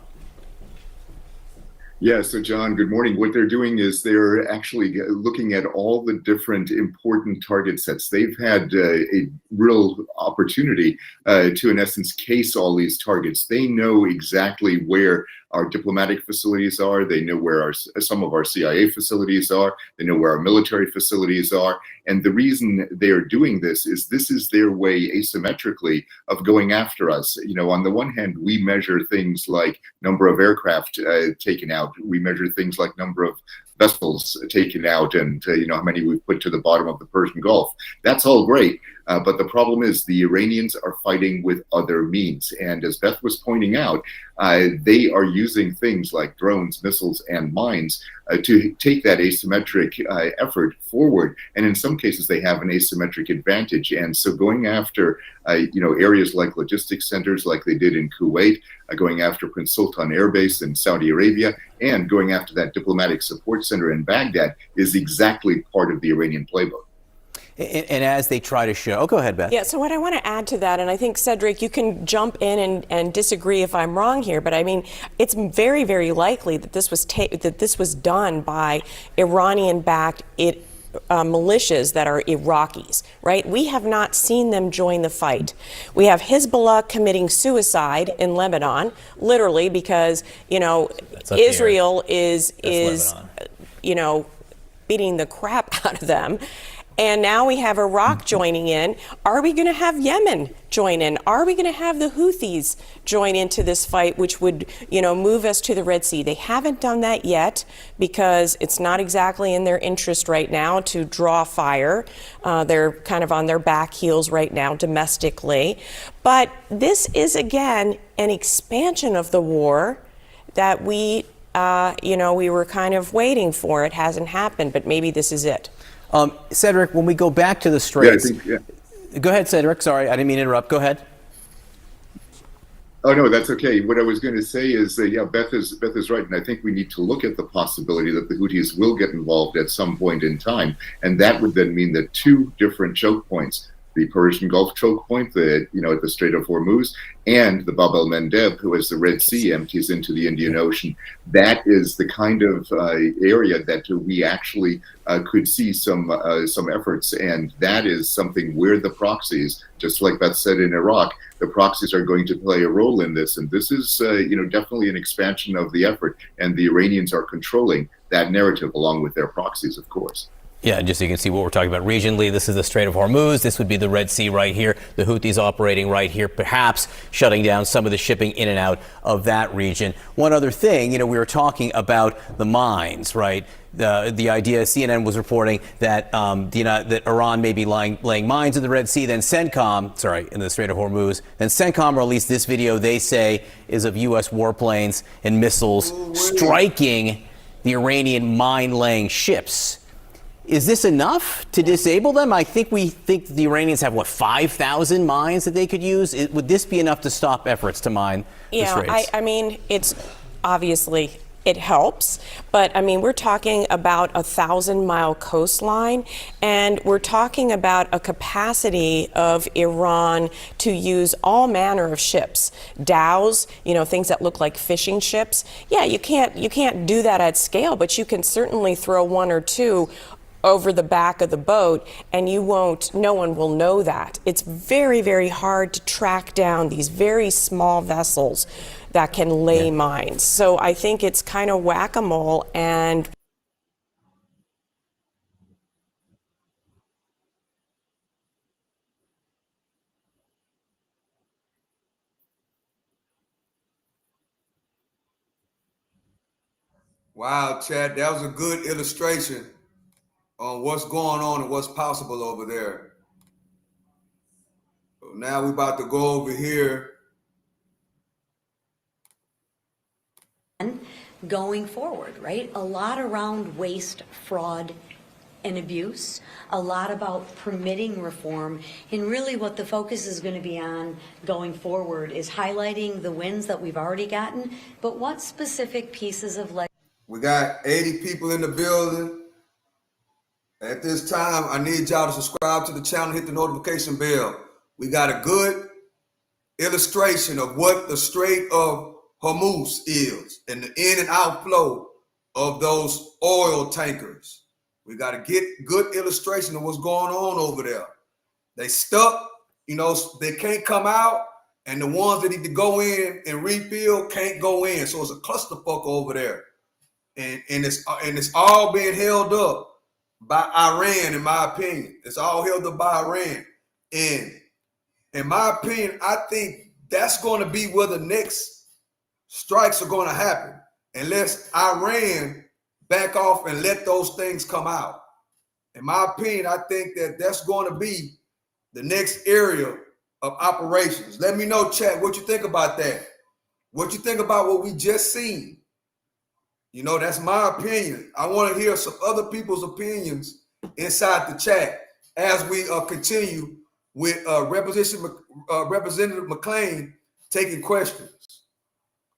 [SPEAKER 19] Yeah, so John, good morning. What they're doing is they're actually looking at all the different important target sets. They've had a real opportunity to, in essence, case all these targets. They know exactly where our diplomatic facilities are. They know where some of our CIA facilities are. They know where our military facilities are. And the reason they are doing this is their way asymmetrically of going after us. You know, on the one hand, we measure things like number of aircraft taken out. We measure things like number of vessels taken out and you know, how many we've put to the bottom of the Persian Gulf. That's all great. But the problem is the Iranians are fighting with other means. And as Beth was pointing out, they are using things like drones, missiles, and mines to take that asymmetric effort forward. And in some cases, they have an asymmetric advantage. And so going after, you know, areas like logistics centers like they did in Kuwait, going after Prince Sultan Air Base in Saudi Arabia, and going after that diplomatic support center in Baghdad is exactly part of the Iranian playbook.
[SPEAKER 17] And as they try to show, go ahead, Beth.
[SPEAKER 18] Yeah, so what I want to add to that, and I think, Cedric, you can jump in and disagree if I'm wrong here, but I mean, it's very, very likely that this was done by Iranian-backed militias that are Iraqis, right? We have not seen them join the fight. We have Hezbollah committing suicide in Lebanon, literally because, you know, Israel is you know, beating the crap out of them. And now we have Iraq joining in. Are we going to have Yemen join in? Are we going to have the Houthis join into this fight, which would, you know, move us to the Red Sea? They haven't done that yet because it's not exactly in their interest right now to draw fire. They're kind of on their back heels right now domestically. But this is, again, an expansion of the war that we, you know, we were kind of waiting for. It hasn't happened, but maybe this is it.
[SPEAKER 17] Cedric, when we go back to the Straits,
[SPEAKER 19] Yeah,
[SPEAKER 17] go ahead, Cedric. Sorry, I didn't mean to interrupt. Go ahead.
[SPEAKER 19] Oh no, that's okay. What I was going to say is, yeah, Beth is right, and I think we need to look at the possibility that the Houthis will get involved at some point in time, and that would then mean that two different choke points: the Persian Gulf choke point, at the Strait of Hormuz, and the Bab el-Mandeb, who, as the Red Sea empties into the Indian Ocean. That is the kind of area that we actually could see some efforts, and that is something where the proxies, just like Beth said in Iraq, the proxies are going to play a role in this, and this is definitely an expansion of the effort, and the Iranians are controlling that narrative along with their proxies, of course.
[SPEAKER 17] Yeah, just so you can see what we're talking about regionally, this is the Strait of Hormuz. This would be the Red Sea right here. The Houthis operating right here, perhaps shutting down some of the shipping in and out of that region. One other thing, we were talking about the mines, right? The idea, CNN was reporting that that Iran may be laying mines in the Red Sea. Then CENTCOM, in the Strait of Hormuz. Then CENTCOM released this video they say is of U.S. warplanes and missiles striking the Iranian mine-laying ships. Is this enough to disable them? I think we think the Iranians have, 5,000 mines that they could use? Would this be enough to stop efforts to mine the Straits?
[SPEAKER 18] I mean, it's obviously, it helps, but I mean, we're talking about 1,000-mile coastline, and we're talking about a capacity of Iran to use all manner of ships, dhows, things that look like fishing ships. Yeah, you can't do that at scale, but you can certainly throw one or two over the back of the boat, and no one will know that. It's very, very hard to track down these very small vessels that can lay mines. So I think it's kind of whack-a-mole, and
[SPEAKER 5] Wow, Chad, that was a good illustration on what's going on and what's possible over there. So now we're about to go over here.
[SPEAKER 4] Going forward, right? A lot around waste, fraud, and abuse, a lot about permitting reform, and really what the focus is going to be on going forward is highlighting the wins that we've already gotten, but what specific pieces of
[SPEAKER 5] We got 80 people in the building. At this time, I need y'all to subscribe to the channel, hit the notification bell. We got a good illustration of what the Strait of Hormuz is and the in and out flow of those oil tankers. We got to get good illustration of what's going on over there. They stuck, they can't come out, And the ones that need to go in and rebuild can't go in. So it's a clusterfuck over there. And it's all being held up by Iran, in my opinion. It's all held up by Iran. And in my opinion, I think that's going to be where the next strikes are going to happen, unless Iran back off and let those things come out. In my opinion, I think that that's going to be the next area of operations. Let me know, chat, what you think about that. What you think about what we just seen. You know, that's my opinion. I want to hear some other people's opinions inside the chat as we continue with Representative McClain taking questions.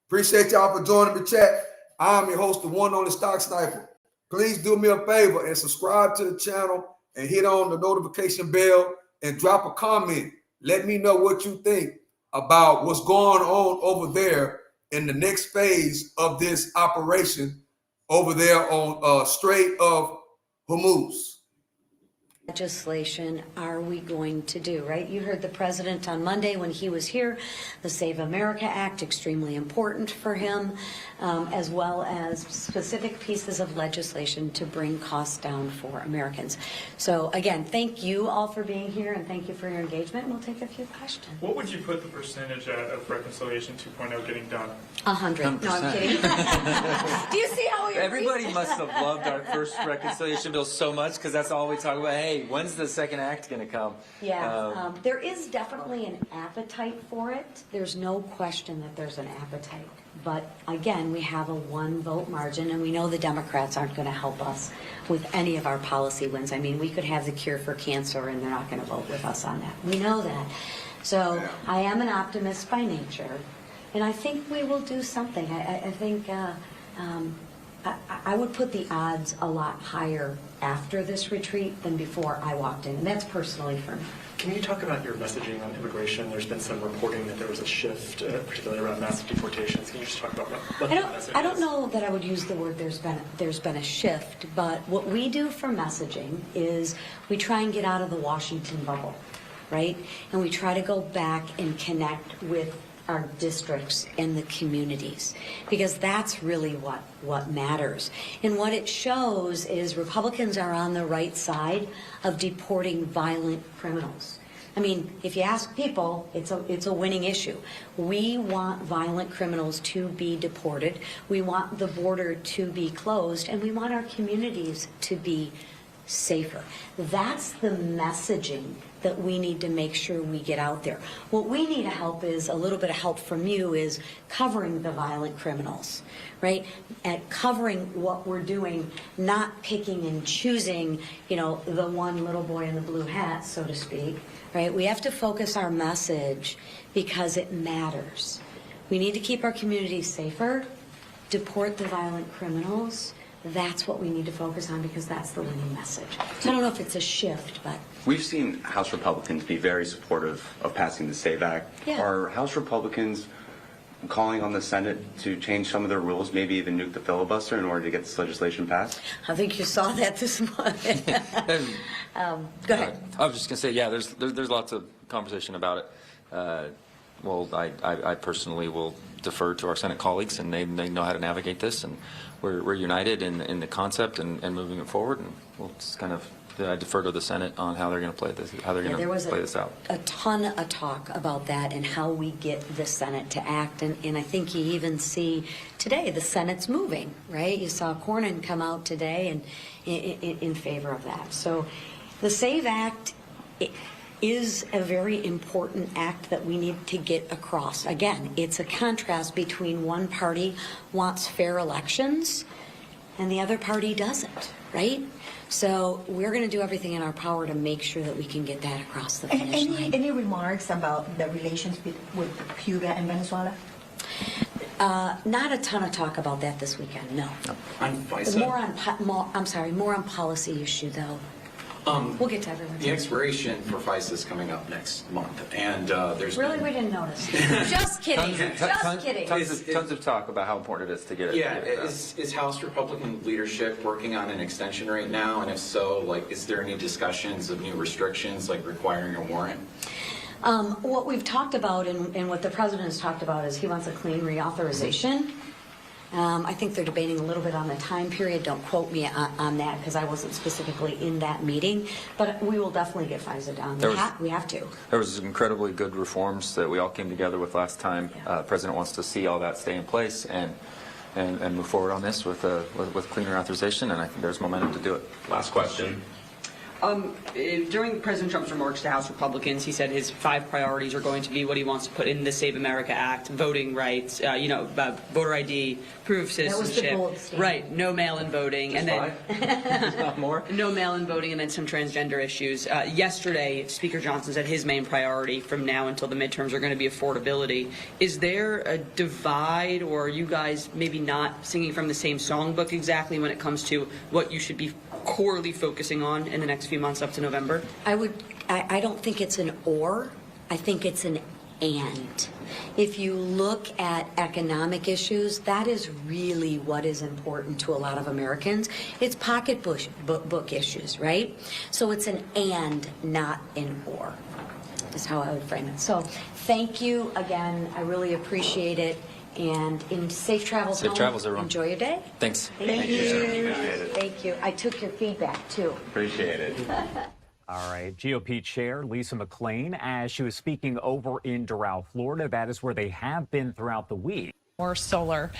[SPEAKER 5] Appreciate y'all for joining the chat. I'm your host, the one on the Stock Sniper. Please do me a favor and subscribe to the channel and hit on the notification bell and drop a comment. Let me know what you think about what's going on over there in the next phase of this operation over there on Strait of Hormuz.
[SPEAKER 4] Legislation are we going to do, right? You heard the president on Monday when he was here, the Save America Act, extremely important for him, as well as specific pieces of legislation to bring costs down for Americans. So again, thank you all for being here and thank you for your engagement. We'll take a few questions.
[SPEAKER 20] What would you put the percentage at of Reconciliation 2.0 getting done?
[SPEAKER 4] 100. No, I'm kidding. Do you see how we
[SPEAKER 21] Everybody must have loved our first reconciliation bill so much because that's all we talk about. Hey, when's the second act going to come?
[SPEAKER 4] Yeah, there is definitely an appetite for it. There's no question that there's an appetite. But again, we have a 1-vote margin, and we know the Democrats aren't going to help us with any of our policy wins. I mean, we could have the cure for cancer, and they're not going to vote with us on that. We know that. So I am an optimist by nature, and I think we will do something. I think I would put the odds a lot higher after this retreat than before I walked in, and that's personally for me.
[SPEAKER 20] Can you talk about your messaging on immigration? There's been some reporting that there was a shift, particularly around massive deportations. Can you just talk about what the message
[SPEAKER 4] I don't
[SPEAKER 20] is?
[SPEAKER 4] know that I would use the word there's been a shift, but what we do for messaging is we try and get out of the Washington bubble, right? And we try to go back and connect with our districts and the communities, because that's really what matters. And what it shows is Republicans are on the right side of deporting violent criminals. I mean, if you ask people, it's a winning issue. We want violent criminals to be deported. We want the border to be closed, and we want our communities to be safer. That's the messaging that we need to make sure we get out there. What we need help is a little bit of help from you is covering the violent criminals, right? At covering what we're doing, not picking and choosing, you know, the one little boy in the blue hat, so to speak, right? We have to focus our message because it matters. We need to keep our communities safer, deport the violent criminals. That's what we need to focus on because that's the winning message. So I don't know if it's a shift, but
[SPEAKER 23] we've seen House Republicans be very supportive of passing the SAVE Act.
[SPEAKER 4] Yeah.
[SPEAKER 23] Are House Republicans calling on the Senate to change some of their rules, maybe even nuke the filibuster in order to get this legislation passed?
[SPEAKER 4] I think you saw that this morning. Go ahead.
[SPEAKER 21] I was just going to say, yeah, there's lots of conversation about it. Well, I personally will defer to our Senate colleagues, and they know how to navigate this, and we're united in the concept and moving it forward, and we'll just kind of I defer to the Senate on how they're going to play this, play this out.
[SPEAKER 4] A ton of talk about that and how we get the Senate to act, and I think you even see today the Senate's moving, right? You saw Cornyn come out today and in favor of that. So the SAVE Act is a very important act that we need to get across. Again, it's a contrast between one party wants fair elections and the other party doesn't, right? So we're going to do everything in our power to make sure that we can get that across the finish line.
[SPEAKER 24] Any remarks about the relations with Cuba and Venezuela?
[SPEAKER 4] Not a ton of talk about that this weekend, no.
[SPEAKER 25] On FISA?
[SPEAKER 4] More on policy issue, though. We'll get to everyone.
[SPEAKER 25] The expiration for FISA is coming up next month, and there's
[SPEAKER 4] we didn't notice. Just kidding. Kidding.
[SPEAKER 21] Tons of talk about how important it is to get it.
[SPEAKER 25] Yeah, is House Republican leadership working on an extension right now? And if so, like, is there any discussions of new restrictions, like requiring a warrant?
[SPEAKER 4] What we've talked about and what the president has talked about is he wants a clean reauthorization. I think they're debating a little bit on the time period. Don't quote me on that because I wasn't specifically in that meeting. But we will definitely get FISA down. We have to.
[SPEAKER 21] There was incredibly good reforms that we all came together with last time. The president wants to see all that stay in place and move forward on this with cleaner authorization, and I think there's momentum to do it.
[SPEAKER 1] Last question. During President Trump's remarks to House Republicans, he said his 5 priorities are going to be what he wants to put in the Save America Act: voting rights, voter ID, proof of citizenship,
[SPEAKER 4] that was the gold
[SPEAKER 1] right? No mail-in voting,
[SPEAKER 21] Just
[SPEAKER 1] and then
[SPEAKER 21] not more.
[SPEAKER 1] No mail-in voting, and then some transgender issues. Yesterday, Speaker Johnson said his main priority from now until the midterms are going to be affordability. Is there a divide, or are you guys maybe not singing from the same songbook exactly when it comes to what you should be corely focusing on in the next few months up to November?
[SPEAKER 4] I don't think it's an or. I think it's an and. If you look at economic issues, that is really what is important to a lot of Americans. It's pocketbook issues, right? So it's an and, not an or, is how I would frame it. So thank you again. I really appreciate it. And in safe travels
[SPEAKER 21] Safe
[SPEAKER 4] home.
[SPEAKER 21] travels, everyone.
[SPEAKER 4] Enjoy your day.
[SPEAKER 21] Thanks.
[SPEAKER 4] Thank you.
[SPEAKER 21] Appreciate it.
[SPEAKER 4] Thank you. I took your feedback too.
[SPEAKER 21] Appreciate it.
[SPEAKER 7] All right, GOP Chair Lisa McClain, as she was speaking over in Doral, Florida, that is where they have been throughout the week.
[SPEAKER 2] More solar.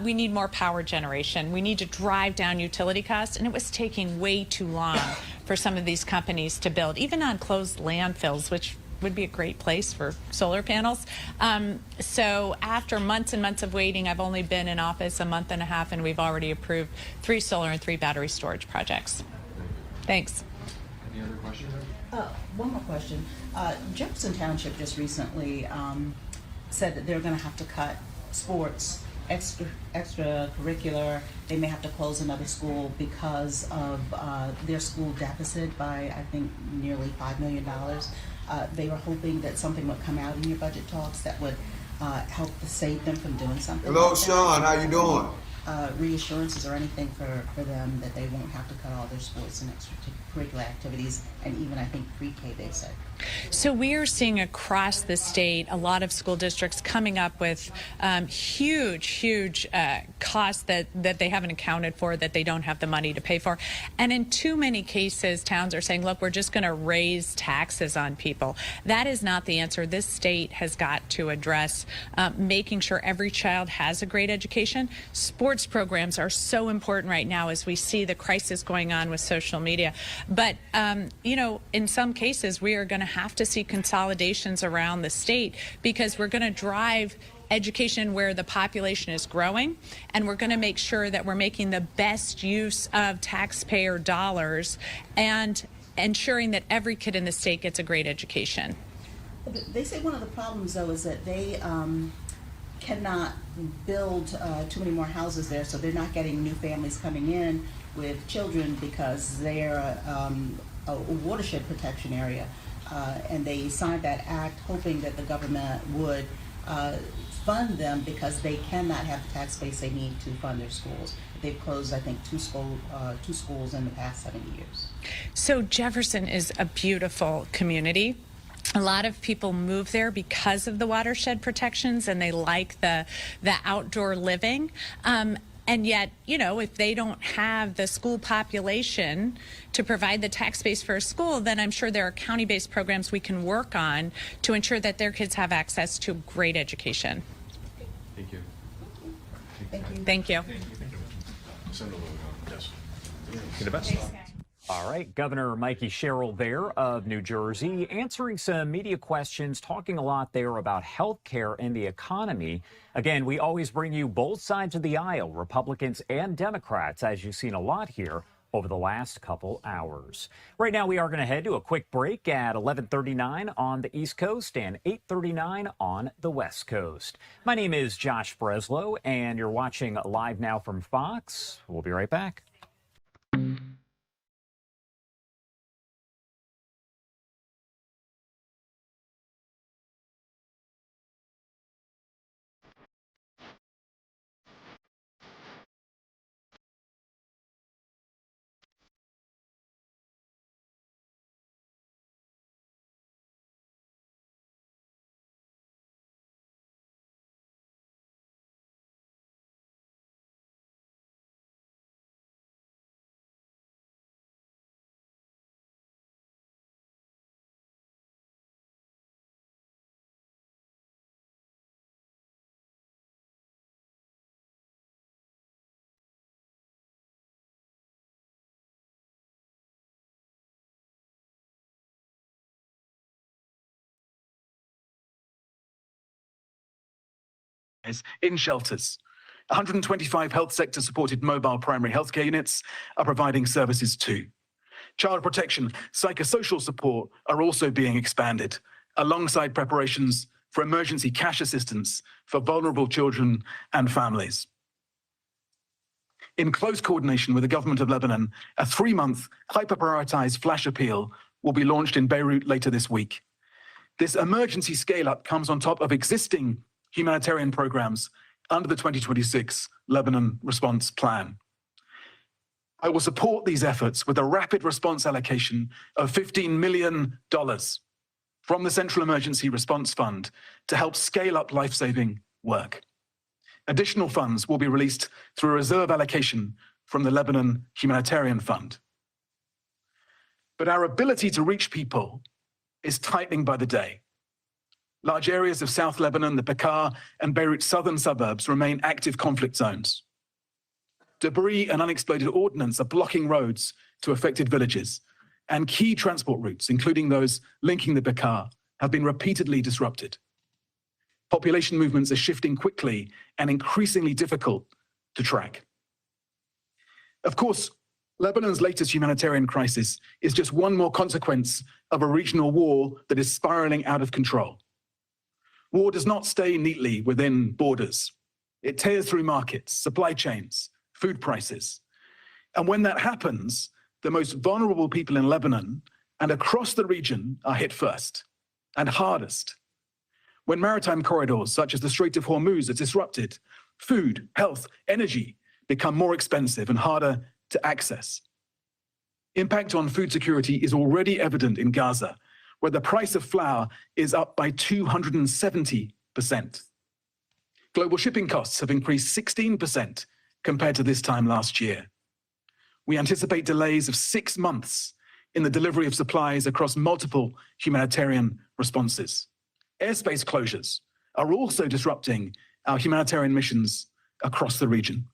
[SPEAKER 2] We need more power generation. We need to drive down utility costs, and it was taking way too long for some of these companies to build, even on closed landfills, which would be a great place for solar panels. So after months and months of waiting, I've only been in office a month and a half, and we've already approved 3 solar and 3 battery storage projects. Thanks.
[SPEAKER 21] Any other questions?
[SPEAKER 3] One more question. Jefferson Township just recently said that they're going to have to cut sports, extracurricular. They may have to close another school because of their school deficit by, I think, nearly $5 million. They were hoping that something would come out in your budget talks that would help to save them from doing something.
[SPEAKER 5] Hello,
[SPEAKER 3] like that.
[SPEAKER 5] Sean. How you doing?
[SPEAKER 3] Reassurances or anything for them that they won't have to cut all their sports and extracurricular activities, and even I think pre-K they said.
[SPEAKER 2] So we are seeing across the state a lot of school districts coming up with huge costs that they haven't accounted for, that they don't have the money to pay for. And in too many cases, towns are saying, look, we're just going to raise taxes on people. That is not the answer. This state has got to address making sure every child has a great education. Sports programs are so important right now as we see the crisis going on with social media. But, in some cases, we are going to have to see consolidations around the state because we're going to drive education where the population is growing, and we're going to make sure that we're making the best use of taxpayer dollars and ensuring that every kid in the state gets a great education.
[SPEAKER 3] They say one of the problems, though, is that they cannot build too many more houses there, so they're not getting new families coming in with children because they're a watershed protection area. And they signed that act hoping that the government would fund them because they cannot have the tax base they need to fund their schools. They've closed, I think, two schools in the past 7 years.
[SPEAKER 2] So Jefferson is a beautiful community. A lot of people move there because of the watershed protections, and they like the outdoor living. And yet, if they don't have the school population to provide the tax base for a school, then I'm sure there are county-based programs we can work on to ensure that their kids have access to great education.
[SPEAKER 21] Thank you.
[SPEAKER 2] Thank you.
[SPEAKER 7] You're the best. All right, Governor Mikey Sherrill there of New Jersey answering some media questions, talking a lot there about health care and the economy. Again, we always bring you both sides of the aisle, Republicans and Democrats, as you've seen a lot here over the last couple hours. Right now, we are going to head to a quick break at 11:39 on the East Coast and 8:39 on the West Coast. My name is Josh Breslow, and you're watching Live Now from Fox. We'll be right back.
[SPEAKER 6] in shelters. 125 health sector supported mobile primary healthcare units are providing services too. Child protection, psychosocial support are also being expanded, alongside preparations for emergency cash assistance for vulnerable children and families. In close coordination with the government of Lebanon, a 3-month hyper-prioritized flash appeal will be launched in Beirut later this week. This emergency scale-up comes on top of existing humanitarian programs under the 2026 Lebanon Response Plan. I will support these efforts with a rapid response allocation of $15 million from the Central Emergency Response Fund to help scale up life-saving work. Additional funds will be released through a reserve allocation from the Lebanon Humanitarian Fund. But our ability to reach people is tightening by the day. Large areas of South Lebanon, the Bekaa, and Beirut's southern suburbs remain active conflict zones. Debris and unexploded ordnance are blocking roads to affected villages, and key transport routes, including those linking the Bekaa, have been repeatedly disrupted. Population movements are shifting quickly and increasingly difficult to track. Of course, Lebanon's latest humanitarian crisis is just one more consequence of a regional war that is spiraling out of control. War does not stay neatly within borders. It tears through markets, supply chains, food prices. And when that happens, the most vulnerable people in Lebanon and across the region are hit first and hardest. When maritime corridors such as the Strait of Hormuz are disrupted, food, health, energy become more expensive and harder to access. Impact on food security is already evident in Gaza, where the price of flour is up by 270%. Global shipping costs have increased 16% compared to this time last year. We anticipate delays of 6 months in the delivery of supplies across multiple humanitarian responses. Airspace closures are also disrupting our humanitarian missions across the region.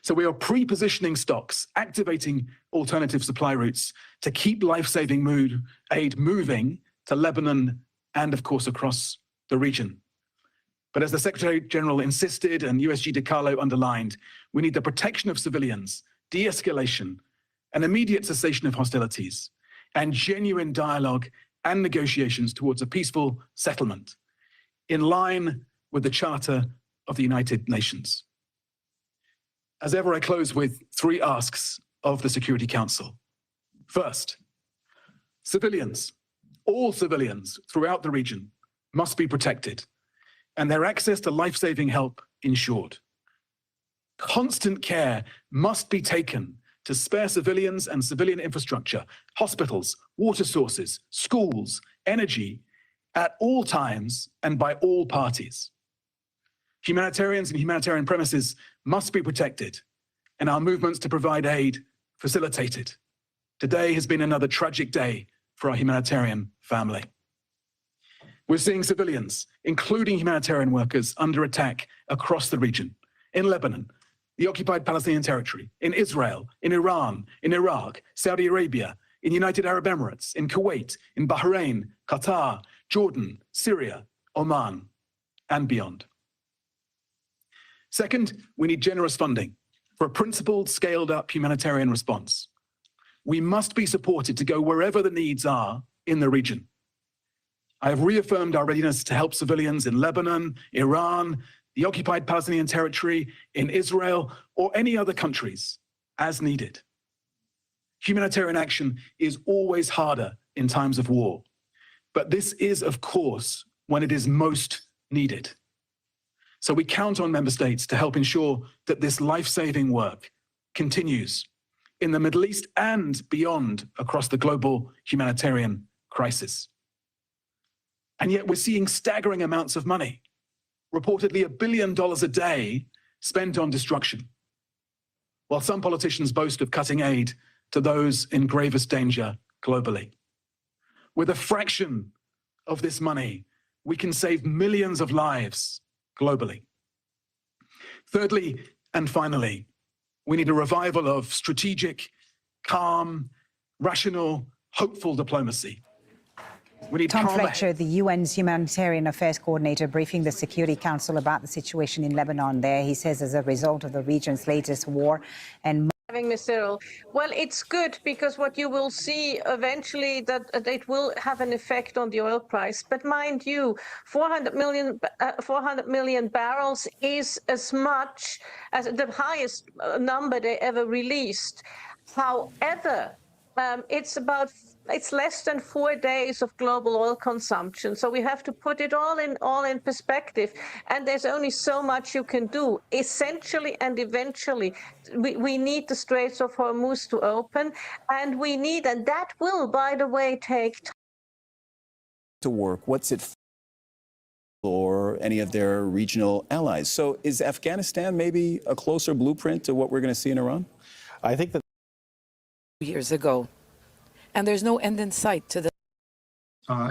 [SPEAKER 6] So we are pre-positioning stocks, activating alternative supply routes to keep life-saving aid moving to Lebanon and, of course, across the region. But as the Secretary General insisted and USG DiCarlo underlined, we need the protection of civilians, de-escalation, an immediate cessation of hostilities, and genuine dialogue and negotiations towards a peaceful settlement, in line with the Charter of the United Nations. As ever, I close with 3 asks of the Security Council. First, civilians, all civilians throughout the region must be protected and their access to life-saving help ensured. Constant care must be taken to spare civilians and civilian infrastructure, hospitals, water sources, schools, energy, at all times and by all parties. Humanitarians and humanitarian premises must be protected and our movements to provide aid facilitated. Today has been another tragic day for our humanitarian family. We're seeing civilians, including humanitarian workers, under attack across the region, in Lebanon, the occupied Palestinian territory, in Israel, in Iran, in Iraq, Saudi Arabia, in United Arab Emirates, in Kuwait, in Bahrain, Qatar, Jordan, Syria, Oman, and beyond. Second, we need generous funding for a principled, scaled-up humanitarian response. We must be supported to go wherever the needs are in the region. I have reaffirmed our readiness to help civilians in Lebanon, Iran, the occupied Palestinian territory, in Israel, or any other countries as needed. Humanitarian action is always harder in times of war, but this is, of course, when it is most needed. So we count on member states to help ensure that this life-saving work continues in the Middle East and beyond across the global humanitarian crisis. And yet we're seeing staggering amounts of money, reportedly $1 billion a day spent on destruction, while some politicians boast of cutting aid to those in gravest danger globally. With a fraction of this money, we can save millions of lives globally. Thirdly, and finally, we need a revival of strategic, calm, rational, hopeful diplomacy.
[SPEAKER 8] Tom Fletcher, the UN's Humanitarian Affairs Coordinator, briefing the Security Council about the situation in Lebanon there. He says as a result of the region's latest war and
[SPEAKER 9] Mr. Earl. Well, it's good because what you will see eventually that it will have an effect on the oil price. But mind you, 400 million barrels is as much as the highest number they ever released. However, it's less than 4 days of global oil consumption. So we have to put it all in perspective. And there's only so much you can do. Essentially and eventually, we need the Straits of Hormuz to open, and that will, by the way, take time
[SPEAKER 11] to work. What's it for any of their regional allies? So is Afghanistan maybe a closer blueprint to what we're going to see in Iran?
[SPEAKER 12] I think that
[SPEAKER 22] years ago, and there's no end in sight to the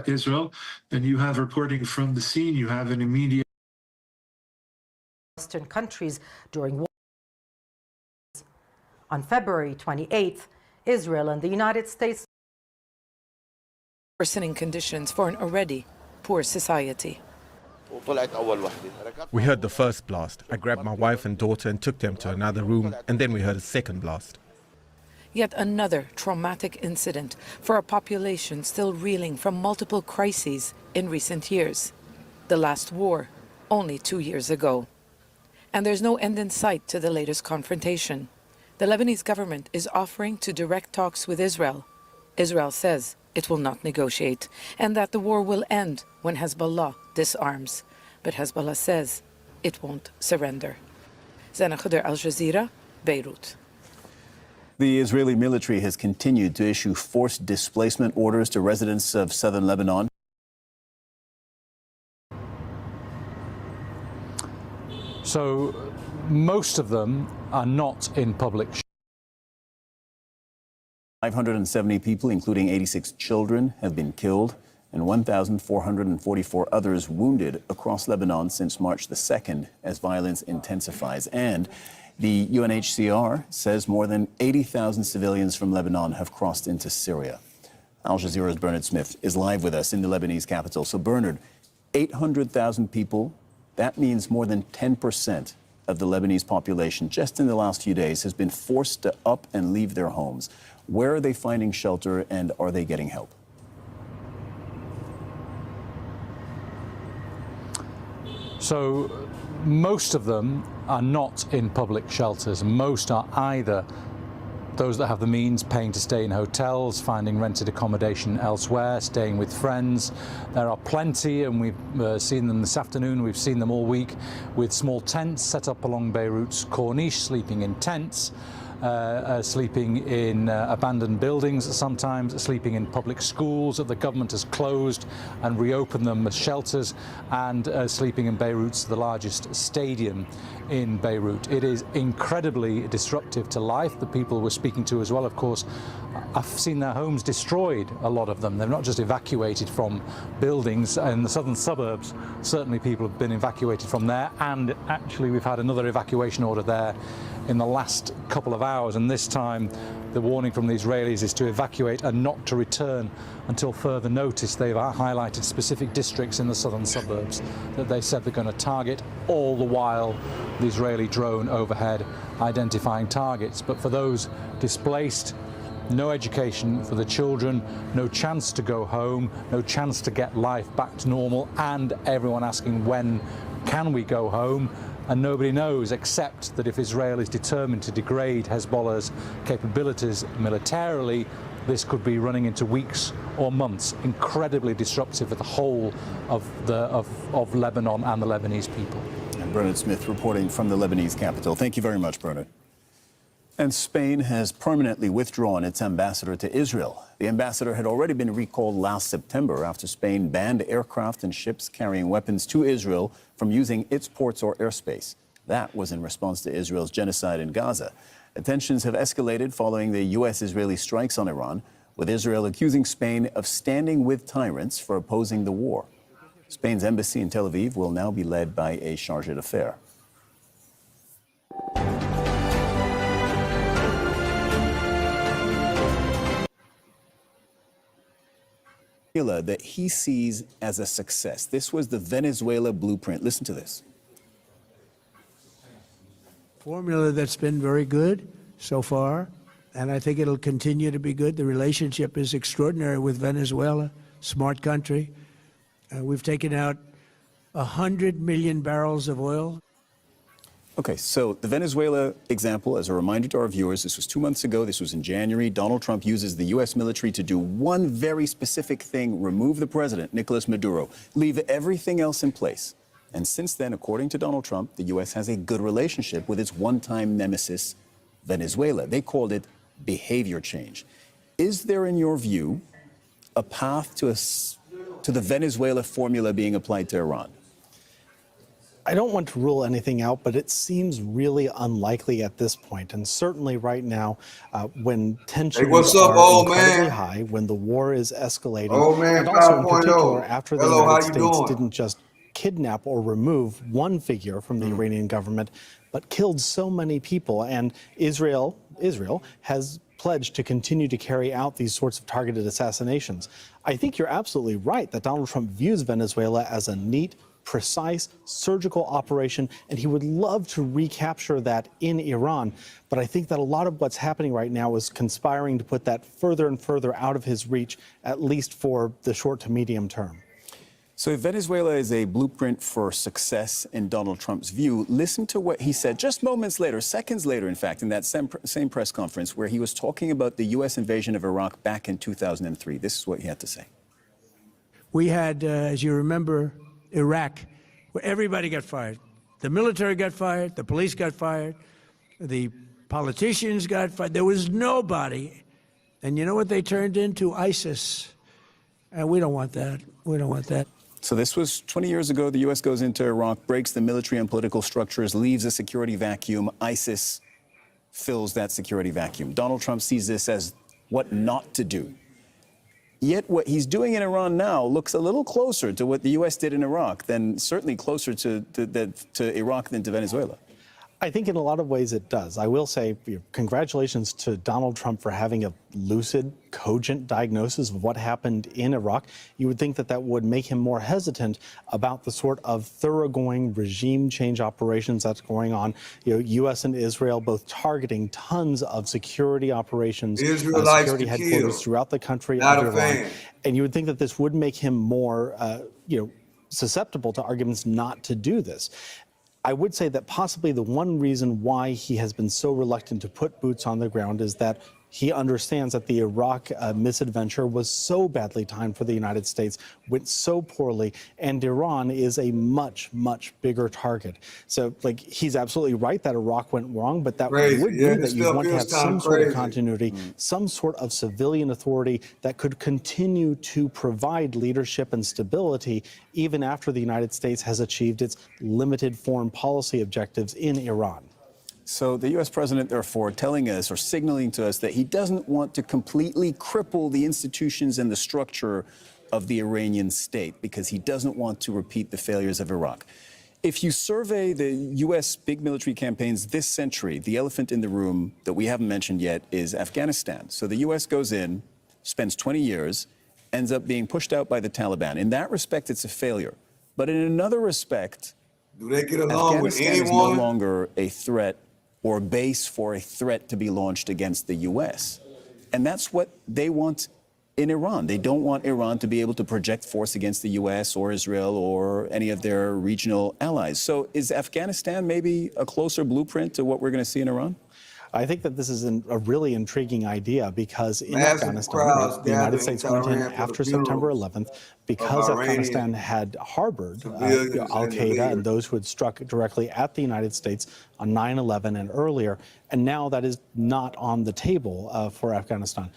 [SPEAKER 26] Israel, and you have reporting from the scene. You have an immediate
[SPEAKER 27] Western countries during war. On February 28th, Israel and the United States
[SPEAKER 22] worsening conditions for an already poor society.
[SPEAKER 28] We heard the first blast. I grabbed my wife and daughter and took them to another room, and then we heard a second blast.
[SPEAKER 22] Yet another traumatic incident for a population still reeling from multiple crises in recent years. The last war, only 2 years ago. And there's no end in sight to the latest confrontation. The Lebanese government is offering to direct talks with Israel. Israel says it will not negotiate and that the war will end when Hezbollah disarms. But Hezbollah says it won't surrender. Zana Khuder, Al Jazeera, Beirut.
[SPEAKER 11] The Israeli military has continued to issue forced displacement orders to residents of southern Lebanon.
[SPEAKER 29] So most of them are not in public.
[SPEAKER 11] 570 people, including 86 children, have been killed and 1,444 others wounded across Lebanon since March the 2nd as violence intensifies. And the UNHCR says more than 80,000 civilians from Lebanon have crossed into Syria. Al Jazeera's Bernard Smith is live with us in the Lebanese capital. So Bernard, 800,000 people, that means more than 10% of the Lebanese population just in the last few days has been forced to up and leave their homes. Where are they finding shelter and are they getting help?
[SPEAKER 29] So most of them are not in public shelters. Most are either those that have the means paying to stay in hotels, finding rented accommodation elsewhere, staying with friends. There are plenty, and we've seen them this afternoon, we've seen them all week, with small tents set up along Beirut's Corniche, sleeping in tents. Sleeping in abandoned buildings, sometimes sleeping in public schools that the government has closed and reopened them as shelters, and sleeping in Beirut's the largest stadium in Beirut. It is incredibly disruptive to life. The people we're speaking to as well, of course, I've seen their homes destroyed, a lot of them. They're not just evacuated from buildings in the southern suburbs. Certainly people have been evacuated from there, and actually we've had another evacuation order there in the last couple of hours, and this time the warning from the Israelis is to evacuate and not to return until further notice. They've highlighted specific districts in the southern suburbs that they said they're going to target, all the while the Israeli drone overhead identifying targets. But for those displaced, no education for the children, no chance to go home, no chance to get life back to normal, and everyone asking when can we go home? And nobody knows, except that if Israel is determined to degrade Hezbollah's capabilities militarily, this could be running into weeks or months. Incredibly disruptive for the whole of Lebanon and the Lebanese people.
[SPEAKER 11] And Bernard Smith reporting from the Lebanese capital. Thank you very much, Bernard. And Spain has permanently withdrawn its ambassador to Israel. The ambassador had already been recalled last September after Spain banned aircraft and ships carrying weapons to Israel from using its ports or airspace. That was in response to Israel's genocide in Gaza. Tensions have escalated following the U.S.-Israeli strikes on Iran, with Israel accusing Spain of standing with tyrants for opposing the war. Spain's embassy in Tel Aviv will now be led by a chargé d'affaires. that he sees as a success. This was the Venezuela blueprint. Listen to this.
[SPEAKER 10] Formula that's been very good so far, and I think it'll continue to be good. The relationship is extraordinary with Venezuela, smart country. We've taken out 100 million barrels of oil.
[SPEAKER 11] Okay, so the Venezuela example, as a reminder to our viewers, this was 2 months ago. This was in January. Donald Trump uses the U.S. military to do one very specific thing: remove the president, Nicolas Maduro, leave everything else in place. And since then, according to Donald Trump, the U.S. has a good relationship with its one-time nemesis, Venezuela. They called it behavior change. Is there, in your view, a path to the Venezuela formula being applied to Iran?
[SPEAKER 12] I don't want to rule anything out, but it seems really unlikely at this point. And certainly right now, when tensions are incredibly high, when the war is escalating, and also in particular after the United States didn't just kidnap or remove one figure from the Iranian government, but killed so many people. And Israel has pledged to continue to carry out these sorts of targeted assassinations. I think you're absolutely right that Donald Trump views Venezuela as a neat, precise surgical operation, and he would love to recapture that in Iran. But I think that a lot of what's happening right now is conspiring to put that further and further out of his reach, at least for the short to medium term.
[SPEAKER 11] So if Venezuela is a blueprint for success in Donald Trump's view, listen to what he said just moments later, seconds later, in fact, in that same press conference where he was talking about the U.S. invasion of Iraq back in 2003. This is what he had to say.
[SPEAKER 10] We had, as you remember, Iraq, where everybody got fired. The military got fired, the police got fired, the politicians got fired. There was nobody. And you know what they turned into? ISIS. And we don't want that. We don't want that.
[SPEAKER 11] So this was 20 years ago. The U.S. goes into Iraq, breaks the military and political structures, leaves a security vacuum. ISIS fills that security vacuum. Donald Trump sees this as what not to do. Yet what he's doing in Iran now looks a little closer to what the U.S. did in Iraq, than certainly closer to Iraq than to Venezuela.
[SPEAKER 12] I think in a lot of ways it does. I will say congratulations to Donald Trump for having a lucid, cogent diagnosis of what happened in Iraq. You would think that that would make him more hesitant about the sort of thoroughgoing regime change operations that's going on. U.S. and Israel both targeting tons of security operations, security headquarters throughout the country of Iran. And you would think that this would make him more, susceptible to arguments not to do this. I would say that possibly the one reason why he has been so reluctant to put boots on the ground is that he understands that the Iraq misadventure was so badly timed for the United States, went so poorly, and Iran is a much, much bigger target. So, he's absolutely right that Iraq went wrong, but that would mean that you want to have some sort of continuity, some sort of civilian authority that could continue to provide leadership and stability even after the United States has achieved its limited foreign policy objectives in Iran.
[SPEAKER 11] So the U.S. president, therefore, telling us or signaling to us that he doesn't want to completely cripple the institutions and the structure of the Iranian state because he doesn't want to repeat the failures of Iraq. If you survey the U.S. big military campaigns this century, the elephant in the room that we haven't mentioned yet is Afghanistan. So the U.S. goes in, spends 20 years, ends up being pushed out by the Taliban. In that respect, it's a failure. But in another respect,
[SPEAKER 5] do they get along with
[SPEAKER 11] Afghanistan is no longer a threat or base for a threat to be launched against the U.S. And that's what they want in Iran. They don't want Iran to be able to project force against the U.S. or Israel or any of their regional allies. So is Afghanistan maybe a closer blueprint to what we're going to see in Iran?
[SPEAKER 12] I think that this is a really intriguing idea because in Afghanistan, the United States went in after September 11th because Afghanistan had harbored al-Qaeda and those who had struck directly at the United States on 9/11 and earlier. And now that is not on the table for Afghanistan.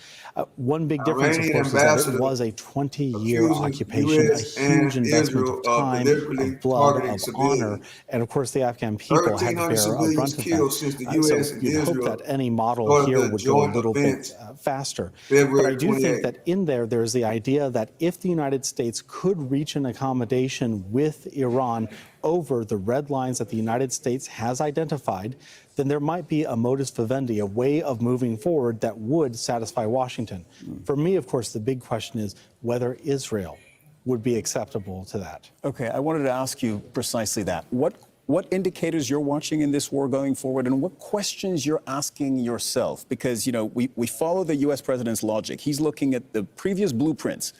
[SPEAKER 12] One big difference, of course, is that it was a 20-year occupation, a huge investment of time, of blood, of honor. And of course, the Afghan people had to bear a brunt of that. So you'd hope that any model here would go a little bit faster. But I do think that in there's the idea that if the United States States could reach an accommodation with Iran over the red lines that the United States has identified, then there might be a modus vivendi, a way of moving forward that would satisfy Washington. For me, of course, the big question is whether Israel would be acceptable to that.
[SPEAKER 11] Okay, I wanted to ask you precisely that. What indicators you're watching in this war going forward, and what questions you're asking yourself? Because, you know, we follow the U.S. president's logic. He's looking at the previous blueprints,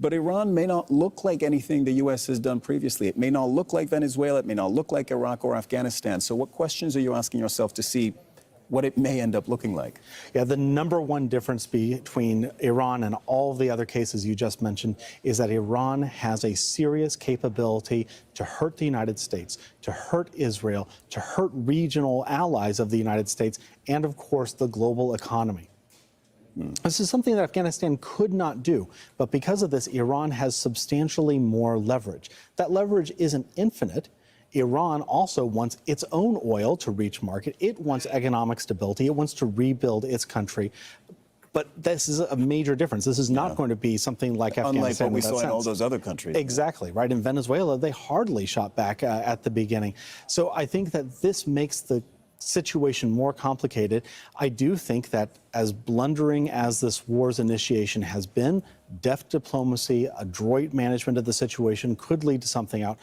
[SPEAKER 11] but Iran may not look like anything the U.S. has done previously. It may not look like Venezuela. It may not look like Iraq or Afghanistan. So what questions are you asking yourself to see what it may end up looking like?
[SPEAKER 12] Yeah, the number one difference between Iran and all of the other cases you just mentioned is that Iran has a serious capability to hurt the United States, to hurt Israel, to hurt regional allies of the United States, and of course the global economy. This is something that Afghanistan could not do, but because of this, Iran has substantially more leverage. That leverage isn't infinite. Iran also wants its own oil to reach market. It wants economic stability. It wants to rebuild its country. But this is a major difference. This is not going to be something like Afghanistan.
[SPEAKER 11] Unlike what we saw in all those other countries.
[SPEAKER 12] Exactly, right? In Venezuela, they hardly shot back at the beginning. So I think that this makes the situation more complicated. I do think that as blundering as this war's initiation has been, deft diplomacy, adroit management of the situation could lead to something out.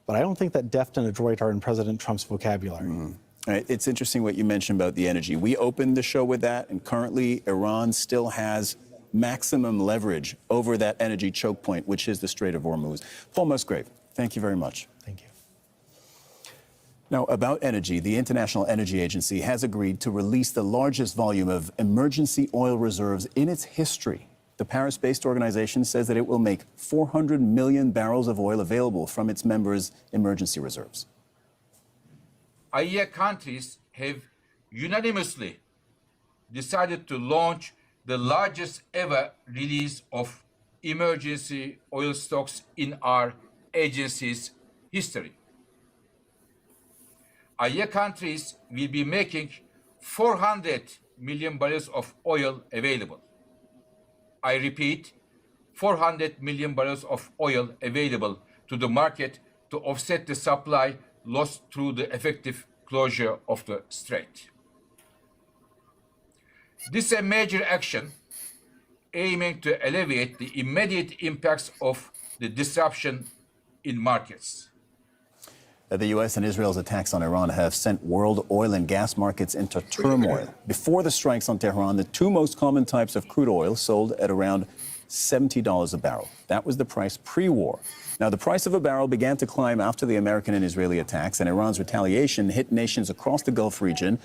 [SPEAKER 12] But I don't think that deft and adroit are in President Trump's vocabulary.
[SPEAKER 11] All right. It's interesting what you mentioned about the energy. We opened the show with that, and currently Iran still has maximum leverage over that energy choke point, which is the Strait of Hormuz. Paul Musgrave, thank you very much.
[SPEAKER 12] Thank you.
[SPEAKER 11] Now, about energy, the International Energy Agency has agreed to release the largest volume of emergency oil reserves in its history. The Paris-based organization says that it will make 400 million barrels of oil available from its members' emergency reserves.
[SPEAKER 13] IEA countries have unanimously decided to launch the largest ever release of emergency oil stocks in our agency's history. IEA countries will be making 400 million barrels of oil available. I repeat, 400 million barrels of oil available to the market to offset the supply lost through the effective closure of the strait. This is a major action aiming to alleviate the immediate impacts of the disruption in markets.
[SPEAKER 11] The U.S. and Israel's attacks on Iran have sent world oil and gas markets into turmoil. Before the strikes on Tehran, the two most common types of crude oil sold at around $70 a barrel. That was the price pre-war. Now, the price of a barrel began to climb after the American and Israeli attacks, and Iran's retaliation hit nations across the Gulf region.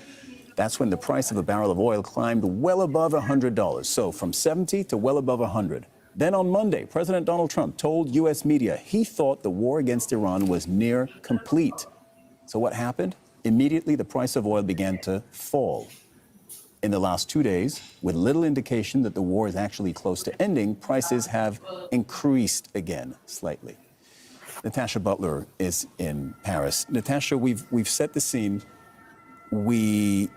[SPEAKER 11] That's when the price of a barrel of oil climbed well above $100. So from 70 to well above 100. Then on Monday, President Donald Trump told U.S. media he thought the war against Iran was near complete. So what happened? Immediately, the price of oil began to fall. In the last 2 days, with little indication that the war is actually close to ending, prices have increased again slightly. Natasha Butler is in Paris. Natasha, we've set the scene. We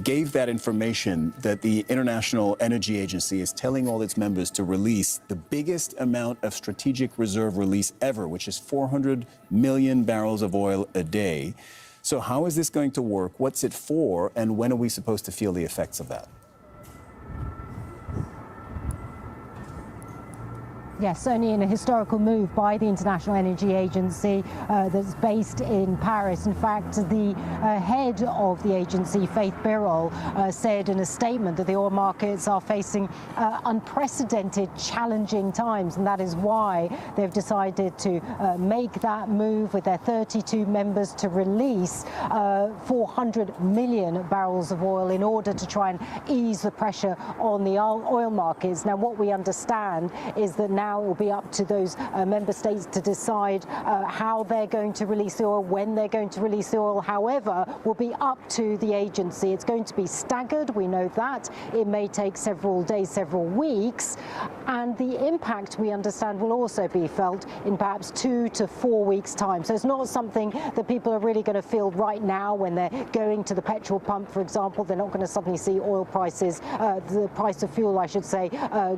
[SPEAKER 11] gave that information that the International Energy Agency is telling all its members to release the biggest amount of strategic reserve release ever, which is 400 million barrels of oil a day. So how is this going to work? What's it for? And when are we supposed to feel the effects of that?
[SPEAKER 27] Yes, certainly in a historical move by the International Energy Agency that's based in Paris. In fact, the head of the agency, Faith Birol, said in a statement that the oil markets are facing unprecedented, challenging times, and that is why they've decided to make that move with their 32 members to release 400 million barrels of oil in order to try and ease the pressure on the oil markets. Now, what we understand is that now it will be up to those member states to decide how they're going to release the oil, when they're going to release the oil. However, will be up to the agency. It's going to be staggered. We know that. It may take several days, several weeks. And the impact, we understand, will also be felt in perhaps 2 to 4 weeks' time. So it's not something that people are really going to feel right now when they're going to the petrol pump, for example. They're not going to suddenly see oil prices, the price of fuel, I should say,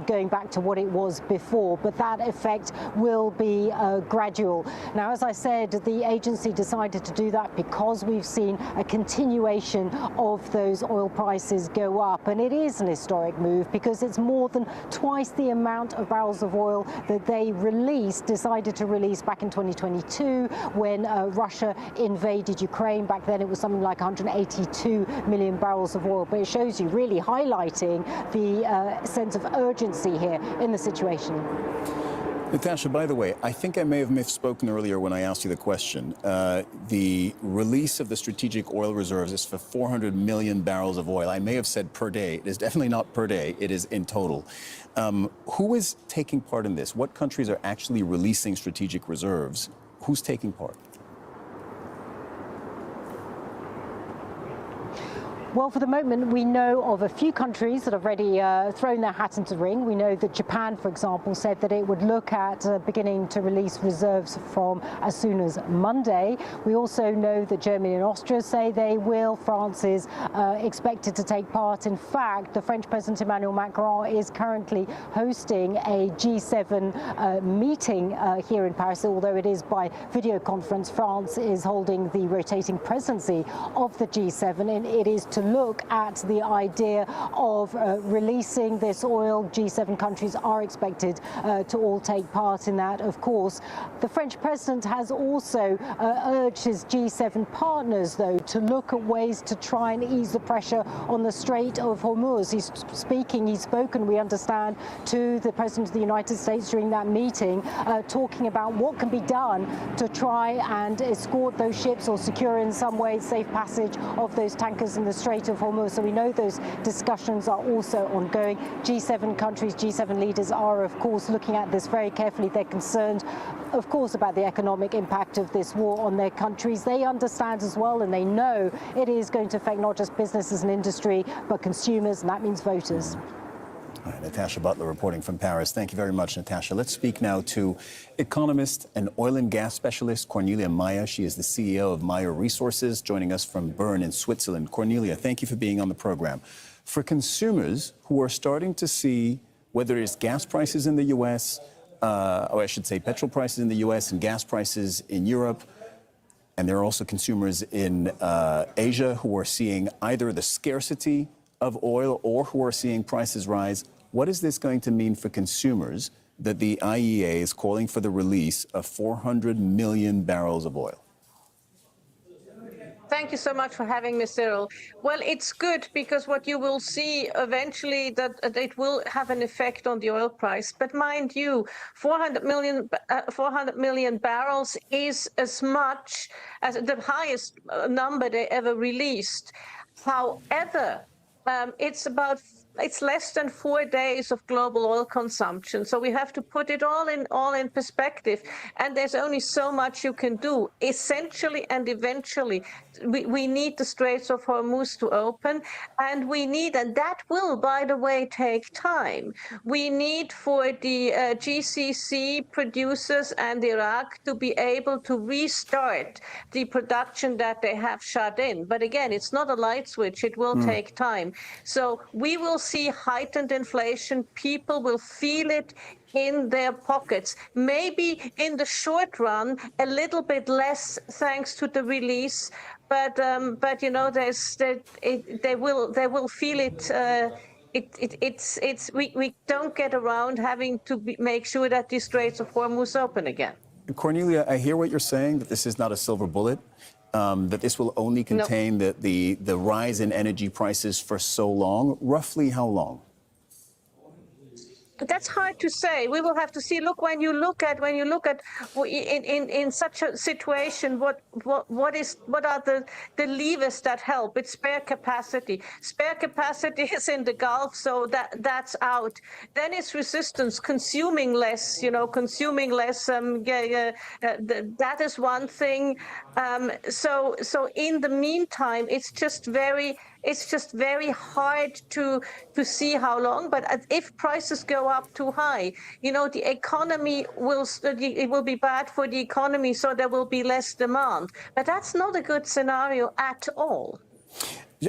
[SPEAKER 27] going back to what it was before. but that effect will be gradual. Now, as I said, the agency decided to do that because we've seen a continuation of those oil prices go up, and it is an historic move because it's more than twice the amount of barrels of oil that they decided to release back in 2022 when Russia invaded Ukraine. Back then it was something like 182 million barrels of oil, but it shows you, really highlighting the sense of urgency here in the situation.
[SPEAKER 11] Natasha, by the way, I think I may have misspoken earlier when I asked you the question. The release of the strategic oil reserves is for 400 million barrels of oil. I may have said per day. It is definitely not per day. It is in total. Who is taking part in this? What countries are actually releasing strategic reserves? Who's taking part?
[SPEAKER 27] Well, for the moment, we know of a few countries that have already thrown their hat into the ring. We know that Japan, for example, said that it would look at beginning to release reserves from as soon as Monday. We also know that Germany and Austria say they will. France is expected to take part. In fact, the French President Emmanuel Macron is currently hosting a G7 meeting here in Paris, although it is by video conference. France is holding the rotating presidency of the G7, and it is to look at the idea of releasing this oil. G7 countries are expected to all take part in that, of course. The French president has also urged his G7 partners, though, to look at ways to try and ease the pressure on the Strait of Hormuz. He's spoken, we understand, to the President of the United States during that meeting, talking about what can be done to try and escort those ships or secure in some way safe passage of those tankers in the Strait of Hormuz. So we know those discussions are also ongoing. G7 countries, G7 leaders are, of course, looking at this very carefully. They're concerned, of course, about the economic impact of this war on their countries. They understand as well, and they know it is going to affect not just businesses and industry, but consumers, and that means voters.
[SPEAKER 11] All right, Natasha Butler reporting from Paris. Thank you very much, Natasha. Let's speak now to economist and oil and gas specialist Cornelia Meyer. She is the CEO of Meyer Resources, joining us from Bern in Switzerland. Cornelia, thank you for being on the program. For consumers who are starting to see, whether it's gas prices in the U.S., or I should say petrol prices in the U.S. and gas prices in Europe, and there are also consumers in Asia who are seeing either the scarcity of oil or who are seeing prices rise. What is this going to mean for consumers that the IEA is calling for the release of 400 million barrels of oil?
[SPEAKER 9] Thank you so much for having me, Cyril. Well, it's good because what you will see eventually that it will have an effect on the oil price. But mind you, 400 million barrels is as much as the highest number they ever released. However, it's less than 4 days of global oil consumption. So we have to put it all in perspective. And there's only so much you can do. Essentially and eventually, we need the Straits of Hormuz to open, and that will, by the way, take time. We need for the GCC producers and Iraq to be able to restart the production that they have shut in. But again, it's not a light switch. It will take time. So we will see heightened inflation. People will feel it in their pockets. Maybe in the short run, a little bit less thanks to the release, but you know, they will feel it. We don't get around having to make sure that the Straits of Hormuz open again.
[SPEAKER 11] Cornelia, I hear what you're saying, that this is not a silver bullet, that this will only contain the rise in energy prices for so long. Roughly how long?
[SPEAKER 9] But that's hard to say. We will have to see. Look, when you look at in such a situation, what are the levers that help? It's spare capacity. Spare capacity is in the Gulf, so that's out. Then it's resistance, consuming less. Consuming less. That is one thing. So in the meantime, it's just very hard to see how long. But if prices go up too high, the economy it will be bad for the economy, so there will be less demand. But that's not a good scenario at all.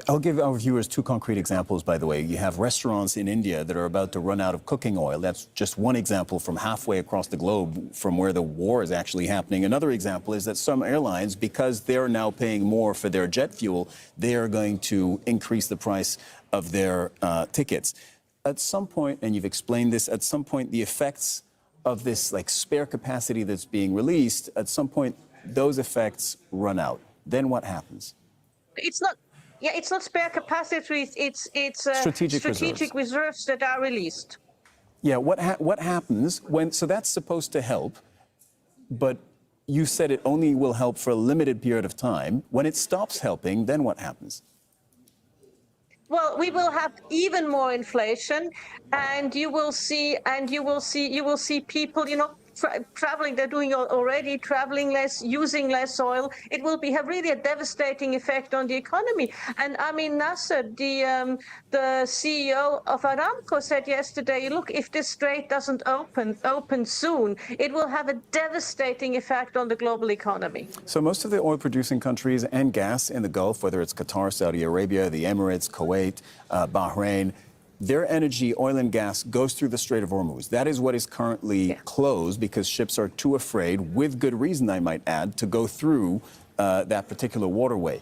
[SPEAKER 11] I'll give our viewers two concrete examples, by the way. You have restaurants in India that are about to run out of cooking oil. That's just one example from halfway across the globe from where the war is actually happening. Another example is that some airlines, because they're now paying more for their jet fuel, they are going to increase the price of their tickets. At some point, and you've explained this, at some point the effects of this like spare capacity that's being released, at some point those effects run out. Then what happens?
[SPEAKER 9] It's not. Yeah, it's not spare capacity. It's
[SPEAKER 11] strategic
[SPEAKER 9] reserves that are released.
[SPEAKER 11] Yeah, what happens when? So that's supposed to help, but you said it only will help for a limited period of time. When it stops helping, then what happens?
[SPEAKER 9] Well, we will have even more inflation, and you will see people, you know, traveling. They're doing already traveling less, using less oil. It will have really a devastating effect on the economy. And I mean, Nasser, the CEO of Aramco, said yesterday, look, if this strait doesn't open soon, it will have a devastating effect on the global economy.
[SPEAKER 11] So most of the oil-producing countries and gas in the Gulf, whether it's Qatar, Saudi Arabia, the Emirates, Kuwait, Bahrain, their energy, oil and gas, goes through the Strait of Hormuz. That is what is currently closed because ships are too afraid, with good reason, I might add, to go through that particular waterway.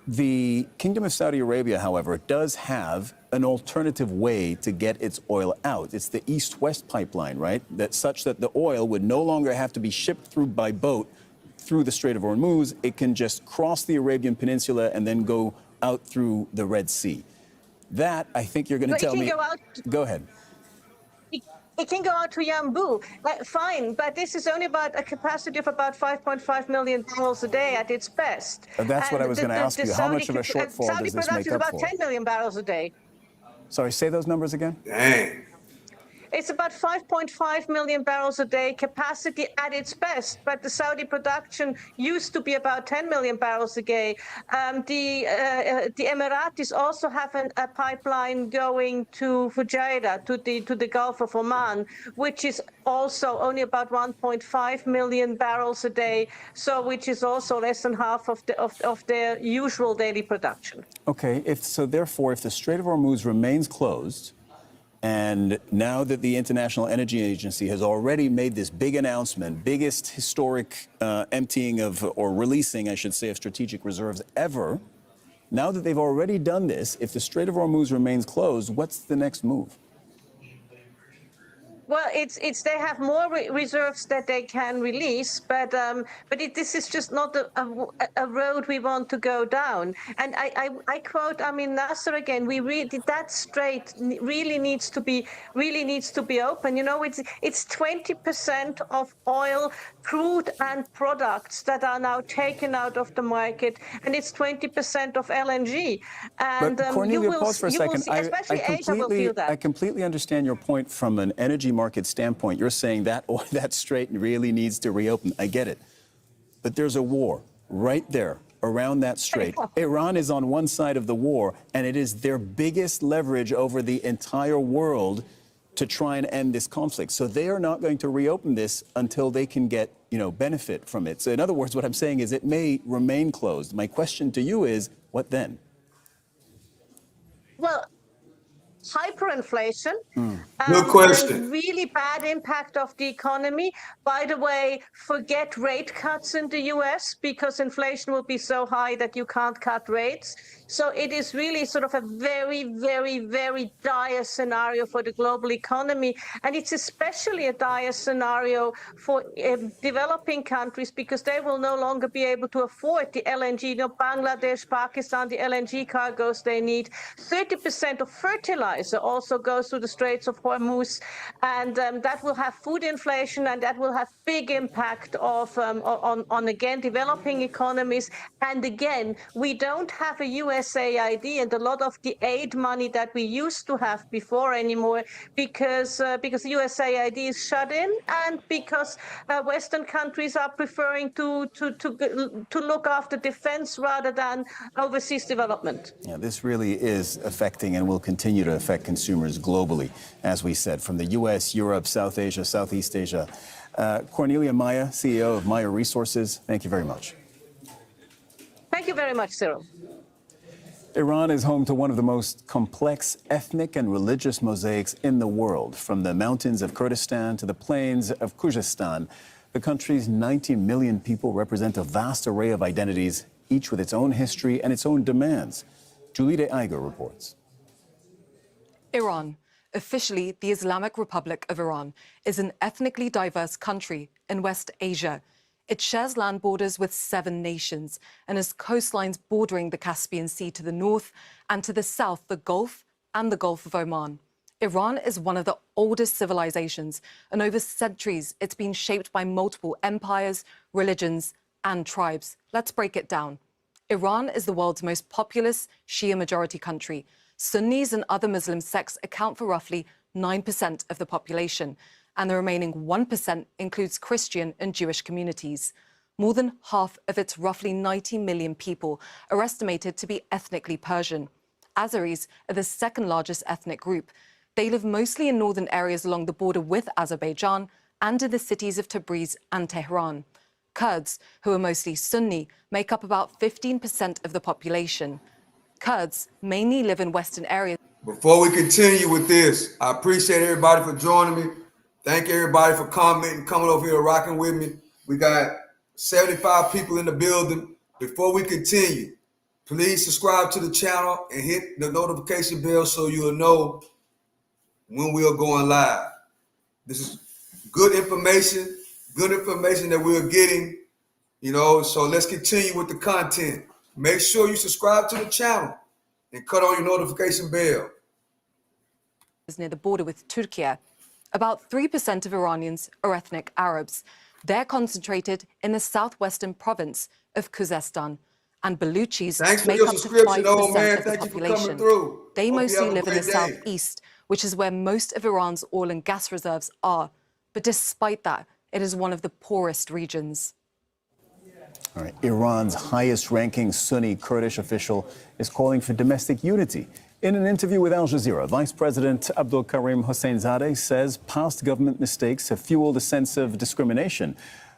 [SPEAKER 11] The Kingdom of Saudi Arabia, however, does have an alternative way to get its oil out. It's the East-West pipeline, right? That's such that the oil would no longer have to be shipped through by boat through the Strait of Hormuz. It can just cross the Arabian Peninsula and then go out through the Red Sea. That, I think you're going to tell me. Go ahead.
[SPEAKER 9] It can go out to Yanbu, fine, but this is only about a capacity of about 5.5 million barrels a day at its best.
[SPEAKER 11] That's what I was going to ask you. How much of a shortfall does this make up
[SPEAKER 9] about
[SPEAKER 11] for?
[SPEAKER 9] 10 million barrels a day.
[SPEAKER 11] Sorry, say those numbers again.
[SPEAKER 5] Dang.
[SPEAKER 9] It's about 5.5 million barrels a day capacity at its best, but the Saudi production used to be about 10 million barrels a day. The Emiratis also have a pipeline going to Fujairah, to the Gulf of Oman, which is also only about 1.5 million barrels a day, so which is also less than half of their usual daily production.
[SPEAKER 11] Okay, therefore, if the Strait of Hormuz remains closed, and now that the International Energy Agency has already made this big announcement, biggest historic emptying of, or releasing, I should say, of strategic reserves ever, now that they've already done this, if the Strait of Hormuz remains closed, what's the next move?
[SPEAKER 9] Well, they have more reserves that they can release, but this is just not a road we want to go down. And I quote, I mean, Nasser again. That strait really needs to be open. You know, it's 20% of oil, crude, and products that are now taken out of the market, and it's 20% of LNG. And
[SPEAKER 11] but Cornelia, pause for a second.
[SPEAKER 9] Especially Asia will feel that.
[SPEAKER 11] I completely understand your point from an energy market standpoint. You're saying that that strait really needs to reopen. I get it. But there's a war right there around that strait. Iran is on one side of the war, and it is their biggest leverage over the entire world to try and end this conflict. So they are not going to reopen this until they can get, benefit from it. So in other words, what I'm saying is it may remain closed. My question to you is, what then?
[SPEAKER 9] Well, hyperinflation.
[SPEAKER 5] Good question.
[SPEAKER 9] And really bad impact of the economy. By the way, forget rate cuts in the US because inflation will be so high that you can't cut rates. So it is really sort of a very, very, very dire scenario for the global economy. And it's especially a dire scenario for developing countries because they will no longer be able to afford the LNG. Bangladesh, Pakistan, the LNG cargoes they need. 30% of fertilizer also goes through the Straits of Hormuz. And that will have food inflation, and that will have big impact on again, developing economies. And again, we don't have a USAID and a lot of the aid money that we used to have before anymore because USAID is shut in and because Western countries are preferring to look after defense rather than overseas development.
[SPEAKER 11] Yeah, this really is affecting and will continue to affect consumers globally, as we said, from the U.S., Europe, South Asia, Southeast Asia. Cornelia Maya, CEO of Maya Resources, thank you very much.
[SPEAKER 9] Thank you very much, Cyril.
[SPEAKER 11] Iran is home to one of the most complex ethnic and religious mosaics in the world. From the mountains of Kurdistan to the plains of Khuzestan, the country's 90 million people represent a vast array of identities, each with its own history and its own demands. Julide Eiger reports.
[SPEAKER 14] Iran, officially the Islamic Republic of Iran, is an ethnically diverse country in West Asia. It shares land borders with 7 nations and has coastlines bordering the Caspian Sea to the north and to the south, the Gulf and the Gulf of Oman. Iran is one of the oldest civilizations, and over centuries it's been shaped by multiple empires, religions and tribes. Let's break it down. Iran is the world's most populous Shia majority country. Sunnis and other Muslim sects account for roughly 9% of the population, and the remaining 1% includes Christian and Jewish communities. More than half of its roughly 90 million people are estimated to be ethnically Persian. Azeris are the second largest ethnic group. They live mostly in northern areas along the border with Azerbaijan and in the cities of Tabriz and Tehran. Kurds, who are mostly Sunni, make up about 15% of the population. Kurds mainly live in western areas.
[SPEAKER 5] Before we continue with this, I appreciate everybody for joining me. Thank everybody for commenting, coming over here, rocking with me. We got 75 people in the building. Before we continue, please subscribe to the channel and hit the notification bell so you'll know when we are going live. This is good information that we're getting, so let's continue with the content. Make sure you subscribe to the channel and cut on your notification bell.
[SPEAKER 14] Near the border with Turkey. About 3% of Iranians are ethnic Arabs. They're concentrated in the southwestern province of Khuzestan. And Baluchis make up to 5% of the population. They mostly live in the southeast, which is where most of Iran's oil and gas reserves are. But despite that, it is one of the poorest regions.
[SPEAKER 11] All right. Iran's highest-ranking Sunni Kurdish official is calling for domestic unity. In an interview with Al Jazeera, Vice President Abdul Karim Hosseinzadeh says past government mistakes have fueled a sense of discrimination,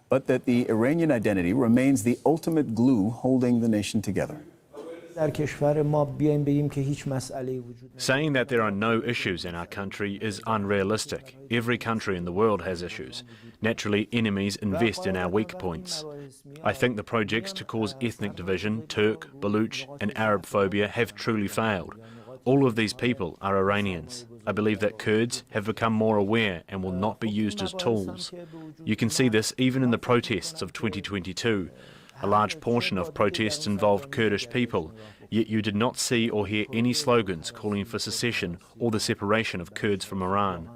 [SPEAKER 11] but that the Iranian identity remains the ultimate glue holding the nation together.
[SPEAKER 15] Saying that there are no issues in our country is unrealistic. Every country in the world has issues. Naturally, enemies invest in our weak points. I think the projects to cause ethnic division, Turk, Baluch and Arab phobia have truly failed. All of these people are Iranians. I believe that Kurds have become more aware and will not be used as tools. You can see this even in the protests of 2022. A large portion of protests involved Kurdish people, yet you did not see or hear any slogans calling for secession or the separation of Kurds from Iran.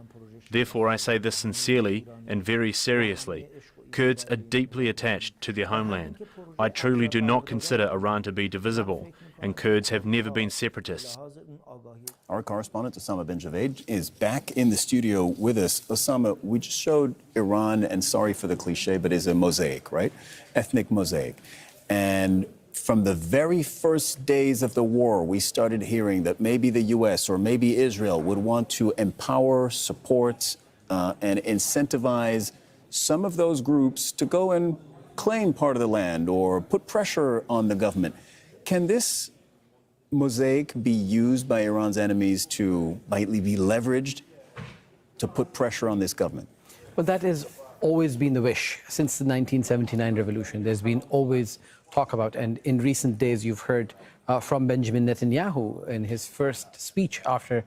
[SPEAKER 15] Therefore, I say this sincerely and very seriously. Kurds are deeply attached to their homeland. I truly do not consider Iran to be divisible, and Kurds have never been separatists.
[SPEAKER 11] Our correspondent, Osama bin Javed, is back in the studio with us. Osama, we just showed Iran, and sorry for the cliche, but is a mosaic, right? Ethnic mosaic. And from the very first days of the war, we started hearing that maybe the U.S. or maybe Israel would want to empower, support, and incentivize some of those groups to go and claim part of the land or put pressure on the government. Can this mosaic be used by Iran's enemies to lightly be leveraged to put pressure on this government?
[SPEAKER 16] Well, that has always been the wish since the 1979 revolution. There's been always talk about, and in recent days you've heard from Benjamin Netanyahu in his first speech after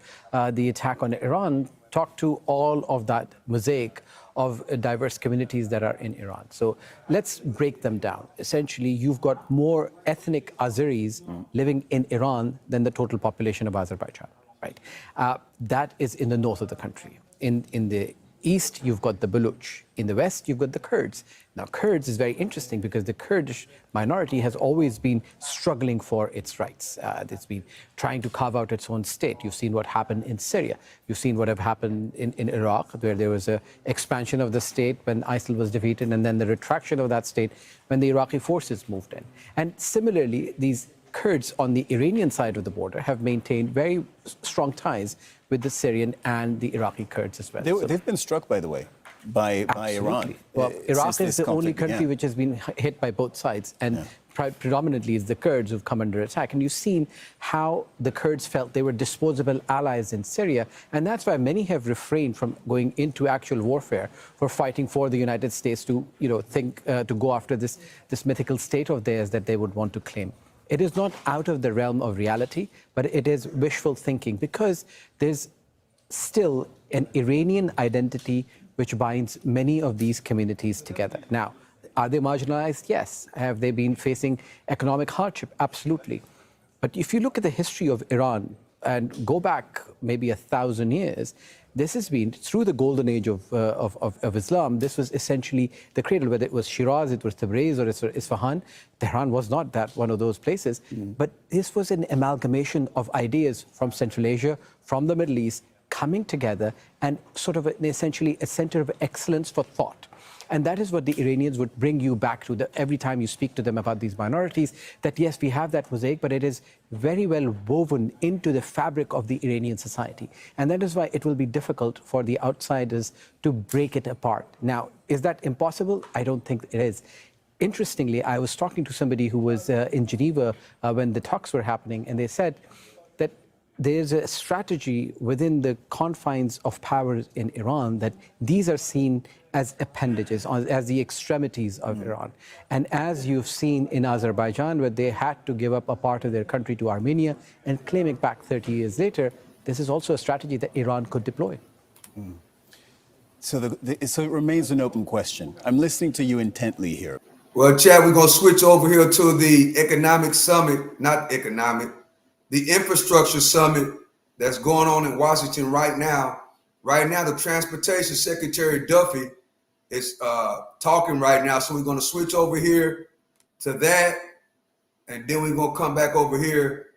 [SPEAKER 16] the attack on Iran, talk to all of that mosaic of diverse communities that are in Iran. So let's break them down. Essentially, you've got more ethnic Azeris living in Iran than the total population of Azerbaijan, right? That is in the north of the country. In the east, you've got the Baluch. In the west, you've got the Kurds. Now, Kurds is very interesting because the Kurdish minority has always been struggling for its rights. It's been trying to carve out its own state. You've seen what happened in Syria. You've seen what have happened in Iraq, where there was an expansion of the state when ISIL was defeated, and then the retraction of that state when the Iraqi forces moved in. And similarly, these Kurds on the Iranian side of the border have maintained very strong ties with the Syrian and the Iraqi Kurds as well.
[SPEAKER 11] They've been struck, by the way, by Iran.
[SPEAKER 16] Well, Iraq is the only country which has been hit by both sides. And predominantly is the Kurds who've come under attack. And you've seen how the Kurds felt they were disposable allies in Syria. And that's why many have refrained from going into actual warfare, for fighting for the United States to, to go after this mythical state of theirs that they would want to claim. It is not out of the realm of reality, but it is wishful thinking, because there's still an Iranian identity which binds many of these communities together. Now, are they marginalized? Yes. Have they been facing economic hardship? Absolutely. But if you look at the history of Iran and go back maybe 1,000 years, this has been, through the golden age of Islam, this was essentially the cradle, whether it was Shiraz, it was Tabriz, or Isfahan. Tehran was not that one of those places. But this was an amalgamation of ideas from Central Asia, from the Middle East, coming together, and sort of essentially a center of excellence for thought. And that is what the Iranians would bring you back to every time you speak to them about these minorities, that yes, we have that mosaic, but it is very well woven into the fabric of the Iranian society. And that is why it will be difficult for the outsiders to break it apart. Now, is that impossible? I don't think it is. Interestingly, I was talking to somebody who was in Geneva when the talks were happening, and they said that there's a strategy within the confines of powers in Iran that these are seen as appendages, as the extremities of Iran. And as you've seen in Azerbaijan, where they had to give up a part of their country to Armenia and claim it back 30 years later, this is also a strategy that Iran could deploy.
[SPEAKER 11] So it remains an open question. I'm listening to you intently here.
[SPEAKER 5] Well, Chad, we're going to switch over here to the economic summit, the infrastructure summit that's going on in Washington right now. Right now, the Transportation Secretary Duffy is talking right now. So we're going to switch over here to that. And then we're going to come back over here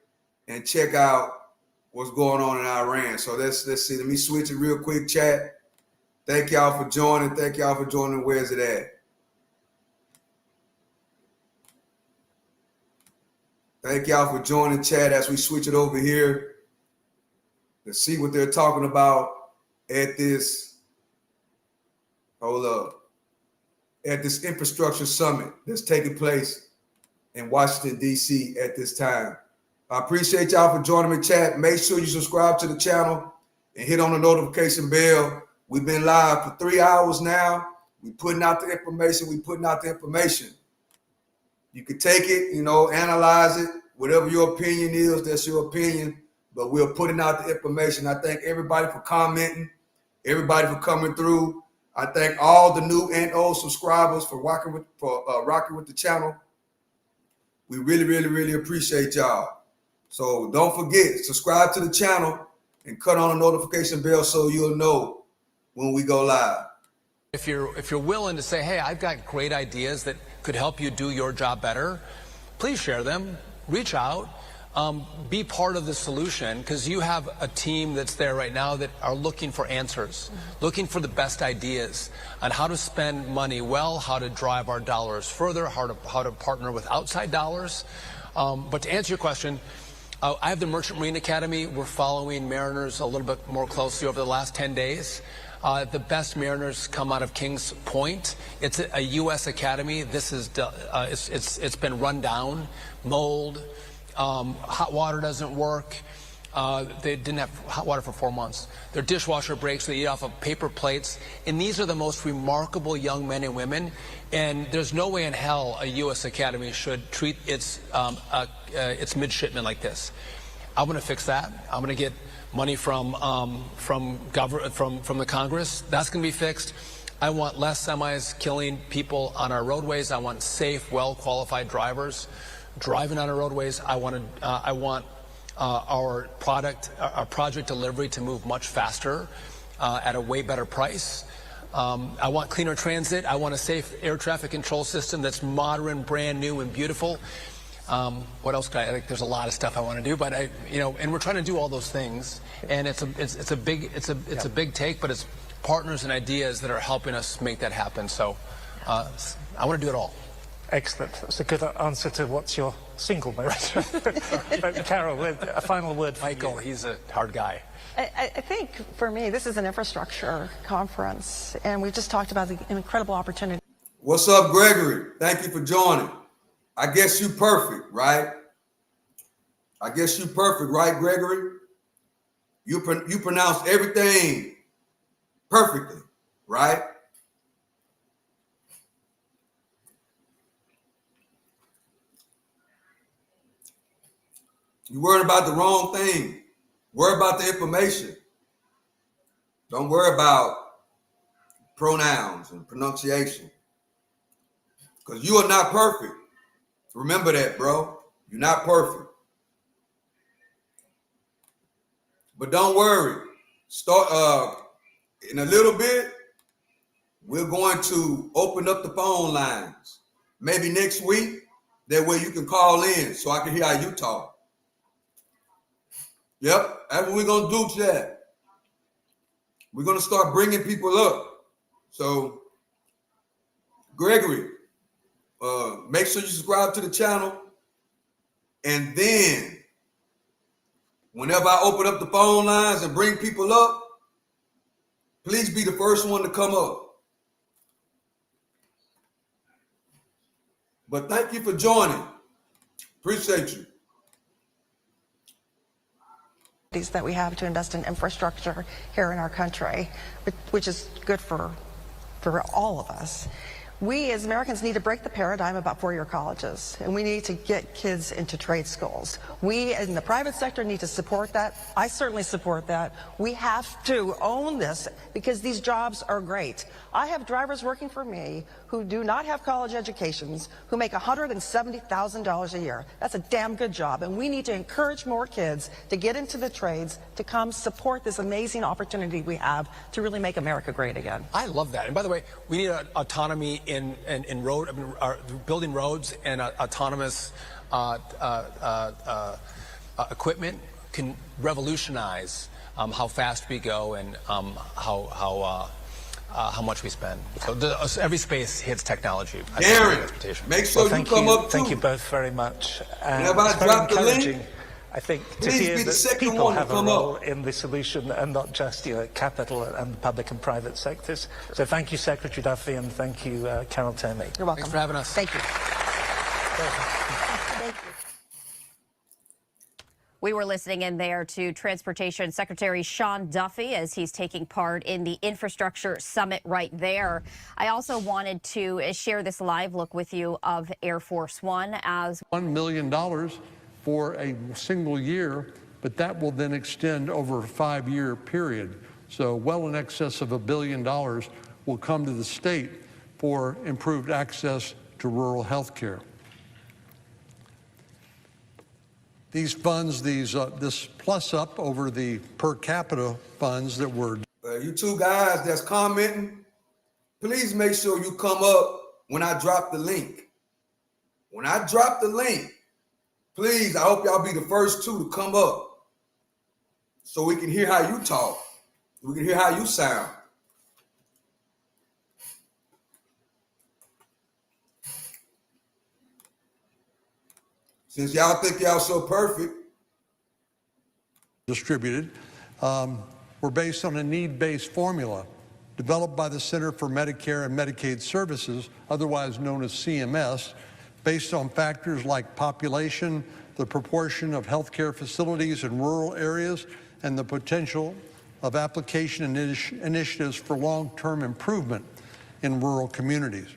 [SPEAKER 5] and check out what's going on in Iran. So let's see. Let me switch it real quick, chat. Thank y'all for joining. Thank y'all for joining. Where's it at? Thank y'all for joining, chat, as we switch it over here. Let's see what they're talking about at this, at this infrastructure summit that's taking place in Washington, D.C. at this time. I appreciate y'all for joining me, chat. Make sure you subscribe to the channel and hit on the notification bell. We've been live for 3 hours now. We're putting out the information. You can take it, analyze it, whatever your opinion is, that's your opinion. But we're putting out the information. I thank everybody for commenting, everybody for coming through. I thank all the new and old subscribers for rocking with the channel. We really, really, really appreciate y'all. So don't forget, subscribe to the channel and cut on the notification bell so you'll know when we go live.
[SPEAKER 1] If you're willing to say, hey, I've got great ideas that could help you do your job better, please share them, reach out, be part of the solution, because you have a team that's there right now that are looking for answers, looking for the best ideas on how to spend money well, how to drive our dollars further, how to partner with outside dollars. But to answer your question, I have the Merchant Marine Academy. We're following mariners a little bit more closely over the last 10 days. The best mariners come out of Kings Point. It's a U.S. academy. This is it's been run down, mold, hot water doesn't work. They didn't have hot water for 4 months. Their dishwasher breaks. So they eat off of paper plates. And these are the most remarkable young men and women. And there's no way in hell a U.S. academy should treat its midshipmen like this. I'm going to fix that. I'm going to get money from the Congress. That's going to be fixed. I want less semis killing people on our roadways. I want safe, well-qualified drivers driving on our roadways. I want our project delivery to move much faster at a way better price. I want cleaner transit. I want a safe air traffic control system that's modern, brand new, and beautiful. What else I think there's a lot of stuff I want to do, but and we're trying to do all those things, and it's a big take, but it's partners and ideas that are helping us make that happen. So I want to do it all.
[SPEAKER 4] Excellent. That's a good answer to what's your single most. Carol, a final word for
[SPEAKER 1] Michael,
[SPEAKER 4] you.
[SPEAKER 1] He's a hard guy.
[SPEAKER 17] I think for me, this is an infrastructure conference, and we've just talked about the incredible opportunity.
[SPEAKER 5] What's up, Gregory? Thank you for joining. I guess you perfect, right? I guess you perfect, right, Gregory? You pronounce everything perfectly, right? You worried about the wrong thing. Worry about the information. Don't worry about pronouns and pronunciation. Because you are not perfect. Remember that, bro. You're not perfect. But don't worry. Start in a little bit, we're going to open up the phone lines. Maybe next week. That way you can call in so I can hear how you talk. Yep, that's what we're going to do, Chad. We're going to start bringing people up. So, Gregory, make sure you subscribe to the channel. And then, whenever I open up the phone lines and bring people up, please be the first one to come up. But thank you for joining. Appreciate you.
[SPEAKER 17] That we have to invest in infrastructure here in our country, which is good for all of us. We as Americans need to break the paradigm about four-year colleges, and we need to get kids into trade schools. We in the private sector need to support that. I certainly support that. We have to own this because these jobs are great. I have drivers working for me who do not have college educations, who make $170,000 a year. That's a damn good job, and we need to encourage more kids to get into the trades, to come support this amazing opportunity we have to really make America great again.
[SPEAKER 1] I love that. And by the way, we need autonomy in road, building roads, and autonomous equipment can revolutionize how fast we go and how much we spend. So every space hits technology.
[SPEAKER 5] Darren, make sure you come up too.
[SPEAKER 4] Thank you both very much.
[SPEAKER 5] And if I drop the link,
[SPEAKER 4] I think to hear that people have a role in the solution and not just capital and the public and private sectors. So thank you, Secretary Duffy, and thank you, Carol Tomei.
[SPEAKER 17] You're welcome.
[SPEAKER 1] Thanks for having us.
[SPEAKER 17] Thank you.
[SPEAKER 2] Thank you. We were listening in there to Transportation Secretary Sean Duffy as he's taking part in the infrastructure summit right there. I also wanted to share this live look with you of Air Force One as
[SPEAKER 3] $1 million for a single year, but that will then extend over a 5-year period. So well in excess of $1 billion will come to the state for improved access to rural health care. These funds, this plus up over the per capita funds that were...
[SPEAKER 5] You two guys that's commenting, please make sure you come up when I drop the link. When I drop the link, please, I hope y'all be the first two to come up so we can hear how you talk. We can hear how you sound. Since y'all think y'all so perfect.
[SPEAKER 3] Distributed were based on a need-based formula developed by the Center for Medicare and Medicaid Services, otherwise known as CMS, based on factors like population, the proportion of healthcare facilities in rural areas, and the potential of application initiatives for long-term improvement in rural communities.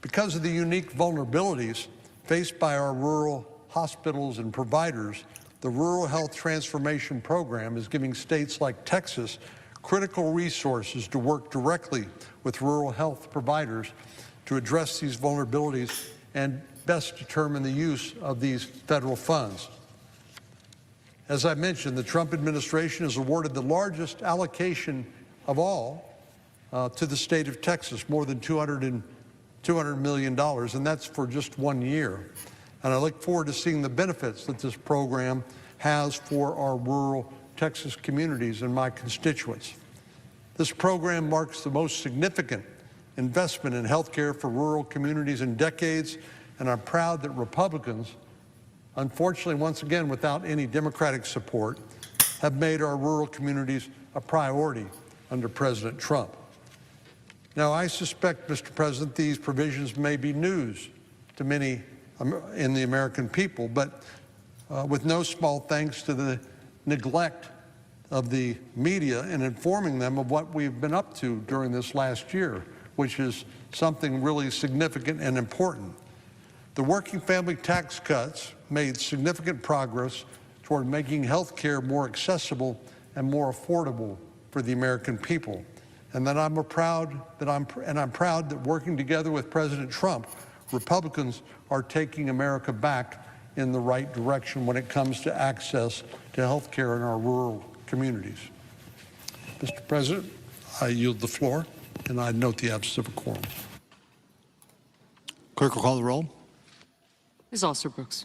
[SPEAKER 3] Because of the unique vulnerabilities faced by our rural hospitals and providers, the Rural Health Transformation Program is giving states like Texas critical resources to work directly with rural health providers to address these vulnerabilities and best determine the use of these federal funds. As I mentioned, the Trump administration has awarded the largest allocation of all to the state of Texas, more than $200 million, and that's for just 1 year. And I look forward to seeing the benefits that this program has for our rural Texas communities and my constituents. This program marks the most significant investment in health care for rural communities in decades, and I'm proud that Republicans, unfortunately once again without any Democratic support, have made our rural communities a priority under President Trump. Now, I suspect, Mr. President, these provisions may be news to many in the American people, but with no small thanks to the neglect of the media in informing them of what we've been up to during this last year, which is something really significant and important. The working family tax cuts made significant progress toward making health care more accessible and more affordable for the American people. And that I'm proud that working together with President Trump, Republicans are taking America back in the right direction when it comes to access to health care in our rural communities. Mr. President, I yield the floor, and I note the absence of a quorum.
[SPEAKER 6] Clerk will call the roll.
[SPEAKER 7] Ms. Alsterbrooks.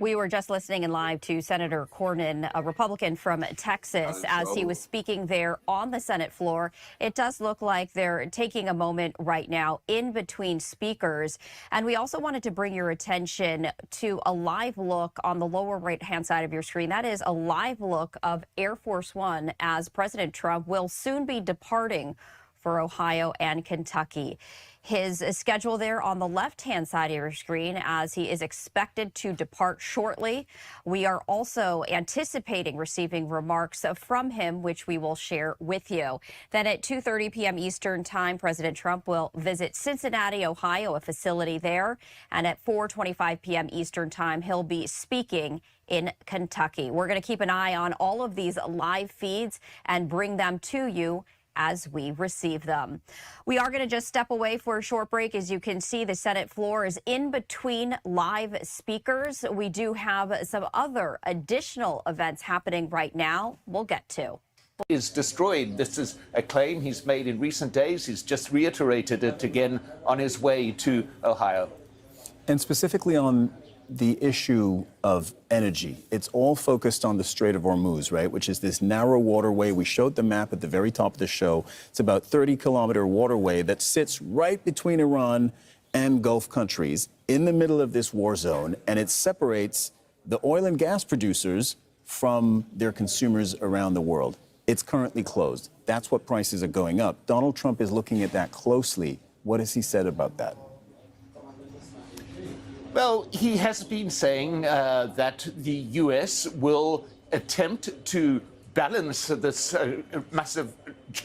[SPEAKER 2] We were just listening in live to Senator Cornyn, a Republican from Texas, as he was speaking there on the Senate floor. It does look like they're taking a moment right now in between speakers. And we also wanted to bring your attention to a live look on the lower right-hand side of your screen. That is a live look of Air Force One, as President Trump will soon be departing for Ohio and Kentucky. His schedule there on the left-hand side of your screen, as he is expected to depart shortly. We are also anticipating receiving remarks from him, which we will share with you. Then at 2:30 p.m. Eastern Time, President Trump will visit Cincinnati, Ohio, a facility there. And at 4:25 p.m. Eastern Time, he'll be speaking in Kentucky. We're going to keep an eye on all of these live feeds and bring them to you as we receive them. We are going to just step away for a short break. As you can see, the Senate floor is in between live speakers. We do have some other additional events happening right now we'll get to.
[SPEAKER 18] Is destroyed. This is a claim he's made in recent days. He's just reiterated it again on his way to Ohio.
[SPEAKER 11] And specifically on the issue of energy, it's all focused on the Strait of Hormuz, right, which is this narrow waterway. We showed the map at the very top of the show. It's about 30-kilometer waterway that sits right between Iran and Gulf countries in the middle of this war zone, and it separates the oil and gas producers from their consumers around the world. It's currently closed. That's what prices are going up. Donald Trump is looking at that closely. What has he said about that?
[SPEAKER 18] Well, he has been saying that the U.S. will attempt to balance this massive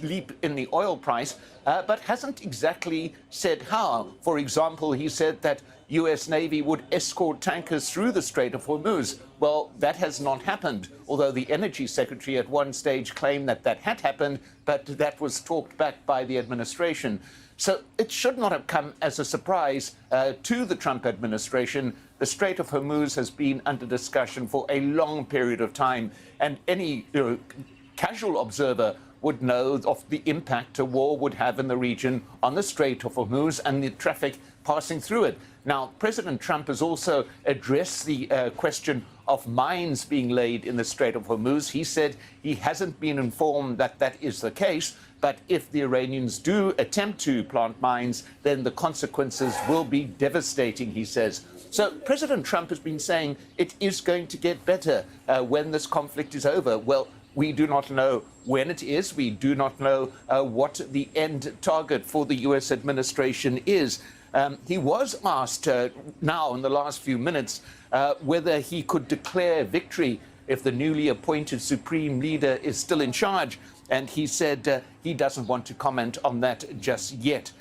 [SPEAKER 18] leap in the oil price, but hasn't exactly said how. For example, he said that U.S. Navy would escort tankers through the Strait of Hormuz. Well, that has not happened, although the Energy Secretary at one stage claimed that that had happened, but that was talked back by the administration. So it should not have come as a surprise to the Trump administration. The Strait of Hormuz has been under discussion for a long period of time, and any casual observer would know of the impact a war would have in the region on the Strait of Hormuz and the traffic passing through it. Now, President Trump has also addressed the question of mines being laid in the Strait of Hormuz. He said he hasn't been informed that that is the case, but if the Iranians do attempt to plant mines, then the consequences will be devastating, he says. So President Trump has been saying it is going to get better when this conflict is over. Well, we do not know when it is. We do not know what the end target for the U.S. administration is. He was asked now in the last few minutes whether he could declare victory if the newly appointed supreme leader is still in charge. And he said he doesn't want to comment on that just yet.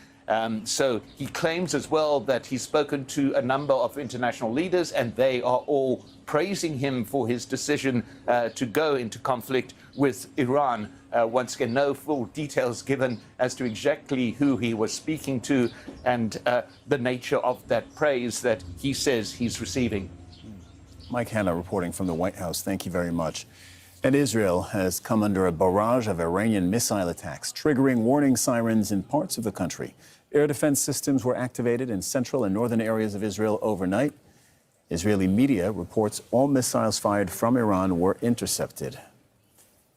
[SPEAKER 18] So he claims as well that he's spoken to a number of international leaders, and they are all praising him for his decision to go into conflict with Iran. Once again, no full details given as to exactly who he was speaking to and the nature of that praise that he says he's receiving.
[SPEAKER 11] Mike Hanna reporting from the White House. Thank you very much. And Israel has come under a barrage of Iranian missile attacks, triggering warning sirens in parts of the country. Air defense systems were activated in central and northern areas of Israel overnight. Israeli media reports all missiles fired from Iran were intercepted.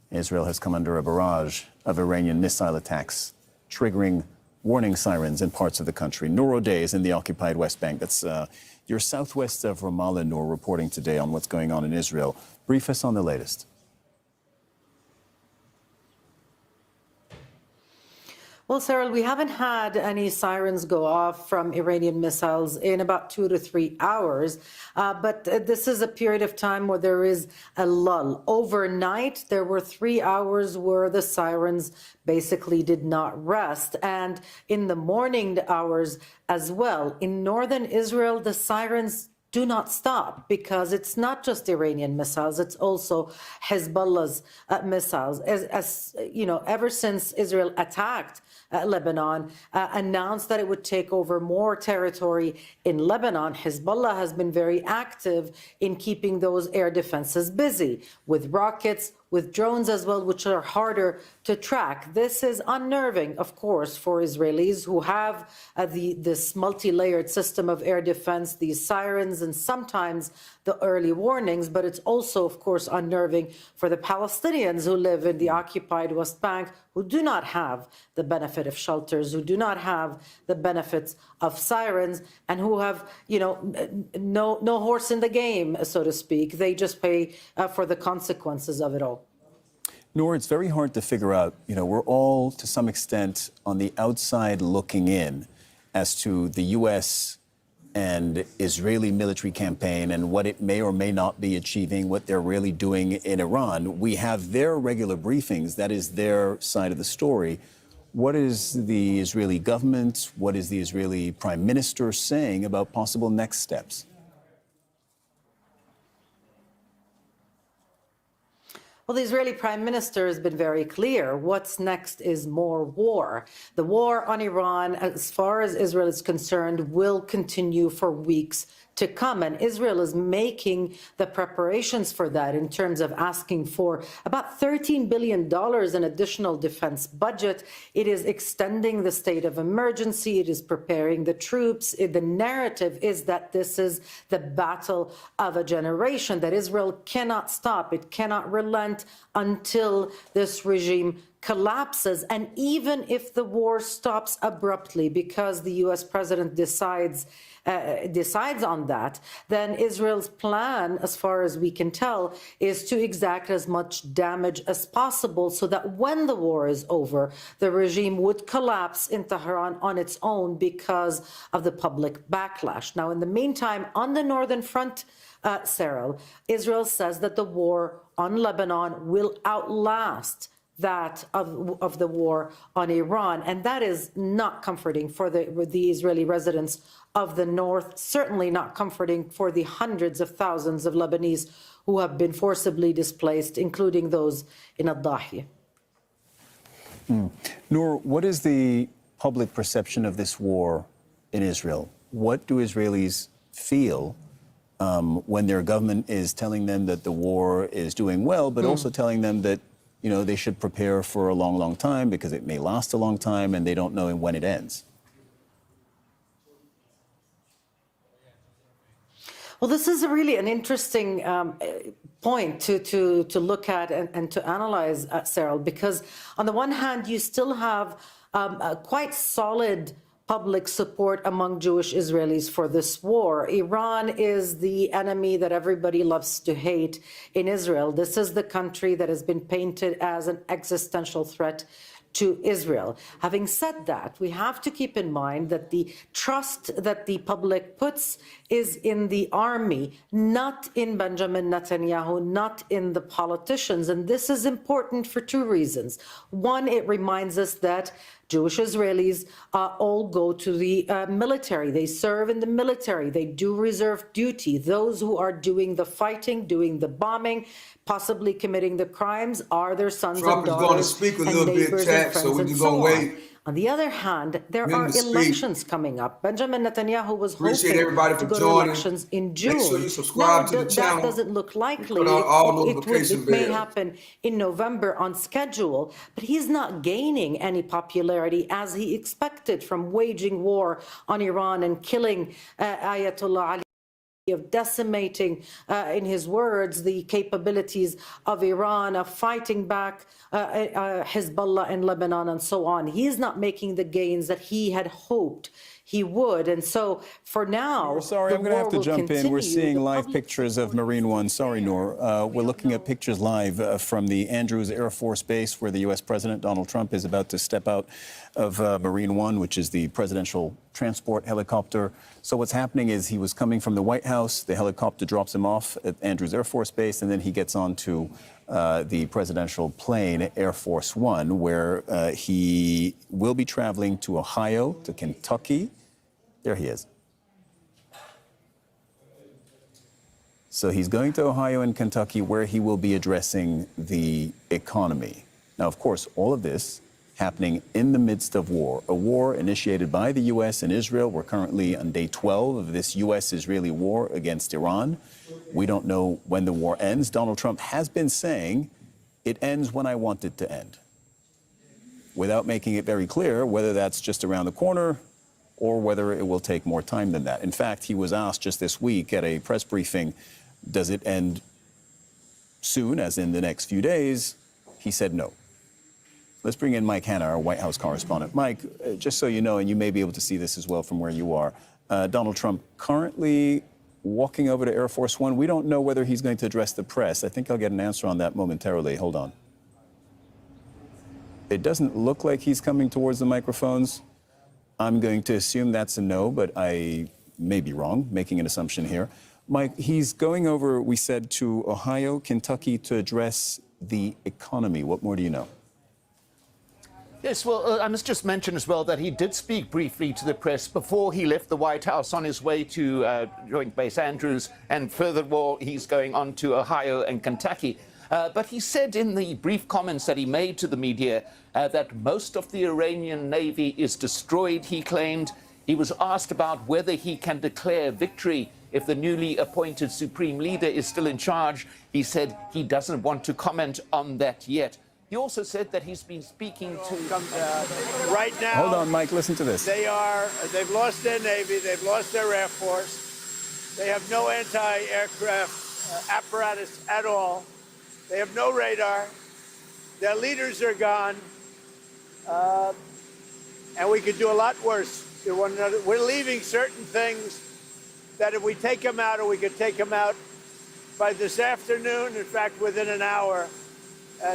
[SPEAKER 11] Israel has come under a barrage of Iranian missile attacks, triggering warning sirens in parts of the country. Noor O'Day is in the occupied West Bank. That's you're southwest of Ramallah, Noor, reporting today on what's going on in Israel. Brief us on the latest.
[SPEAKER 6] Well, Cyril, we haven't had any sirens go off from Iranian missiles in about 2 to 3 hours, but this is a period of time where there is a lull. Overnight, there were 3 hours where the sirens basically did not rest, and in the morning hours as well. In northern Israel, the sirens do not stop, because it's not just Iranian missiles, it's also Hezbollah's missiles. As you know, ever since Israel attacked Lebanon, announced that it would take over more territory in Lebanon, Hezbollah has been very active in keeping those air defenses busy with rockets, with drones as well, which are harder to track. This is unnerving, of course, for Israelis who have this multi-layered system of air defense, these sirens, and sometimes the early warnings, but it's also, of course, unnerving for the Palestinians who live in the occupied West Bank, who do not have the benefit of shelters, who do not have the benefits of sirens, and who have, you know, no horse in the game, so to speak. They just pay for the consequences of it all.
[SPEAKER 11] Noor, it's very hard to figure out, you know, we're all, to some extent, on the outside looking in as to the U.S. and Israeli military campaign and what it may or may not be achieving, what they're really doing in Iran. We have their regular briefings. That is their side of the story. What is the Israeli government, what is the Israeli prime minister saying about possible next steps?
[SPEAKER 6] Well, the Israeli prime minister has been very clear. What's next is more war. The war on Iran, as far as Israel is concerned, will continue for weeks to come. And Israel is making the preparations for that in terms of asking for about $13 billion in additional defense budget. It is extending the state of emergency. It is preparing the troops. The narrative is that this is the battle of a generation, that Israel cannot stop. It cannot relent until this regime collapses. And even if the war stops abruptly because the U.S. president decides on that, then Israel's plan, as far as we can tell, is to exact as much damage as possible so that when the war is over, the regime would collapse in Tehran on its own because of the public backlash. Now, in the meantime, on the northern front, Cyril, Israel says that the war on Lebanon will outlast that of the war on Iran. And that is not comforting for the Israeli residents of the north, certainly not comforting for the hundreds of thousands of Lebanese who have been forcibly displaced, including those in Al-Dahiya.
[SPEAKER 11] Noor, what is the public perception of this war in Israel? What do Israelis feel when their government is telling them that the war is doing well, but also telling them that, you know, they should prepare for a long, long time because it may last a long time and they don't know when it ends?
[SPEAKER 6] Well, this is really an interesting point to look at and to analyze, Cyril, because on the one hand, you still have quite solid public support among Jewish Israelis for this war. Iran is the enemy that everybody loves to hate in Israel. This is the country that has been painted as an existential threat to Israel. Having said that, we have to keep in mind that the trust that the public puts is in the army, not in Benjamin Netanyahu, not in the politicians. And this is important for two reasons. One, it reminds us that Jewish Israelis all go to the military. They serve in the military. They do reserve duty. Those who are doing the fighting, doing the bombing, possibly committing the crimes are their sons and daughters.
[SPEAKER 5] Trump is going to speak a little bit, chat, so we're just going to wait.
[SPEAKER 6] On the other hand, there are elections coming up. Benjamin Netanyahu was hoping to go to elections in June.
[SPEAKER 5] Make sure you subscribe to the channel.
[SPEAKER 6] That doesn't look likely. It may happen in November on schedule, but he's not gaining any popularity as he expected from waging war on Iran and killing Ayatollah Ali, of decimating, in his words, the capabilities of Iran, of fighting back Hezbollah in Lebanon and so on. He is not making the gains that he had hoped he would. And so for now,
[SPEAKER 11] sorry, I'm going to have to jump in. We're seeing live pictures of Marine One. Sorry, Noor. We're looking at pictures live from the Andrews Air Force Base, where the U.S. President Donald Trump is about to step out of Marine One, which is the presidential transport helicopter. So what's happening is he was coming from the White House. The helicopter drops him off at Andrews Air Force Base, and then he gets onto the presidential plane, Air Force One, where he will be traveling to Ohio, to Kentucky. There he is. So he's going to Ohio and Kentucky, where he will be addressing the economy. Now, of course, all of this happening in the midst of war, a war initiated by the U.S. and Israel. We're currently on day 12 of this U.S.-Israeli war against Iran. We don't know when the war ends. Donald Trump has been saying it ends when I want it to end, without making it very clear whether that's just around the corner or whether it will take more time than that. In fact, he was asked just this week at a press briefing, does it end soon, as in the next few days? He said no. Let's bring in Mike Hanna, our White House correspondent. Mike, just so you know, and you may be able to see this as well from where you are, Donald Trump currently walking over to Air Force One. We don't know whether he's going to address the press. I think I'll get an answer on that momentarily. Hold on. It doesn't look like he's coming towards the microphones. I'm going to assume that's a no, but I may be wrong, making an assumption here. Mike, he's going over, we said, to Ohio, Kentucky to address the economy. What more do you know?
[SPEAKER 18] Yes, well, I must just mention as well that he did speak briefly to the press before he left the White House on his way to Joint Base Andrews, and furthermore, he's going on to Ohio and Kentucky. But he said in the brief comments that he made to the media that most of the Iranian Navy is destroyed, he claimed. He was asked about whether he can declare victory if the newly appointed Supreme Leader is still in charge. He said he doesn't want to comment on that yet. He also said that he's been speaking to...
[SPEAKER 8] right now...
[SPEAKER 11] Hold on, Mike, listen to this.
[SPEAKER 8] They've lost their Navy, they've lost their Air Force, they have no anti-aircraft apparatus at all, they have no radar, their leaders are gone, and we could do a lot worse to one another. We're leaving certain things that if we take them out, or we could take them out by this afternoon, in fact, within an hour,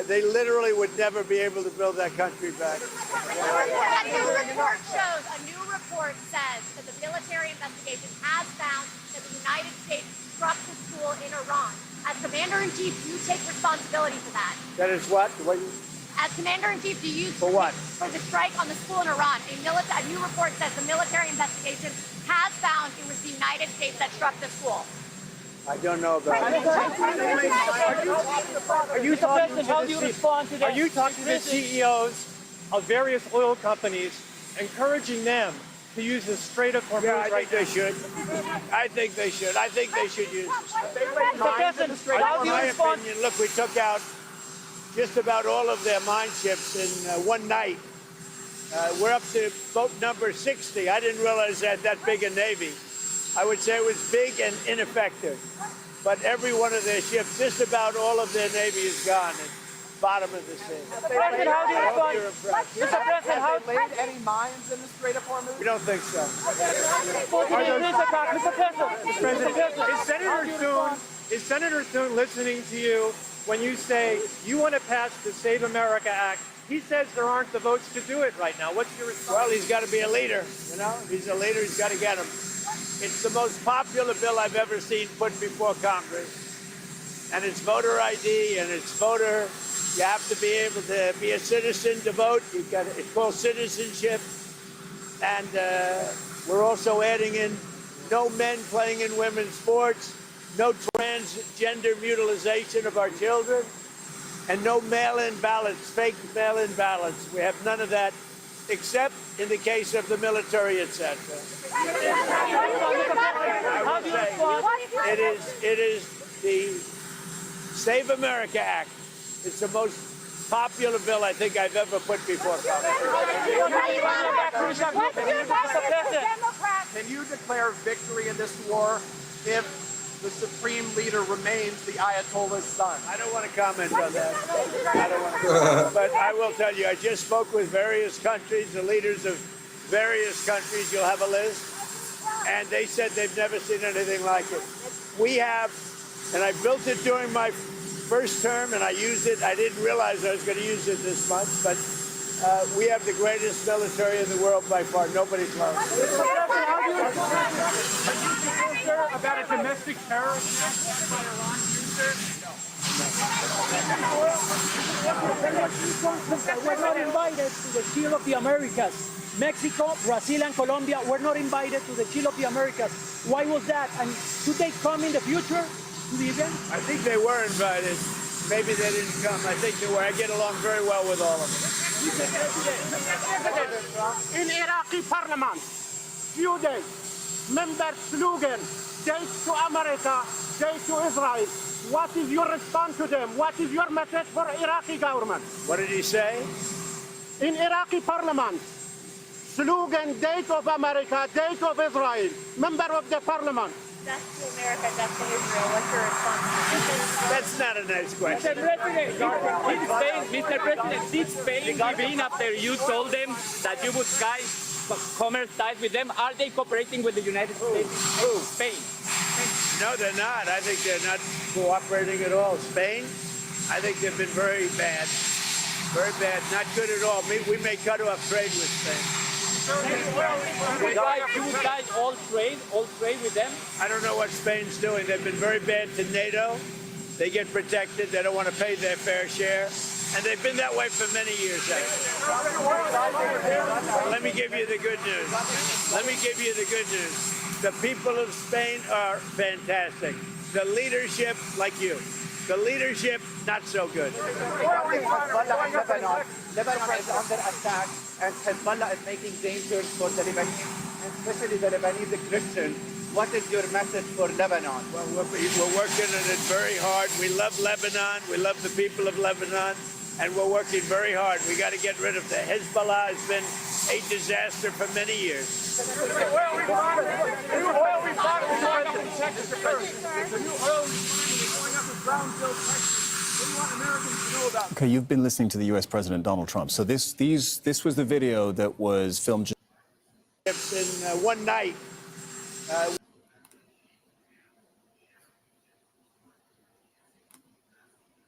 [SPEAKER 8] they literally would never be able to build that country back.
[SPEAKER 19] A new report shows, a new report says that the military investigation has found that the United States struck the school in Iran. As Commander-in-Chief, do you take responsibility for that?
[SPEAKER 8] That is what?
[SPEAKER 19] As Commander-in-Chief, do you...
[SPEAKER 8] For what?
[SPEAKER 19] For the strike on the school in Iran. A new report says the military investigation has found it was the United States that struck the school.
[SPEAKER 8] I don't know about it.
[SPEAKER 20] Are you talking to the CEOs of various oil companies, encouraging them to use the Strait of Hormuz right now?
[SPEAKER 8] They should. I think they should. I think they should use it. In my opinion, look, we took out just about all of their mine ships in one night. We're up to boat number 60. I didn't realize they had that big a Navy. I would say it was big and ineffective. But every one of their ships, just about all of their Navy is gone at the bottom of the sea.
[SPEAKER 20] Mr. President, how do you respond? Mr. President,
[SPEAKER 21] have they laid any mines in the Strait of Hormuz?
[SPEAKER 8] We don't think so.
[SPEAKER 20] Mr. President, is Senator Thune listening to you when you say you want to pass the Save America Act? He says there aren't the votes to do it right now. What's your response?
[SPEAKER 8] Well, he's got to be a leader. You know, if he's a leader, he's got to get him. It's the most popular bill I've ever seen put before Congress. And it's voter ID, and it's voter. You have to be able to be a citizen to vote. It's called citizenship. And we're also adding in no men playing in women's sports, no transgender mutilization of our children, and no mail-in ballots, fake mail-in ballots. We have none of that, except in the case of the military, etc. I would say it is the Save America Act. It's the most popular bill I think I've ever put before Congress.
[SPEAKER 21] Can you declare victory in this war if the Supreme Leader remains the Ayatollah's son?
[SPEAKER 8] I don't want to comment on that. I don't want to comment. But I will tell you, I just spoke with various countries, the leaders of various countries. You'll have a list. And they said they've never seen anything like it. We have, and I built it during my first term, and I used it. I didn't realize I was going to use it this much, but we have the greatest military in the world by far. Nobody close.
[SPEAKER 20] About a domestic terrorist attack by Iran,
[SPEAKER 10] We're not invited to the Shield of the Americas. Mexico, Brazil, and Colombia were not invited to the Shield of the Americas. Why was that? And should they come in the future to the event?
[SPEAKER 8] I think they were invited. Maybe they didn't come. I think they were. I get along very well with all of them.
[SPEAKER 10] In Iraqi parliament, few days, member slogan, "Date to America, date to Israel." What is your response to them? What is your message for Iraqi government?
[SPEAKER 8] What did he say?
[SPEAKER 10] In Iraqi parliament, slogan, "Date of America, date of Israel." Member of the parliament.
[SPEAKER 19] Death to America, death to Israel. What's your response?
[SPEAKER 8] That's not a nice question.
[SPEAKER 10] Mr. President, did Spain give in after you told them that you would commerce ties with them? Are they cooperating with the United States?
[SPEAKER 8] Who?
[SPEAKER 10] Spain.
[SPEAKER 8] No, they're not. I think they're not cooperating at all. Spain, I think they've been very bad. Very bad. Not good at all. We may cut off trade with Spain.
[SPEAKER 10] You guys all trade with them?
[SPEAKER 8] I don't know what Spain's doing. They've been very bad to NATO. They get protected. They don't want to pay their fair share. And they've been that way for many years, actually. Let me give you the good news. Let me give you the good news. The people of Spain are fantastic. The leadership, like you. The leadership, not so good.
[SPEAKER 21] Lebanon is under attack, and Hezbollah is making dangers for the Lebanese, especially the Lebanese Christians. What is your message for Lebanon?
[SPEAKER 8] Well, we're working on it very hard. We love Lebanon. We love the people of Lebanon. And we're working very hard. We got to get rid of the Hezbollah. Has been a disaster for many years.
[SPEAKER 20] The new oil refinery in Texas first. The new oil refinery is going up in Brownsville, Texas. What do you want Americans to know about?
[SPEAKER 11] Okay, you've been listening to the U.S. President Donald Trump. So this was the video that was filmed.
[SPEAKER 8] In one night.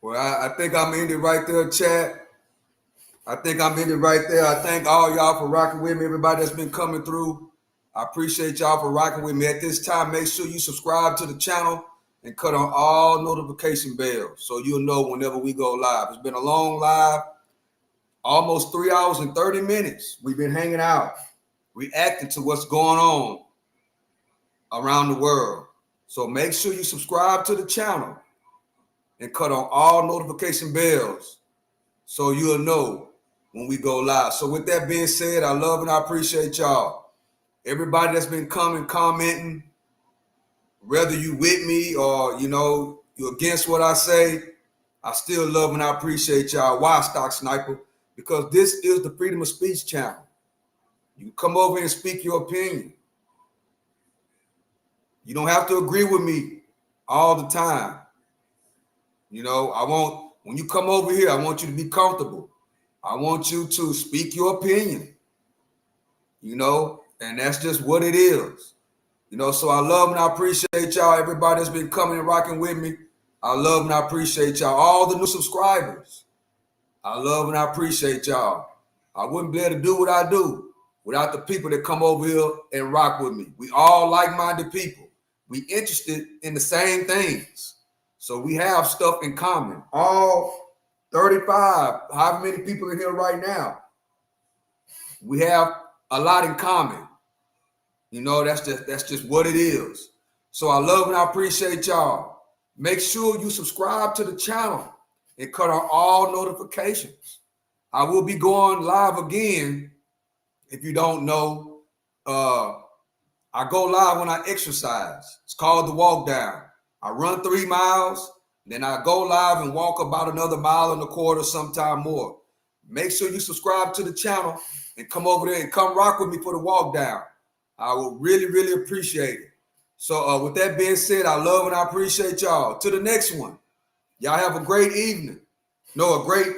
[SPEAKER 5] Well, I think I'm ending right there, chat. I think I'm ending right there. I thank all y'all for rocking with me, everybody that's been coming through. I appreciate y'all for rocking with me. At this time, make sure you subscribe to the channel and cut on all notification bells so you'll know whenever we go live. It's been a long live, almost 3 hours and 30 minutes. We've been hanging out, reacting to what's going on around the world. So make sure you subscribe to the channel and cut on all notification bells so you'll know when we go live. So with that being said, I love and I appreciate y'all. Everybody that's been coming, commenting, whether you with me or, you're against what I say, I still love and I appreciate y'all. Why, Stock Sniper? Because this is the Freedom of Speech channel. You can come over and speak your opinion. You don't have to agree with me all the time. When you come over here, I want you to be comfortable. I want you to speak your opinion, and that's just what it is. So I love and I appreciate y'all. Everybody that's been coming and rocking with me, I love and I appreciate y'all. All the new subscribers, I love and I appreciate y'all. I wouldn't be able to do what I do without the people that come over here and rock with me. We all like-minded people. We interested in the same things. So we have stuff in common. All 35, however many people in here right now, we have a lot in common. That's just what it is. So I love and I appreciate y'all. Make sure you subscribe to the channel and cut on all notifications. I will be going live again. If you don't know, I go live when I exercise. It's called the walk down. I run 3 miles, then I go live and walk about another 1.25 miles, sometime more. Make sure you subscribe to the channel and come over there and come rock with me for the walk down. I will really, really appreciate it. So with that being said, I love and I appreciate y'all. To the next one. Y'all have a great evening. A great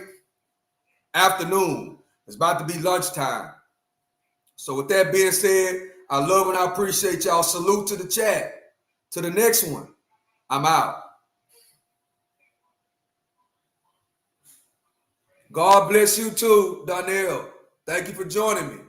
[SPEAKER 5] afternoon. It's about to be lunchtime. So with that being said, I love and I appreciate y'all. Salute to the chat. To the next one. I'm out. God bless you too, Donnell. Thank you for joining me.